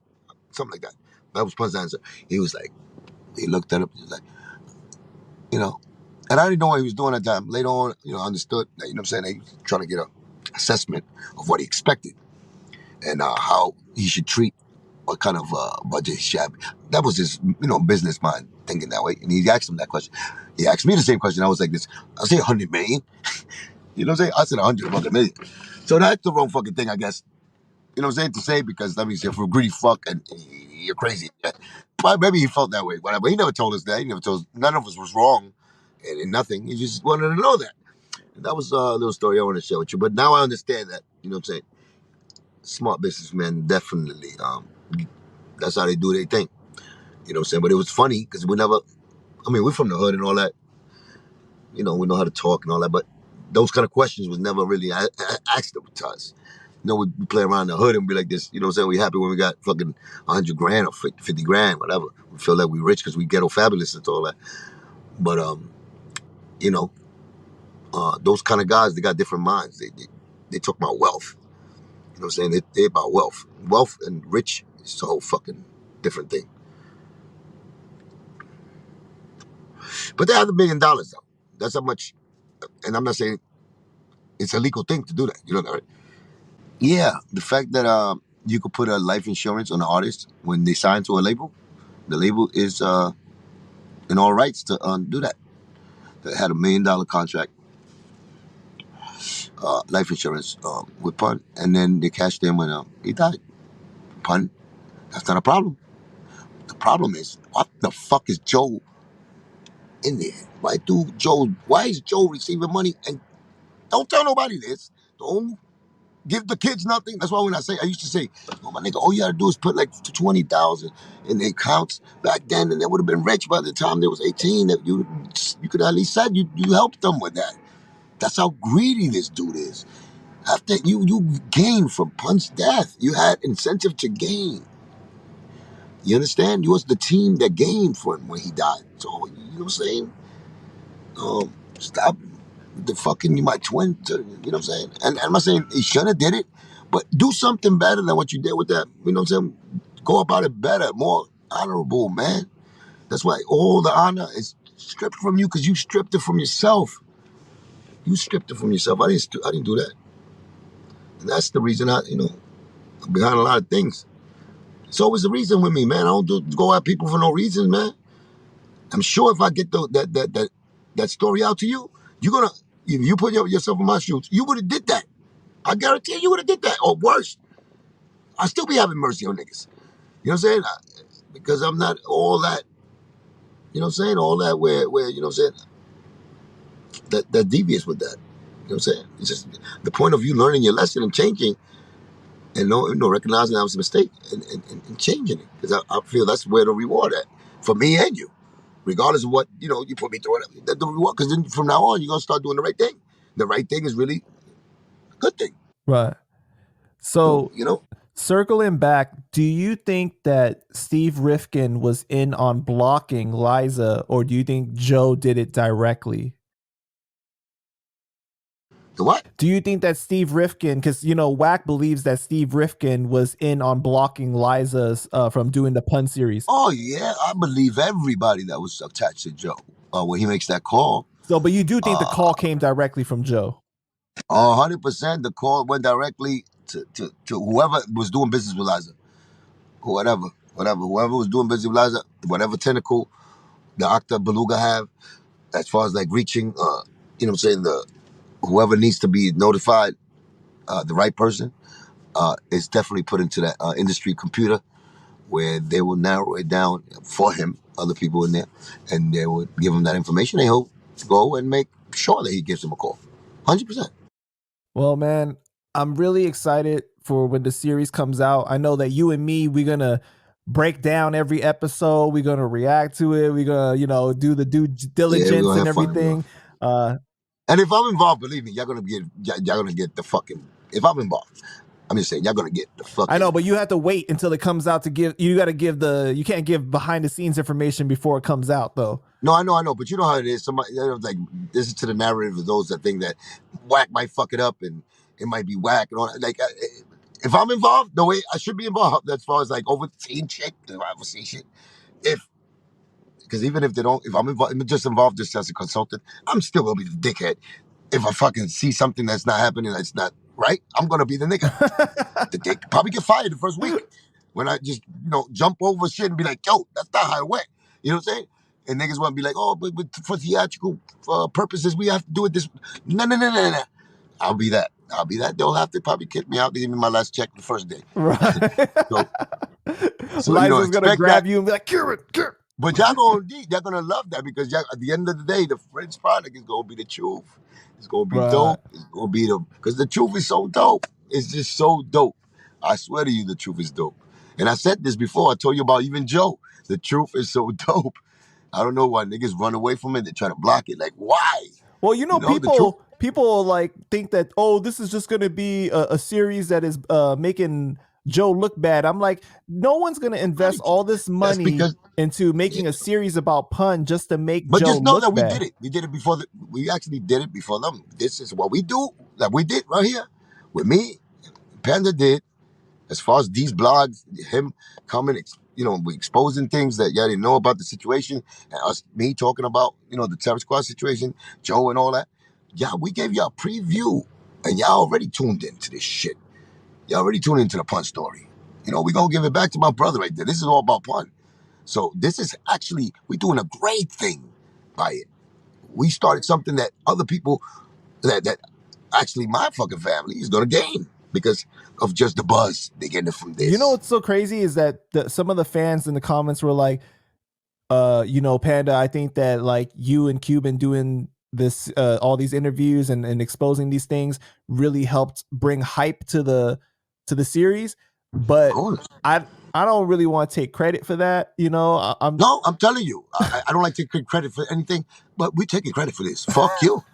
something like that. That was Pun's answer. He was like, he looked at him, he was like, and I didn't know what he was doing at the time. Later on, I understood that, you know what I'm saying, he was trying to get a assessment of what he expected and how he should treat, what kind of budget he should have. That was his, business mind thinking that way. And he asked him that question. He asked me the same question. I was like this. I say 100 million. You know what I'm saying? I said 100 fucking million. So that's the wrong fucking thing, I guess. You know what I'm saying? To say, because that means if you're a greedy fuck and you're crazy. But maybe he felt that way. Whatever. He never told us that. He never told us. None of us was wrong and nothing. He just wanted to know that. And that was a little story I want to share with you. But now I understand that. You know what I'm saying? smart businessmen, definitely. That's how they do their thing. You know what I'm saying? But it was funny because we never. I mean, we're from the hood and all that. You know, we know how to talk and all that. But those kind of questions was never really asked to us. You know, we play around the hood and be like this. You know what I'm saying? We happy when we got fucking 100 grand or 50 grand, whatever. We feel like we rich because we ghetto fabulous and all that. But you know, those kind of guys, they got different minds. They talk about wealth. You know what I'm saying? They about wealth. Wealth and rich is a whole fucking different thing. But they have $1 million though. That's how much. And I'm not saying it's a legal thing to do that. You know that, right? Yeah, the fact that you could put a life insurance on an artist when they sign to a label, the label is in all rights to do that. They had $1 million contract, life insurance with Pun, and then they cashed in when he died. Pun, that's not a problem. The problem is, what the fuck is Joe in there? Why is Joe receiving money? And don't tell nobody this. Don't give the kids nothing. That's why when I used to say, oh, my nigga, all you gotta do is put like 20,000 in the accounts back then, and they would have been rich by the time they was 18. That you could at least said you helped them with that. That's how greedy this dude is. After you gained from Pun's death, you had incentive to gain. You understand? You was the team that gained for him when he died. So you know what I'm saying? Stop the fucking you my twin. You know what I'm saying? And I'm not saying he should have did it, but do something better than what you did with that. You know what I'm saying? Go about it better, more honorable, man. That's why all the honor is stripped from you because you stripped it from yourself. You stripped it from yourself. I didn't do that. And that's the reason I'm behind a lot of things. It's always a reason with me, man. I don't go at people for no reason, man. I'm sure if I get that story out to you, you're gonna if you put yourself in my shoes, you would have did that. I guarantee you would have did that. Or worse, I still be having mercy on niggas. You know what I'm saying? Because I'm not all that. You know what I'm saying? All that where you know what I'm saying? That devious with that. You know what I'm saying? It's just the point of you learning your lesson and changing and recognizing that was a mistake and changing it. Because I feel that's where the reward at for me and you. Regardless of what you put me through it, the reward. Because then from now on, you're gonna start doing the right thing. The right thing is really a good thing. Right. So So circling back, do you think that Steve Rifkin was in on blocking Liza, or do you think Joe did it directly? the what? Do you think that Steve Rifkin, because Wack believes that Steve Rifkin was in on blocking Liza's from doing the Pun series? Oh yeah, I believe everybody that was attached to Joe when he makes that call. So, but you do think the call came directly from Joe? 100%, the call went directly to whoever was doing business with Liza, whoever was doing business with Liza, whatever tentacle the Octa Beluga have, as far as like reaching, you know what I'm saying, the whoever needs to be notified, the right person, is definitely put into that industry computer where they will narrow it down for him, other people in there, and they will give him that information. And he'll go and make sure that he gives them a call. 100%. Well, man, I'm really excited for when the series comes out. I know that you and me, we're gonna break down every episode. We're gonna react to it. We're gonna, do the due Yeah, we're diligence gonna and have fun. everything. And if I'm involved, believe me, y'all gonna get the fucking. If I'm involved, I'm just saying y'all gonna get the fucking. I know, but you have to wait until it comes out to give. You got to give you can't give behind the scenes information before it comes out, though. No, I know, but you know how it is. Somebody like this is to the narrative of those that think that whack might fuck it up and it might be whack and all that. Like, if I'm involved, the way I should be involved, as far as like overseeing shit, overseeing shit. If Because even if they don't, if I'm just involved just as a consultant, I'm still gonna be the dickhead. If I fucking see something that's not happening, that's not right, I'm gonna be the nigga. The dick probably get fired the first week when I just jump over shit and be like, yo, that's not how it went. You know what I'm saying? And niggas want to be like, oh, but for theatrical purposes, we have to do it this. No, no, no, no, no. I'll be that. They'll have to probably kick me out to give me my last check the first day. Right. So Liza's gonna grab that. you and be like, "Cure it." But y'all gonna love that because at the end of the day, the French product is gonna be the truth. It's gonna be Right. dope. It's gonna be because the truth is so dope. It's just so dope. I swear to you, the truth is dope. And I said this before. I told you about even Joe. The truth is so dope. I don't know why niggas run away from it. They try to block it. Like, why? Well, you know, The truth. people like think that, oh, this is just going to be a series that is making Joe look bad. I'm like, no one's going to invest Right. all this That's money because. into Yeah. making a series about Pun just to make But Joe just know look that we did bad. it. We did it before. We actually did it before them. This is what we do. That we did right here with me. Panda did. As far as these blogs, him coming, we exposing things that y'all didn't know about the situation, and me talking about, the Terror Squad situation, Joe and all that. Yeah, we gave y'all a preview, and y'all already tuned into this shit. Y'all already tuned into the Pun story. We gonna give it back to my brother right there. This is all about Pun. So this is actually, we doing a great thing by it. We started something that other people, that actually my fucking family is gonna gain because of just the buzz they get it from You know this. what's so crazy is that some of the fans in the comments were like, Panda, I think that like you and Cuban doing this, all these interviews and exposing these things really helped bring hype to the series. Of But course. I don't really want to take credit for that. I'm No, I'm telling you, I don't like to take credit for anything, but we're taking credit for this. Fuck you.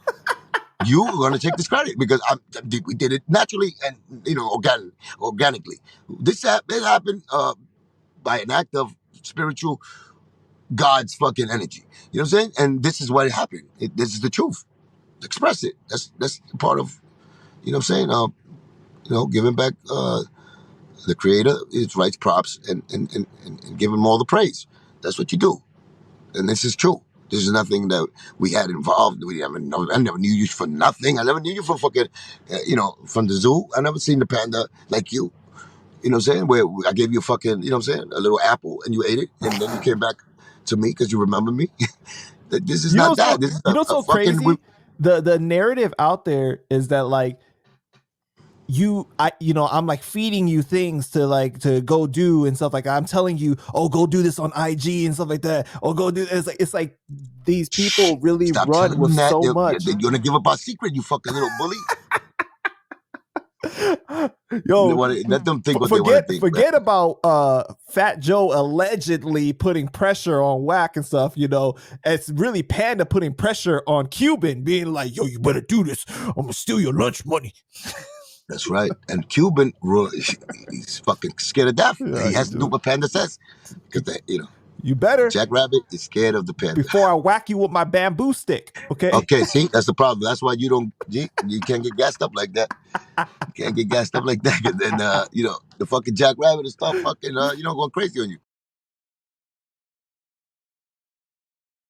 You are gonna take this credit because we did it naturally and organically. This happened by an act of spiritual God's fucking energy. You know what I'm saying? And this is what happened. This is the truth. Express it. That's part of, what I'm saying. Giving back the creator his rights, props, and give him all the praise. That's what you do. And this is true. This is nothing that we had involved. I never knew you for nothing. I never knew you for fucking, from the zoo. I never seen the panda like you. You know what I'm saying? Where I gave you a fucking, you know what I'm saying, a little apple and you ate it, and then you came back to me because you remember me. This is not that. This is a so fucking. crazy. The narrative out there is that like I'm like feeding you things to go do and stuff like that. I'm telling you, oh, go do this on IG and stuff like that. Or go do it's like these people really Stop run telling with them that. so much. They're gonna give up our secret. You fucking little bully. Yo, Let them think what they want to think, man. forget about Fat Joe allegedly putting pressure on Whack and stuff. It's really Panda putting pressure on Cuban, being like, yo, you better do this. I'm gonna steal your lunch money. That's right. And Cuban, he's fucking scared of death. He has to do what Panda says. Because, you better. Jackrabbit is scared of the Panda. Before I whack you with my bamboo stick, okay? Okay, see? That's the problem. That's why you can't get gassed up like that. You can't get gassed up like that. And then, the fucking Jackrabbit will start fucking, going crazy on you.